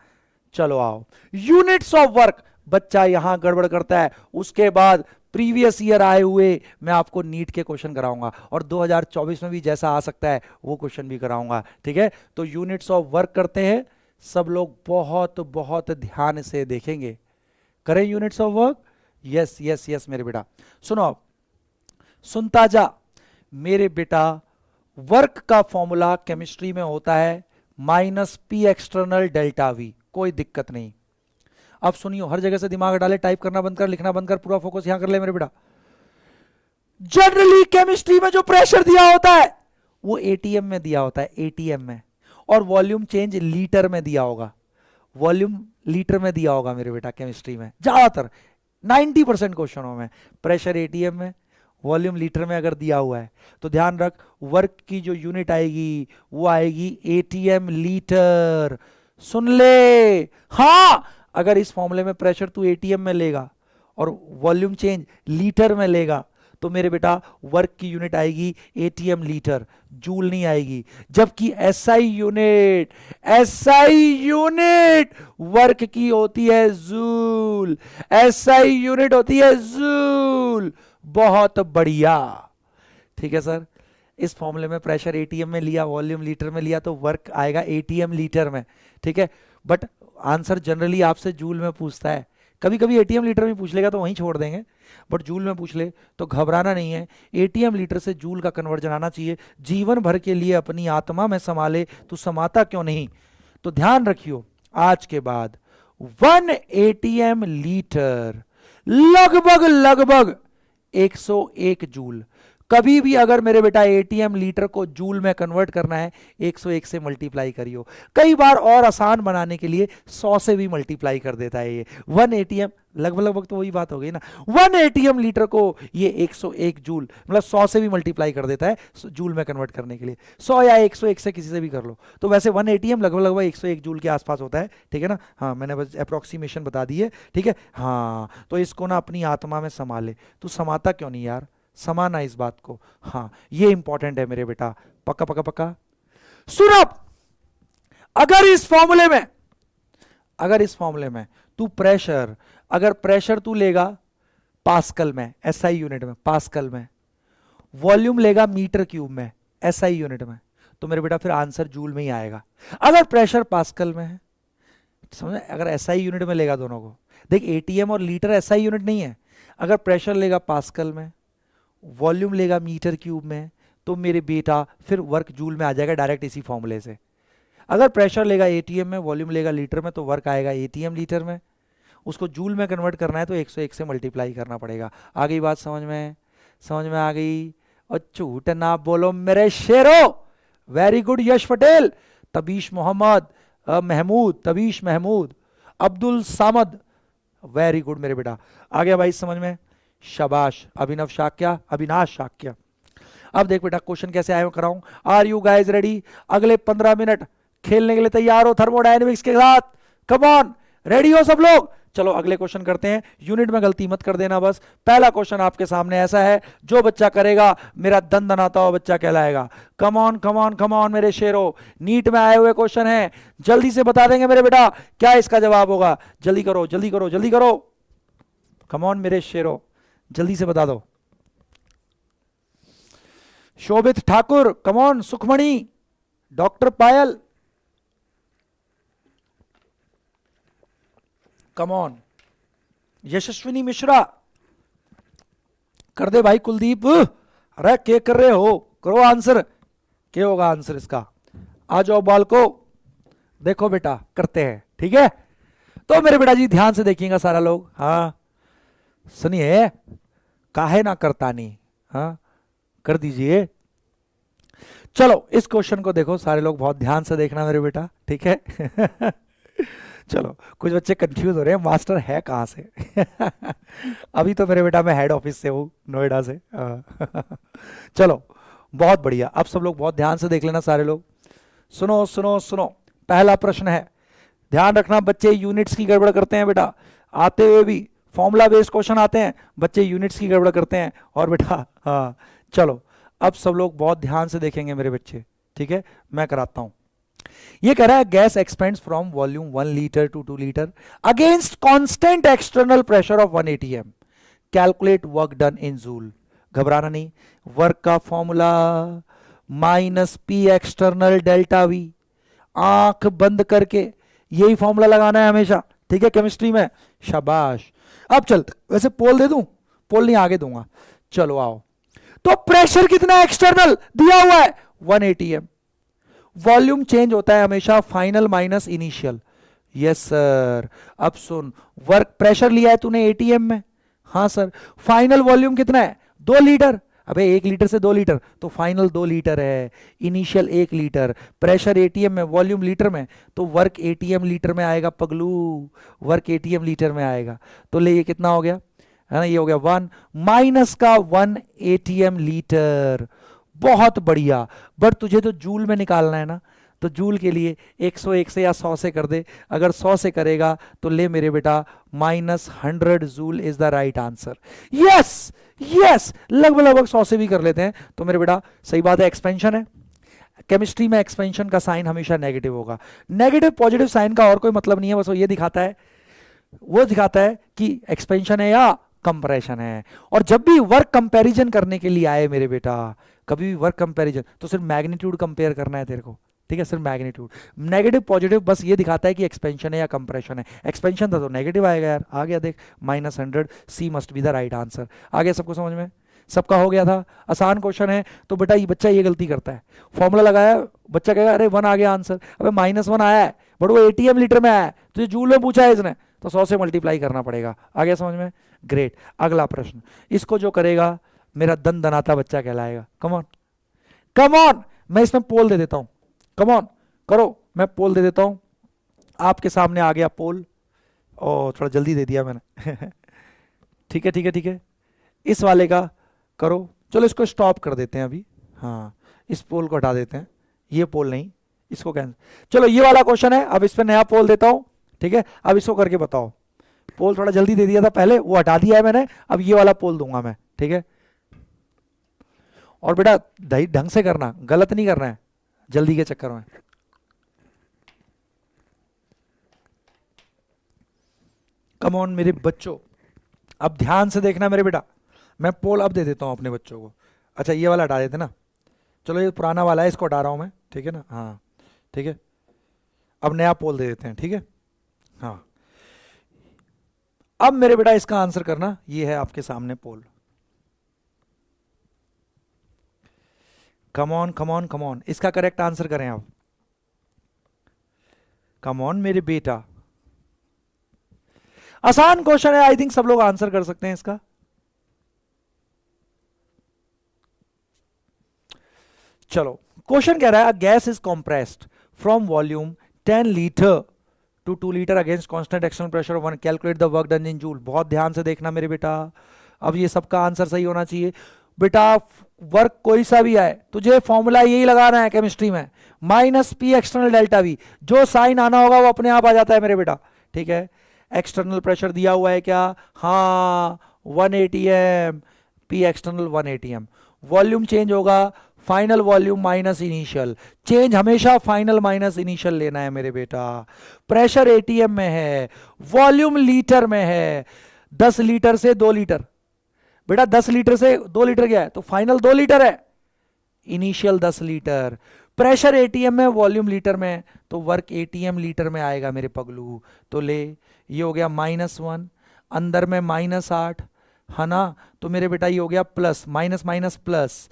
चलो आओ, यूनिट्स ऑफ वर्क। बच्चा यहां गड़बड़ करता है, उसके बाद प्रीवियस ईयर आए हुए मैं आपको नीट के क्वेश्चन कराऊंगा, और 2024 में भी जैसा आ सकता है वो क्वेश्चन भी कराऊंगा, ठीक है। तो यूनिट्स ऑफ वर्क करते हैं, सब लोग बहुत बहुत ध्यान से देखेंगे। करें units of work, yes yes yes मेरे बेटा। सुनो अब, सुनता जा मेरे बेटा, वर्क का फॉर्मूला केमिस्ट्री में होता है minus P external delta we, कोई दिक्कत नहीं। अब सुनियो, हर जगह से दिमाग डाले, टाइप करना बंद कर, लिखना बंद कर, पूरा फोकस यहां कर ले मेरे बेटा। जनरली केमिस्ट्री में जो प्रेशर दिया होता है वो एटीएम में दिया होता है, एटीएम में, और वॉल्यूम चेंज लीटर में दिया होगा, वॉल्यूम लीटर में दिया होगा मेरे बेटा। केमिस्ट्री में ज्यादातर 90% क्वेश्चनों में प्रेशर एटीएम में, वॉल्यूम लीटर में अगर दिया हुआ है तो ध्यान रख, वर्क की जो यूनिट आएगी वो आएगी एटीएम लीटर। सुन ले, हाँ अगर इस फॉर्मूले में प्रेशर तू एटीएम में लेगा और वॉल्यूम चेंज लीटर में लेगा तो मेरे बेटा वर्क की यूनिट आएगी एटीएम लीटर, जूल नहीं आएगी। जबकि SI unit, SI unit work की होती है जूल, एसआई यूनिट होती है जूल। बहुत बढ़िया, ठीक है सर। इस फॉर्मूले में प्रेशर एटीएम में लिया, वॉल्यूम लीटर में लिया, तो वर्क आएगा एटीएम लीटर में, ठीक है। बट आंसर जनरली आपसे जूल में पूछता है, कभी कभी एटीएम लीटर में पूछ लेगा तो वहीं छोड़ देंगे, बट जूल में पूछ ले तो घबराना नहीं है। एटीएम लीटर से जूल का कन्वर्जन आना चाहिए। जीवन भर के लिए अपनी आत्मा में संभाले तो समाता क्यों नहीं। तो ध्यान रखियो, आज के बाद 1 एटीएम लीटर लगभग लगभग 101 जूल। कभी भी अगर मेरे बेटा एटीएम लीटर को जूल में कन्वर्ट करना है 101 से मल्टीप्लाई करियो। कई बार और आसान बनाने के लिए 100 से भी मल्टीप्लाई कर देता है ये। 1 एटीएम लगभग लगभग तो वही बात हो गई ना, 1 एटीएम लीटर को ये 101 जूल मतलब 100 से भी मल्टीप्लाई कर देता है जूल में कन्वर्ट करने के लिए। 100 या 101 से किसी से भी कर लो। तो वैसे 1 एटीएम लगभग लगभग 101 जूल के आसपास होता है, ठीक है ना। हाँ मैंने बस अप्रोक्सीमेशन बता दी है, ठीक है। हाँ तो इसको ना अपनी आत्मा में संभाले, तू समाता क्यों नहीं यार, समाना इस बात को। हाँ ये इंपॉर्टेंट है मेरे बेटा, पक्का पक्का पक्का। सुन अब, अगर इस फॉर्मूले में तू प्रेशर, अगर प्रेशर तू लेगा पास्कल में, एसआई यूनिट में, पास्कल में, वॉल्यूम लेगा मीटर क्यूब में, एसआई यूनिट में, तो मेरे बेटा फिर आंसर जूल में ही आएगा। अगर प्रेशर पास्कल में है, समझ, अगर एसआई यूनिट में लेगा दोनों को, देख एटीएम और लीटर एसआई यूनिट नहीं है। अगर प्रेशर लेगा पास्कल में, वॉल्यूम लेगा मीटर क्यूब में, तो मेरे बेटा फिर वर्क जूल में आ जाएगा डायरेक्ट इसी फॉर्मूले से। अगर प्रेशर लेगा एटीएम में, वॉल्यूम लेगा लीटर में, तो वर्क आएगा एटीएम लीटर में। उसको जूल में कन्वर्ट करना है तो 101 से मल्टीप्लाई करना पड़ेगा। आ गई बात समझ में, समझ में आ गई। और झूठ ना बोलो मेरे शेरों। वेरी गुड यश पटेल, तबीश मोहम्मद महमूद, तबीश महमूद, अब्दुल सामद, वेरी गुड मेरे बेटा। आ गया भाई समझ में, शाबाश। अभिनव शाक्या, अविनाश शाक्या। अब देख बेटा क्वेश्चन कैसे आए कराऊं। Are you guys ready? अगले 15 मिनट खेलने के लिए तैयार हो थर्मोडायनेमिक्स के साथ? कम ऑन, रेडी हो सब लोग? चलो अगले क्वेश्चन करते हैं। यूनिट में गलती मत कर देना बस। पहला क्वेश्चन आपके सामने ऐसा है, जो बच्चा करेगा मेरा दन दनाता हुआ बच्चा कहलाएगा। कम on come on come on मेरे शेरों, नीट में आए हुए क्वेश्चन है, जल्दी से बता देंगे मेरे बेटा क्या इसका जवाब होगा। जल्दी करो जल्दी करो जल्दी करो, कम ऑन मेरे शेरों, जल्दी से बता दो। Shobhit Thakur, come on, Sukhmani, doctor Payal, come on, Yashaswini Mishra, कर दे भाई कुलदीप। अरे क्या कर रहे हो, करो आंसर। क्या होगा आंसर इसका? आ जाओ बाल को, देखो बेटा करते हैं, ठीक है। तो मेरे बेटा जी ध्यान से देखिएगा सारा लोग, हाँ सुनिए, काहे ना करता नहीं, हाँ कर दीजिए। चलो इस क्वेश्चन को देखो सारे लोग, बहुत ध्यान से देखना मेरे बेटा, ठीक है। चलो कुछ बच्चे कंफ्यूज हो रहे हैं मास्टर है कहाँ से। अभी तो मेरे बेटा मैं हेड ऑफिस से हूँ, नोएडा से। चलो बहुत बढ़िया, अब सब लोग बहुत ध्यान से देख लेना सारे लोग। सुनो सुनो सुनो, पहला प्रश्न है, ध्यान रखना बच्चे यूनिट्स की गड़बड़ करते हैं बेटा, आते हुए भी फॉर्मूला बेस्ड क्वेश्चन आते हैं, बच्चे यूनिट्स की गड़बड़ करते हैं। और बेटा हाँ चलो अब सब लोग बहुत ध्यान से देखेंगे मेरे बच्चे, ठीक है, मैं कराता हूं। ये कह रहा है gas expands from volume 1 litre to 2 litre against constant external pressure of 1 atm, calculate work done in joule. घबराना नहीं, वर्क का formula minus P external delta V, आंख बंद करके यही फॉर्मूला लगाना है हमेशा, ठीक है, केमिस्ट्री में। शाबाश, अब चलते, वैसे पोल दे दूं, पोल नहीं आगे दूंगा, चलो आओ। तो प्रेशर कितना एक्सटर्नल दिया हुआ है 1 atm, वॉल्यूम चेंज होता है हमेशा final minus initial. Yes sir, अब सुन, वर्क प्रेशर लिया है तूने एटीएम में, हाँ सर, फाइनल वॉल्यूम कितना है 2 लीटर, अबे 1 लीटर से 2 लीटर तो फाइनल 2 लीटर है, इनिशियल 1 लीटर, प्रेशर एटीएम में, वॉल्यूम लीटर में, तो वर्क एटीएम लीटर में आएगा पगलू, वर्क एटीएम लीटर में आएगा। तो ले ये कितना हो गया, है ना, ये हो गया 1 माइनस का 1 एटीएम लीटर। बहुत बढ़िया, बट तुझे तो जूल में निकालना है ना, तो जूल के लिए 101 से या 100 से कर दे, अगर 100 से करेगा तो ले मेरे बेटा -100 joule is the right answer. Yes yes, लगभग लगभग 100 से भी कर लेते हैं तो मेरे बेटा सही बात है, एक्सपेंशन है, केमिस्ट्री में एक्सपेंशन का साइन हमेशा नेगेटिव होगा। नेगेटिव पॉजिटिव साइन का और कोई मतलब नहीं है, बस वो ये दिखाता है, वो दिखाता है कि एक्सपेंशन है या कंप्रेशन है। और जब भी वर्क कंपैरिजन करने के लिए आए मेरे बेटा, कभी भी वर्क कंपैरिजन, तो सिर्फ मैग्नीट्यूड कंपेयर करना है तेरे को, ठीक है, सिर्फ मैग्नीट्यूड। नेगेटिव पॉजिटिव बस ये दिखाता है कि एक्सपेंशन है या कंप्रेशन है, एक्सपेंशन था तो नेगेटिव आएगा यार, आ गया देख -100, C must be the right answer. आ गया सबको समझ में, सबका हो गया था, आसान क्वेश्चन है। तो बेटा ये बच्चा ये गलती करता है, फॉर्मूला लगाया, बच्चा कहेगा अरे 1 आ गया आंसर, अबे -1 आया है बट वो एटीएम लीटर में आया है, तुझे जूल में पूछा है इसने, तो 100 से मल्टीप्लाई करना पड़ेगा। आ गया समझ में, ग्रेट। अगला प्रश्न, इसको जो करेगा मेरा दन दनाता बच्चा कहलाएगा। कम ऑन कम ऑन, मैं इसमें पोल दे देता हूं, कम ऑन करो, मैं पोल दे देता हूं, आपके सामने आ गया पोल, और थोड़ा जल्दी दे दिया मैंने। ठीक है ठीक है ठीक है, इस वाले का करो, चलो इसको स्टॉप कर देते हैं अभी, हाँ इस पोल को हटा देते हैं, ये पोल नहीं, इसको कैंसिल। चलो ये वाला क्वेश्चन है, अब इस पर नया पोल देता हूं, ठीक है, अब इसको करके बताओ। पोल थोड़ा जल्दी दे दिया था पहले, वो हटा दिया है मैंने, अब ये वाला पोल दूंगा मैं, ठीक है। और बेटा ढंग से करना, गलत नहीं करना है जल्दी के चक्कर में। कम ऑन मेरे बच्चों, अब ध्यान से देखना मेरे बेटा, मैं पोल अब दे देता हूं अपने बच्चों को। अच्छा ये वाला हटा देते ना, चलो ये पुराना वाला है, इसको हटा रहा हूं मैं, ठीक है ना, हाँ ठीक है, अब नया पोल दे देते हैं, ठीक है। हाँ अब मेरे बेटा इसका आंसर करना, ये है आपके सामने poll. Come on come on come on, इसका करेक्ट आंसर करें आप, कम ऑन मेरे बेटा, आसान क्वेश्चन है, आई थिंक सब लोग आंसर कर सकते हैं इसका। चलो क्वेश्चन कह रहा है gas is compressed from volume 10 litre to 2 litre against constant external pressure of 1, calculate the work done in joule. बहुत ध्यान से देखना मेरे बेटा, अब ये सबका आंसर सही होना चाहिए बेटा। वर्क कोई सा भी आए, तुझे फॉर्मूला यही लगाना है केमिस्ट्री में, -P एक्सटर्नल डेल्टा वी, जो साइन आना होगा वो अपने आप आ जाता है मेरे बेटा, ठीक है। एक्सटर्नल प्रेशर दिया हुआ है क्या, हाँ 1 atm, P external 1 atm, volume change होगा final volume minus initial, change हमेशा फाइनल माइनस इनिशियल लेना है मेरे बेटा। प्रेशर एटीएम में है, वॉल्यूम लीटर में है, 10 लीटर से 2 लीटर, बेटा 10 लीटर से 2 लीटर गया है तो फाइनल 2 लीटर है, इनिशियल 10 लीटर, प्रेशर एटीएम में, वॉल्यूम लीटर में, तो वर्क एटीएम लीटर में आएगा मेरे पगलू। तो ले ये हो गया -1, अंदर में -8 है ना, तो मेरे बेटा ये हो गया plus minus minus plus,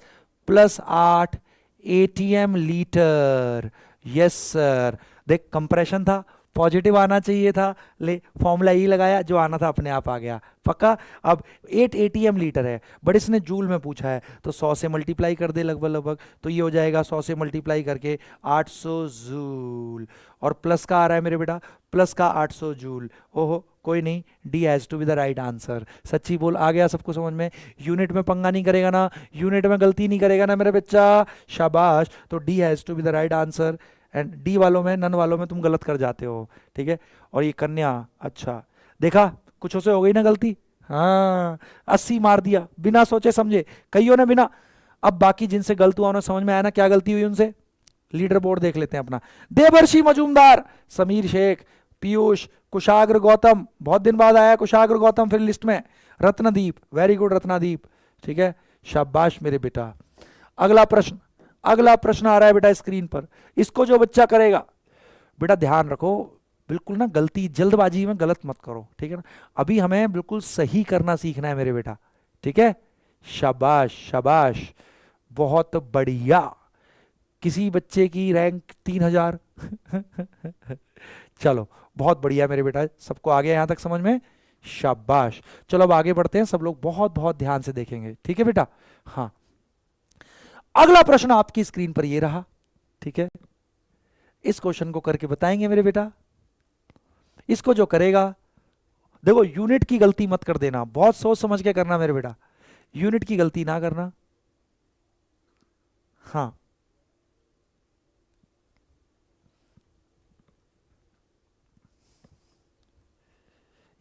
+8 ATM litre. Yes sir, देख कंप्रेशन था, पॉजिटिव आना चाहिए था, ले फॉर्मूला ई लगाया, जो आना था अपने आप आ गया, पक्का। अब 8 एटीएम लीटर है, बट इसने जूल में पूछा है, तो 100 से मल्टीप्लाई कर दे लगभग लगभग, तो ये हो जाएगा 100 से मल्टीप्लाई करके 800 जूल, और प्लस का आ रहा है मेरे बेटा, प्लस का 800 जूल। ओहो कोई नहीं, D has to be the right answer. सच्ची बोल, आ गया सबको समझ में? यूनिट में पंगा नहीं करेगा ना, यूनिट में गलती नहीं करेगा ना मेरे बच्चा, शाबाश। तो D has to be the right answer, and D वालों में, नन वालों में तुम गलत कर जाते हो, ठीक है। और ये कन्या, अच्छा देखा कुछ से हो गई ना गलती, हाँ 80 मार दिया बिना सोचे समझे, कईयों ने बिना। अब बाकी जिनसे गलत हुआ उन्हें समझ में आया ना क्या गलती हुई उनसे, लीडर बोर्ड देख लेते हैं अपना। देवर्षि मजूमदार, समीर शेख, पीयूष, कुशाग्र गौतम, बहुत दिन बाद आया कुशाग्र गौतम फिर लिस्ट में, रत्नदीप, वेरी गुड रत्नदीप, ठीक है, शाबाश मेरे बेटा। अगला प्रश्न, अगला प्रश्न आ रहा है बेटा स्क्रीन पर, इसको जो बच्चा करेगा बेटा ध्यान रखो, बिल्कुल ना गलती जल्दबाजी में गलत मत करो, ठीक है ना। अभी हमें बिल्कुल सही करना सीखना है मेरे बेटा, ठीक है। शाबाश शाबाश, बहुत बढ़िया। किसी बच्चे की रैंक 3000 चलो बहुत बढ़िया मेरे बेटा, सबको आ गया यहां तक समझ में, शाबाश। चलो अब आगे बढ़ते हैं, सब लोग बहुत बहुत ध्यान से देखेंगे, ठीक है बेटा। हाँ अगला प्रश्न आपकी स्क्रीन पर ये रहा, ठीक है। इस क्वेश्चन को करके बताएंगे मेरे बेटा। इसको जो करेगा, देखो यूनिट की गलती मत कर देना, बहुत सोच समझ के करना मेरे बेटा, यूनिट की गलती ना करना। हाँ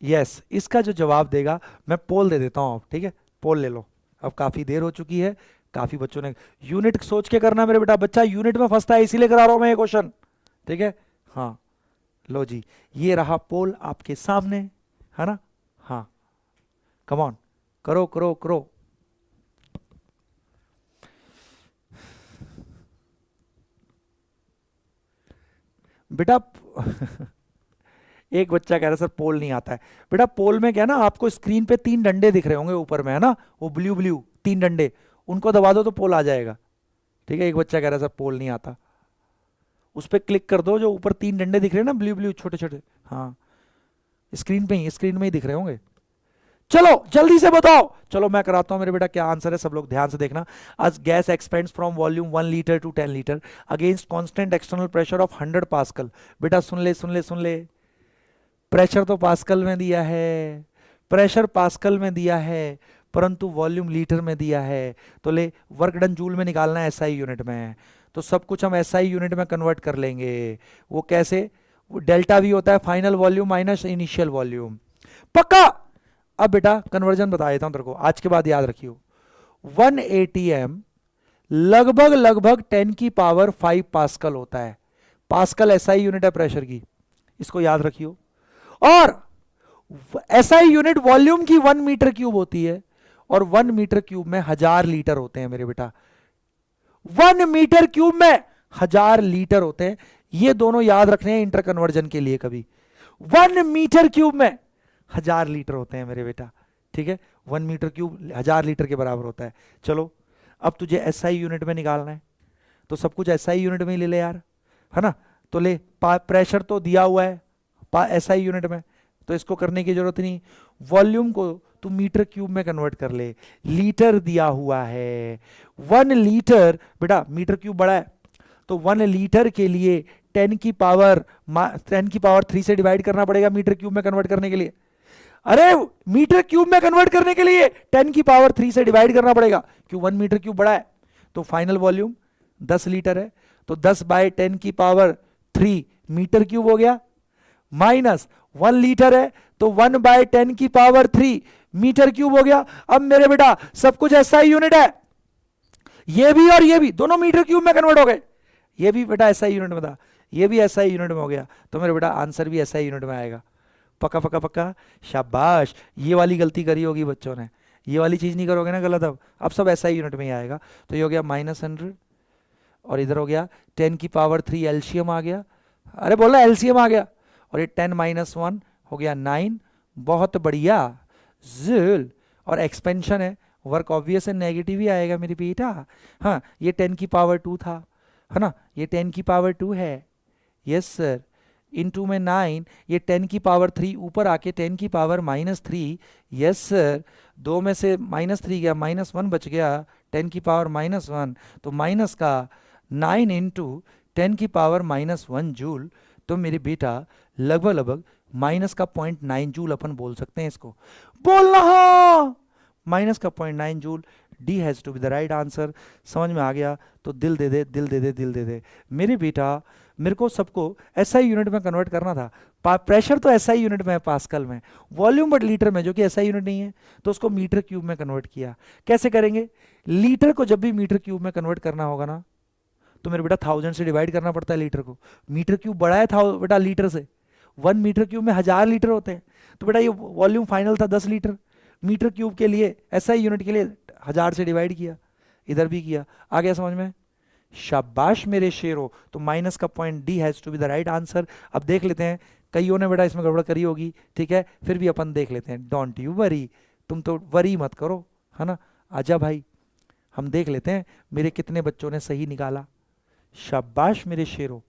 यस, इसका जो जवाब देगा, मैं पोल दे देता हूं अब, ठीक है, पोल ले लो। अब काफी देर हो चुकी है, काफी बच्चों ने, यूनिट सोच के करना मेरे बेटा, बच्चा यूनिट में फंसता है इसीलिए करा रहा हूं मैं ये क्वेश्चन, ठीक है। हाँ लो जी, ये रहा पोल आपके सामने, है ना। हाँ कम ऑन, करो करो करो। बेटा एक बच्चा कह रहा है सर पोल नहीं आता है, बेटा पोल में क्या है ना, आपको स्क्रीन पे 3 डंडे दिख रहे होंगे ऊपर में, है ना, वो ब्लू ब्लू 3 डंडे, उनको दबा दो तो पोल आ जाएगा, ठीक है। एक बच्चा कह रहा है सर पोल नहीं आता, उस पर क्लिक कर दो, जो ऊपर 3 डंडे दिख रहे हैं ना ब्लू ब्लू छोटे छोटे, हाँ स्क्रीन में ही दिख रहे होंगे। चलो जल्दी से बताओ, चलो मैं कराता हूं मेरे बेटा क्या आंसर है, सब लोग ध्यान से देखना। आज gas expands from volume 1 litre to 10 litre against constant external pressure of 100 pascal. बेटा सुन ले सुन ले सुन ले, प्रेशर तो पास्कल में दिया है, प्रेशर पास्कल में दिया है, परंतु वॉल्यूम लीटर में दिया है, तो ले वर्क डन जूल में निकालना है एसआई यूनिट में, तो सब कुछ हम एसआई यूनिट में कन्वर्ट कर लेंगे। वो कैसे, वो डेल्टा वी होता है final volume minus initial volume, पक्का। अब बेटा कन्वर्जन बता देता हूं तेरे को, आज के बाद याद रखियो। 1 एटीएम लगभग लगभग 10 की पावर 5 पास्कल होता है, पास्कल एसआई यूनिट है प्रेशर की, इसको याद रखियो। और एसआई यूनिट वॉल्यूम की 1 मीटर क्यूब होती है, और 1 मीटर क्यूब में 1000 लीटर होते हैं मेरे बेटा, 1 मीटर क्यूब में 1000 लीटर होते हैं, ये दोनों याद रखने हैं इंटर कन्वर्जन के लिए कभी। 1 मीटर क्यूब में 1000 लीटर होते हैं मेरे बेटा, ठीक है। 1 मीटर क्यूब 1000 लीटर के बराबर होता है। चलो अब तुझे एसआई यूनिट में निकालना है, तो सब कुछ एसआई यूनिट में ही ले ले यार, है ना। तो ले प्रेशर तो दिया हुआ है एसआई यूनिट में, तो इसको करने की जरूरत नहीं। वॉल्यूम को तू मीटर क्यूब में कन्वर्ट कर ले, लीटर दिया हुआ है, 1 लीटर बेटा मीटर क्यूब बड़ा है, तो 1 लीटर के लिए 10 की पावर 3 से डिवाइड करना पड़ेगा मीटर क्यूब में कन्वर्ट करने के लिए। अरे मीटर क्यूब में कन्वर्ट करने के लिए 10 की पावर 3 से डिवाइड करना पड़ेगा, क्यों 1 मीटर क्यूब बड़ा है। तो फाइनल वॉल्यूम 10 लीटर है, तो 10 बाय 10 की पावर 3 मीटर क्यूब हो गया, माइनस 1 लीटर है तो 1 बाय 10 की पावर 3 मीटर क्यूब हो गया। अब मेरे बेटा सब कुछ एसआई यूनिट है, ये भी और ये भी दोनों मीटर क्यूब में कन्वर्ट हो गए, ये भी बेटा एसआई यूनिट में था, ये भी एसआई यूनिट में हो गया, तो मेरे बेटा आंसर भी एसआई यूनिट में आएगा, पक्का पक्का पक्का। शाबाश, ये वाली गलती करी होगी बच्चों ने, ये वाली चीज नहीं करोगे ना गलत, अब सब एसआई यूनिट में ही आएगा। तो ये हो गया -100, और इधर हो गया 10 की पावर 3 एलसीएम आ गया, अरे बोला एलसीएम आ गया, और ये 10 - 1 हो गया 9, बहुत बढ़िया जुल। और एक्सपेंशन है, वर्क ऑब्वियस है, नेगेटिव ही आएगा मेरी बेटा। हाँ ये 10 की पावर 2 था, है ना, ये 10 की पावर 2 है, यस सर, इंटू में 9, ये 10⁻³ ऊपर आके 10⁻³ यस सर, 2 में से -3 गया, -1 बच गया, 10⁻⁻1, तो माइनस का 9 इंटू 10⁻⁻1 जूल। तो मेरे बेटा लगभग लगभग माइनस का 0.9 जूल अपन बोल सकते हैं इसको। बोलना हाँ, माइनस का 0.9 joule. D has to be the right answer. समझ में आ गया तो दिल दे दे, दिल दे दे, दिल दे दे। मेरे बेटा मेरे को सबको एसआई यूनिट में कन्वर्ट करना था। प्रेशर तो एसआई यूनिट में है, पास्कल में, वॉल्यूम बट लीटर में, जो कि एसआई यूनिट नहीं है, तो उसको मीटर क्यूब में कन्वर्ट किया। कैसे करेंगे? लीटर को जब भी मीटर क्यूब में कन्वर्ट करना होगा ना, तो मेरे बेटा 1000 से डिवाइड करना पड़ता है लीटर को। मीटर क्यूब बड़ा है था बेटा लीटर से, 1 मीटर क्यूब में 1000 लीटर होते हैं। तो बेटा ये वॉल्यूम फाइनल था 10 लीटर, मीटर क्यूब के लिए एसआई यूनिट के लिए 1000 से डिवाइड किया, इधर भी किया। आ गया समझ में? शाबाश मेरे शेरो। तो माइनस का point, D has to be the right answer. अब देख लेते हैं, कईयों ने बेटा इसमें गड़बड़ करी होगी, ठीक है, फिर भी अपन देख लेते हैं। डोंट यू वरी, तुम तो वरी मत करो, है ना। आजा भाई, हम देख लेते हैं मेरे कितने बच्चों ने सही निकाला। शाबाश मेरे शेरो।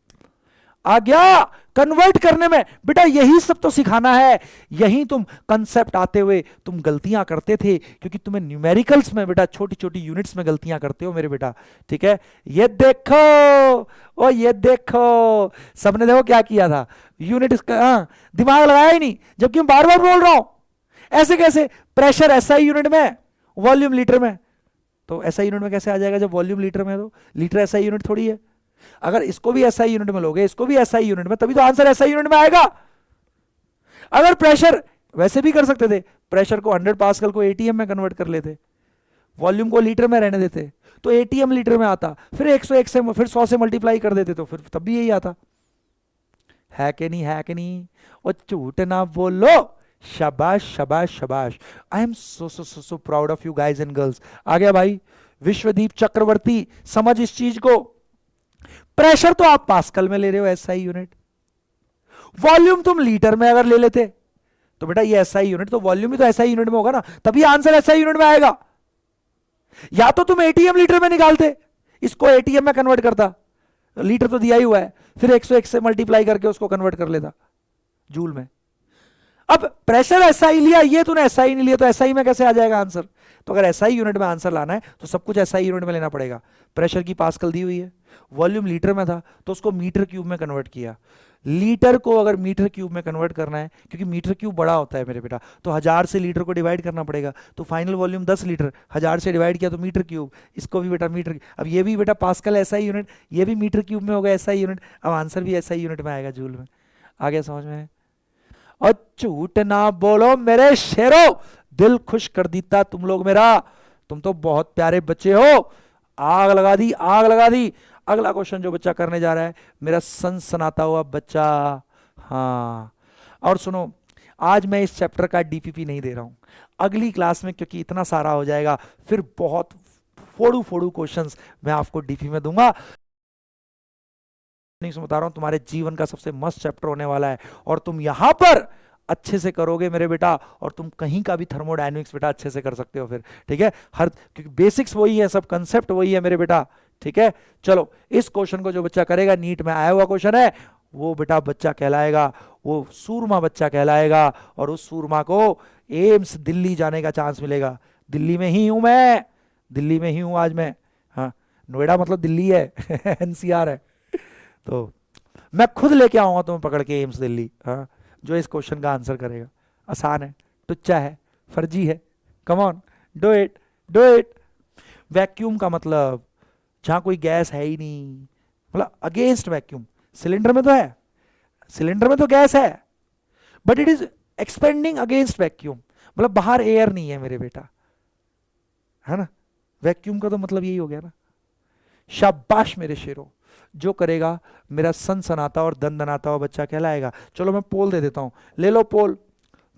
आ गया कन्वर्ट करने में बेटा, यही सब तो सिखाना है। यही तुम कंसेप्ट आते हुए तुम गलतियां करते थे, क्योंकि तुम्हें न्यूमेरिकल्स में बेटा छोटी छोटी यूनिट्स में गलतियां करते हो मेरे बेटा, ठीक है। ये देखो, ओ ये देखो, सबने देखो क्या किया था, यूनिट दिमाग लगाया ही नहीं, जबकि मैं बार बार बोल रहा हूं। ऐसे कैसे? प्रेशर एसआई यूनिट में, वॉल्यूम लीटर में। तो एसआई यूनिट में कैसे आ जाएगा जब वॉल्यूम लीटर में है? तो लीटर एसआई यूनिट थोड़ी है। अगर इसको भी एसआई यूनिट में लोगे, इसको भी एसआई यूनिट में, तभी तो आंसर एसआई यूनिट में आएगा। अगर प्रेशर, वैसे भी कर सकते थे, प्रेशर को 100 पास्कल को एटीएम में कन्वर्ट कर लेते, वॉल्यूम को लीटर में रहने देते, तो एटीएम लीटर में आता, फिर 101 से, फिर 100 से मल्टीप्लाई कर देते, तो फिर तब भी यही आता। है कि नहीं? है कि नहीं? और झूठ ना बोलो। शाबाश शाबाश शाबाश। I am so so so so proud of you guys and girls. आ गया भाई विश्वदीप चक्रवर्ती, समझ इस चीज को। प्रेशर तो आप पास्कल में ले रहे हो एसआई यूनिट, वॉल्यूम तुम लीटर में अगर ले लेते तो बेटा ये एसआई यूनिट, तो वॉल्यूम भी तो एसआई यूनिट में होगा ना, तभी आंसर एसआई यूनिट में आएगा। या तो तुम एटीएम लीटर में निकालते, इसको एटीएम में कन्वर्ट करता, लीटर तो दिया ही हुआ है, फिर 101 से मल्टीप्लाई करके उसको कन्वर्ट कर लेता जूल में। अब प्रेशर एसआई लिया, ये तूने एसआई नहीं लिया, तो एसआई में कैसे आ जाएगा आंसर? तो अगर एसआई यूनिट में आंसर लाना है तो सब कुछ एसआई यूनिट में लेना पड़ेगा। प्रेशर की पास्कल दी हुई है, वॉल्यूम लीटर में था, तो उसको मीटर क्यूब में कन्वर्ट किया। लीटर को अगर मीटर क्यूब में कन्वर्ट करना है, क्योंकि मीटर क्यूब बड़ा होता है मेरे बेटा, तो 1000 से लीटर को डिवाइड करना पड़ेगा। तो फाइनल वॉल्यूम 10 लीटर, 1000 से डिवाइड किया तो मीटर क्यूब, इसको भी बेटा मीटर। अब ये भी बेटा पास्कल एसआई यूनिट, ये भी मीटर क्यूब में होगा एसआई यूनिट। अब आंसर भी एसआई यूनिट में आएगा, जूल में। आ गया समझ में? और झूठ ना बोलो मेरे शेरों, दिल खुश कर देता तुम लोग मेरा। तुम तो बहुत प्यारे बच्चे हो। आग लगा दी, आग लगा दी। अगला क्वेश्चन जो बच्चा करने जा रहा है, मेरा सनसनाता हुआ बच्चा। हाँ, और सुनो, आज मैं इस चैप्टर का डीपीपी नहीं दे रहा हूं, अगली क्लास में, क्योंकि इतना सारा हो जाएगा, फिर बहुत फोड़ू फोड़ू क्वेश्चंस मैं आपको डीपी में दूंगा। नहीं बता रहा हूं, तुम्हारे जीवन का सबसे मस्त चैप्टर होने वाला है, और तुम यहां पर अच्छे से करोगे मेरे बेटा, और तुम कहीं का भी थर्मोडायनेमिक्स बेटा अच्छे से कर सकते हो फिर, ठीक है। हर, क्योंकि बेसिक्स वही है, सब कंसेप्ट वही है मेरे बेटा, ठीक है। चलो, इस क्वेश्चन को जो बच्चा करेगा, नीट में आया हुआ क्वेश्चन है, वो बेटा बच्चा कहलाएगा, वो सूरमा बच्चा कहलाएगा, और उस सूरमा को एम्स दिल्ली जाने का चांस मिलेगा। दिल्ली में ही हूं मैं, दिल्ली में ही हूं आज मैं। हाँ, नोएडा मतलब दिल्ली है एनसीआर है, तो मैं खुद लेके आऊंगा तुम्हें पकड़ के एम्स दिल्ली। हाँ, जो इस क्वेश्चन का आंसर करेगा। आसान है, टुच्चा है, फर्जी है, come on, do it, do it. Vacuum का मतलब जहां कोई गैस है ही नहीं, मतलब अगेंस्ट वैक्यूम। सिलेंडर में तो है, सिलेंडर में तो गैस है, but it is expanding against vacuum, मतलब बाहर एयर नहीं है मेरे बेटा, है ना। वैक्यूम का तो मतलब यही हो गया ना। शाबाश मेरे शेरों, जो करेगा मेरा सनसनाता और दनदनाता हुआ बच्चा कहलाएगा। चलो मैं पोल दे देता हूं, ले लो पोल।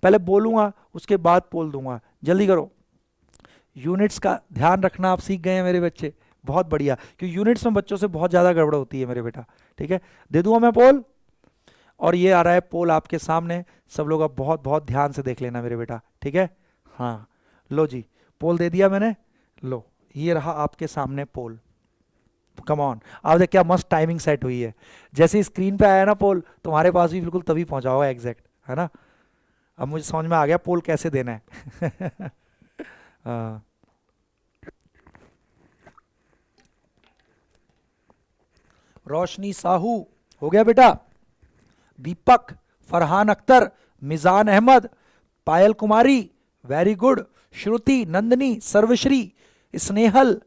पहले बोलूंगा, उसके बाद पोल दूंगा, जल्दी करो। यूनिट्स का ध्यान रखना आप सीख गए हैं मेरे बच्चे, बहुत बढ़िया, क्योंकि यूनिट्स में बच्चों से बहुत ज्यादा गड़बड़ होती है मेरे बेटा, ठीक है। दे दूंगा मैं पोल, और ये आ रहा है पोल आपके सामने, सब लोग अब बहुत बहुत ध्यान से देख लेना मेरे बेटा, ठीक है। हाँ, लो जी, पोल दे दिया मैंने, लो ये रहा आपके सामने पोल। कम ऑन, अब देख क्या मस्त टाइमिंग सेट हुई है। जैसे ही स्क्रीन पे आया ना पोल, तुम्हारे पास भी बिल्कुल तभी पहुंचा होगा एग्जैक्ट, है ना। अब मुझे समझ में आ गया पोल कैसे देना है। हाँ। रोशनी साहू हो गया बेटा, दीपक, फरहान अख्तर, मिजान अहमद, पायल कुमारी, वेरी गुड, श्रुति, नंदनी, सर्वश्री, स्नेहल,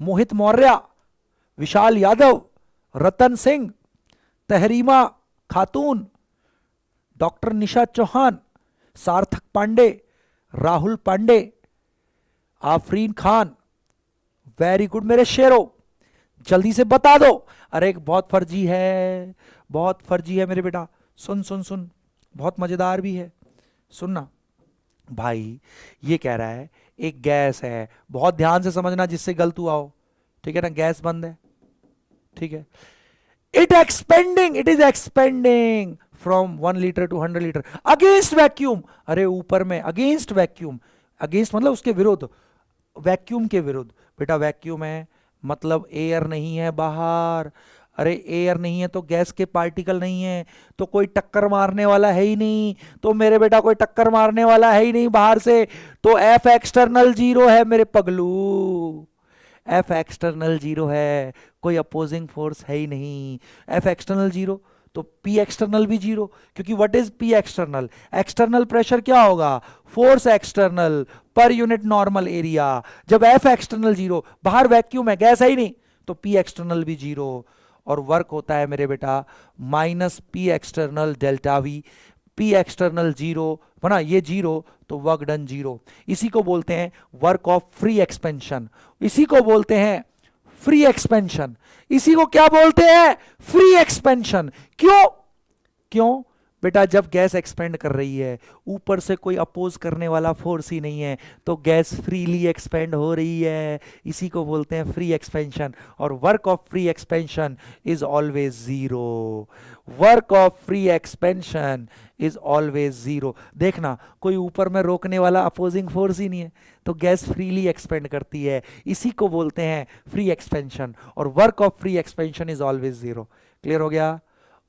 मोहित मौर्य, विशाल यादव, रतन सिंह, तहरीमा खातून, डॉक्टर निशा चौहान, सार्थक पांडे, राहुल पांडे, आफरीन खान, वेरी गुड मेरे शेरों, जल्दी से बता दो। अरे बहुत फर्जी है, बहुत फर्जी है मेरे बेटा, सुन सुन सुन, बहुत मजेदार भी है, सुनना भाई। ये कह रहा है एक गैस है, बहुत ध्यान से समझना जिससे गलत हुआ हो, ठीक है ना। गैस बंद है, ठीक है, it is expanding from 1 litre to 100 litre against vacuum. अरे ऊपर में अगेंस्ट वैक्यूम, अगेंस्ट मतलब उसके विरुद्ध, वैक्यूम के विरुद्ध। बेटा वैक्यूम है मतलब एयर नहीं है बाहर। अरे एयर नहीं है तो गैस के पार्टिकल नहीं है, तो कोई टक्कर मारने वाला है ही नहीं, तो मेरे बेटा कोई टक्कर मारने वाला है ही नहीं बाहर से, तो एफ एक्सटर्नल जीरो है मेरे पगलू, एफ एक्सटर्नल जीरो है, कोई अपोजिंग फोर्स है ही नहीं। एफ एक्सटर्नल जीरो तो पी एक्सटर्नल भी जीरो, क्योंकि what is P external, external pressure क्या होगा, force external per unit normal area. जब एफ एक्सटर्नल जीरो, बाहर वैक्यूम है, गैस है ही नहीं, तो पी एक्सटर्नल भी जीरो, और वर्क होता है मेरे बेटा minus P external delta we. P external zero बना, ये जीरो तो वर्क डन जीरो। इसी को बोलते हैं वर्क ऑफ फ्री एक्सपेंशन, इसी को बोलते हैं फ्री एक्सपेंशन, इसी को क्या बोलते हैं, फ्री एक्सपेंशन। क्यों, क्यों बेटा, जब गैस एक्सपेंड कर रही है, ऊपर से कोई अपोज करने वाला फोर्स ही नहीं है, तो गैस फ्रीली एक्सपेंड हो रही है, इसी को बोलते हैं फ्री एक्सपेंशन। और work of free expansion is always zero, work of free expansion is always zero. देखना कोई ऊपर में रोकने वाला अपोजिंग फोर्स ही नहीं है, तो गैस फ्रीली एक्सपेंड करती है, इसी को बोलते हैं फ्री एक्सपेंशन, और work of free expansion is always zero. Clear हो गया।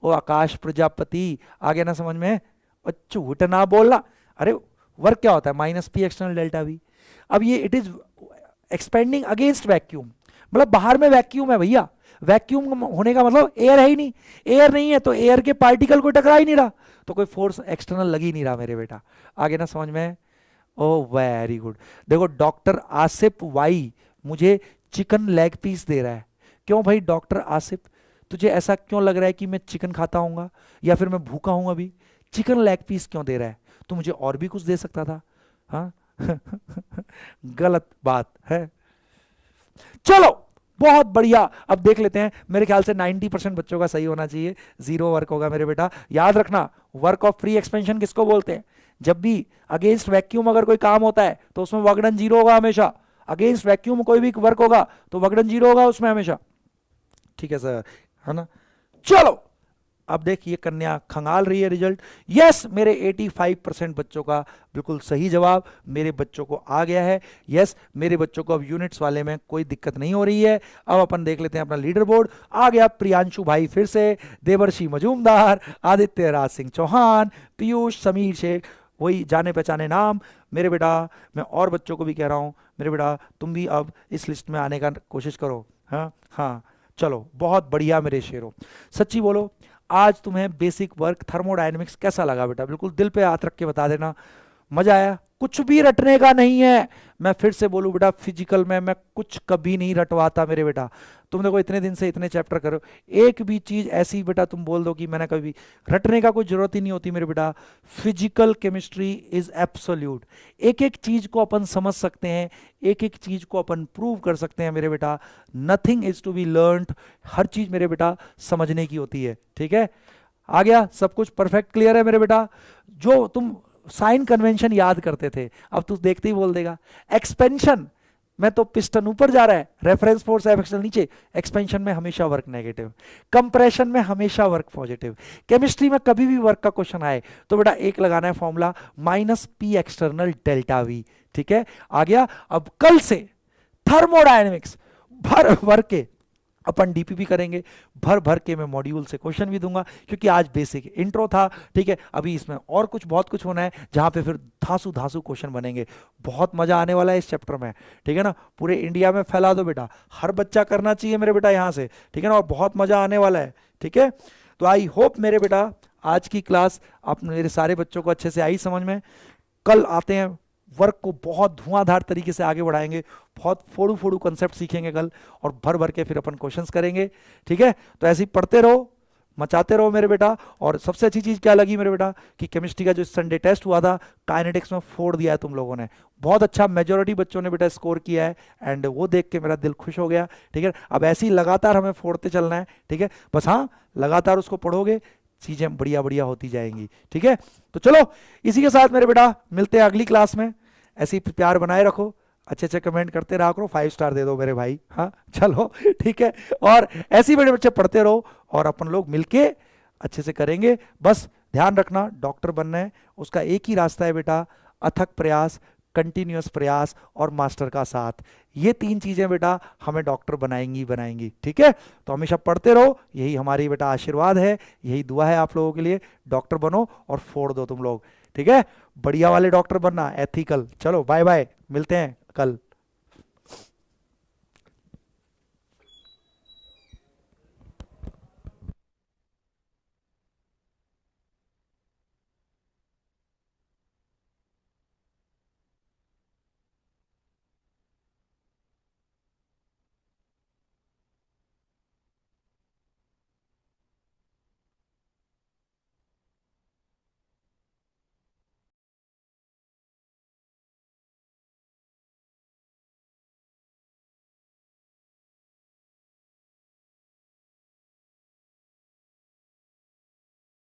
ओ आकाश प्रजापति, आ गया ना समझ में। और झूठ ना बोलना। अरे वर्क क्या होता है, minus P external delta we. अब ये it is expanding against vacuum, मतलब बाहर में वैक्यूम है भैया, वैक्यूम होने का मतलब एयर है ही नहीं, एयर नहीं है तो एयर के पार्टिकल को टकरा ही नहीं रहा, तो कोई फोर्स एक्सटर्नल लग ही नहीं रहा मेरे बेटा। आगे ना समझ में। ओ वेरी गुड। देखो डॉक्टर आसिफ वाई मुझे चिकन लेग पीस दे रहा है। क्यों भाई डॉक्टर आसिफ, तुझे ऐसा क्यों लग रहा है कि मैं चिकन खाता हूँगा या फिर मैं भूखा हूँ अभी, चिकन लेग पीस क्यों दे रहा है, तो मुझे और भी कुछ दे सकता था। हाँ गलत बात है। चलो बहुत बढ़िया, अब देख लेते हैं। मेरे ख्याल से 90% बच्चों का सही होना चाहिए, जीरो वर्क होगा मेरे बेटा। याद रखना वर्क ऑफ फ्री एक्सपेंशन किसको बोलते हैं, जब भी अगेंस्ट वैक्यूम अगर कोई काम होता है तो उसमें वर्क डन जीरो होगा हमेशा। अगेंस्ट वैक्यूम कोई भी वर्क होगा तो वर्क डन जीरो होगा उसमें हमेशा, ठीक है सर, है ना। चलो अब देखिए कन्या खंगाल रही है रिजल्ट। यस मेरे 85% बच्चों का बिल्कुल सही जवाब मेरे बच्चों को आ गया है। यस मेरे बच्चों को अब यूनिट्स वाले में कोई दिक्कत नहीं हो रही है। अब अपन देख लेते हैं अपना लीडर बोर्ड। आ गया प्रियांशु भाई फिर से, देवर्षि मजूमदार, आदित्य राज सिंह चौहान, पीयूष, समीर शेख, वही जाने पहचाने नाम। मेरे बेटा मैं और बच्चों को भी कह रहा हूँ, मेरे बेटा तुम भी अब इस लिस्ट में आने का कोशिश करो। हाँ हाँ चलो बहुत बढ़िया मेरे शेरों, सच्ची बोलो आज तुम्हें बेसिक वर्क थर्मोडायनेमिक्स कैसा लगा बेटा, बिल्कुल दिल पे हाथ रख के बता देना। मजा आया, कुछ भी रटने का नहीं है। मैं फिर से बोलूं बेटा फिजिकल में मैं कुछ कभी नहीं रटवाता मेरे बेटा। तुम देखो इतने दिन से इतने चैप्टर करो, एक भी चीज ऐसी बेटा तुम बोल दो कि मैंने कभी, रटने का कोई जरूरत ही नहीं होती मेरे बेटा। फिजिकल केमिस्ट्री इज एब्सोल्यूट, एक एक चीज को अपन समझ सकते हैं, एक एक चीज को अपन प्रूव कर सकते हैं मेरे बेटा। Nothing is to be learned, हर चीज मेरे बेटा समझने की होती है, ठीक है। आ गया सब कुछ परफेक्ट क्लियर है मेरे बेटा। जो तुम साइन कन्वेंशन याद करते थे अब तू देखते ही बोल देगा। एक्सपेंशन में तो पिस्टन ऊपर जा रहा है, रेफरेंस फोर्स है एक्सटर्नल नीचे, एक्सपेंशन में हमेशा वर्क नेगेटिव, कंप्रेशन में हमेशा वर्क पॉजिटिव। केमिस्ट्री में कभी भी वर्क का क्वेश्चन आए तो बेटा एक लगाना है formula minus P external delta we, ठीक है। आ गया। अब कल से थर्मोडायनेमिक्स भर भर के अपन डीपीपी करेंगे, भर भर के मैं मॉड्यूल से क्वेश्चन भी दूंगा, क्योंकि आज बेसिक इंट्रो था, ठीक है। अभी इसमें और कुछ बहुत कुछ होना है, जहां पे फिर धांसू धांसू क्वेश्चन बनेंगे। बहुत मजा आने वाला है इस चैप्टर में, ठीक है ना। पूरे इंडिया में फैला दो बेटा, हर बच्चा करना चाहिए मेरे बेटा यहाँ से, ठीक है ना। और बहुत मजा आने वाला है, ठीक है। तो आई होप मेरे बेटा आज की क्लास आप मेरे सारे बच्चों को अच्छे से आई समझ में। कल आते हैं, वर्क को बहुत धुआंधार तरीके से आगे बढ़ाएंगे, बहुत फोड़ू फोड़ू कंसेप्ट सीखेंगे कल, और भर भर के फिर अपन क्वेश्चंस करेंगे, ठीक है। तो ऐसे ही पढ़ते रहो, मचाते रहो मेरे बेटा। और सबसे अच्छी चीज क्या लगी मेरे बेटा कि केमिस्ट्री का जो संडे टेस्ट हुआ था, काइनेटिक्स में 4 दिया है तुम लोगों ने, बहुत अच्छा मेजोरिटी बच्चों ने बेटा स्कोर किया है, एंड वो देख के मेरा दिल खुश हो गया, ठीक है। अब ऐसे ही लगातार हमें फोड़ते चलना है, ठीक है। बस हाँ, लगातार उसको पढ़ोगे, चीजें बढ़िया बढ़िया होती जाएंगी, ठीक है। तो चलो इसी के साथ मेरे बेटा मिलते हैं अगली क्लास में। ऐसे ही प्यार बनाए रखो, अच्छे अच्छे कमेंट करते रहा करो, 5 स्टार दे दो मेरे भाई, हाँ चलो ठीक है। और ऐसे ही बड़े बच्चे पढ़ते रहो, और अपन लोग मिलके अच्छे से करेंगे। बस ध्यान रखना, डॉक्टर बनना है, उसका एक ही रास्ता है बेटा, अथक प्रयास, कंटिन्यूअस प्रयास और मास्टर का साथ। ये 3 चीजें बेटा हमें डॉक्टर बनाएंगी बनाएंगी, ठीक है। तो हमेशा पढ़ते रहो, यही हमारी बेटा आशीर्वाद है, यही दुआ है आप लोगों के लिए। डॉक्टर बनो और फोड़ दो तुम लोग, ठीक है। बढ़िया वाले डॉक्टर बनना, एथिकल। चलो बाय बाय, मिलते हैं कल।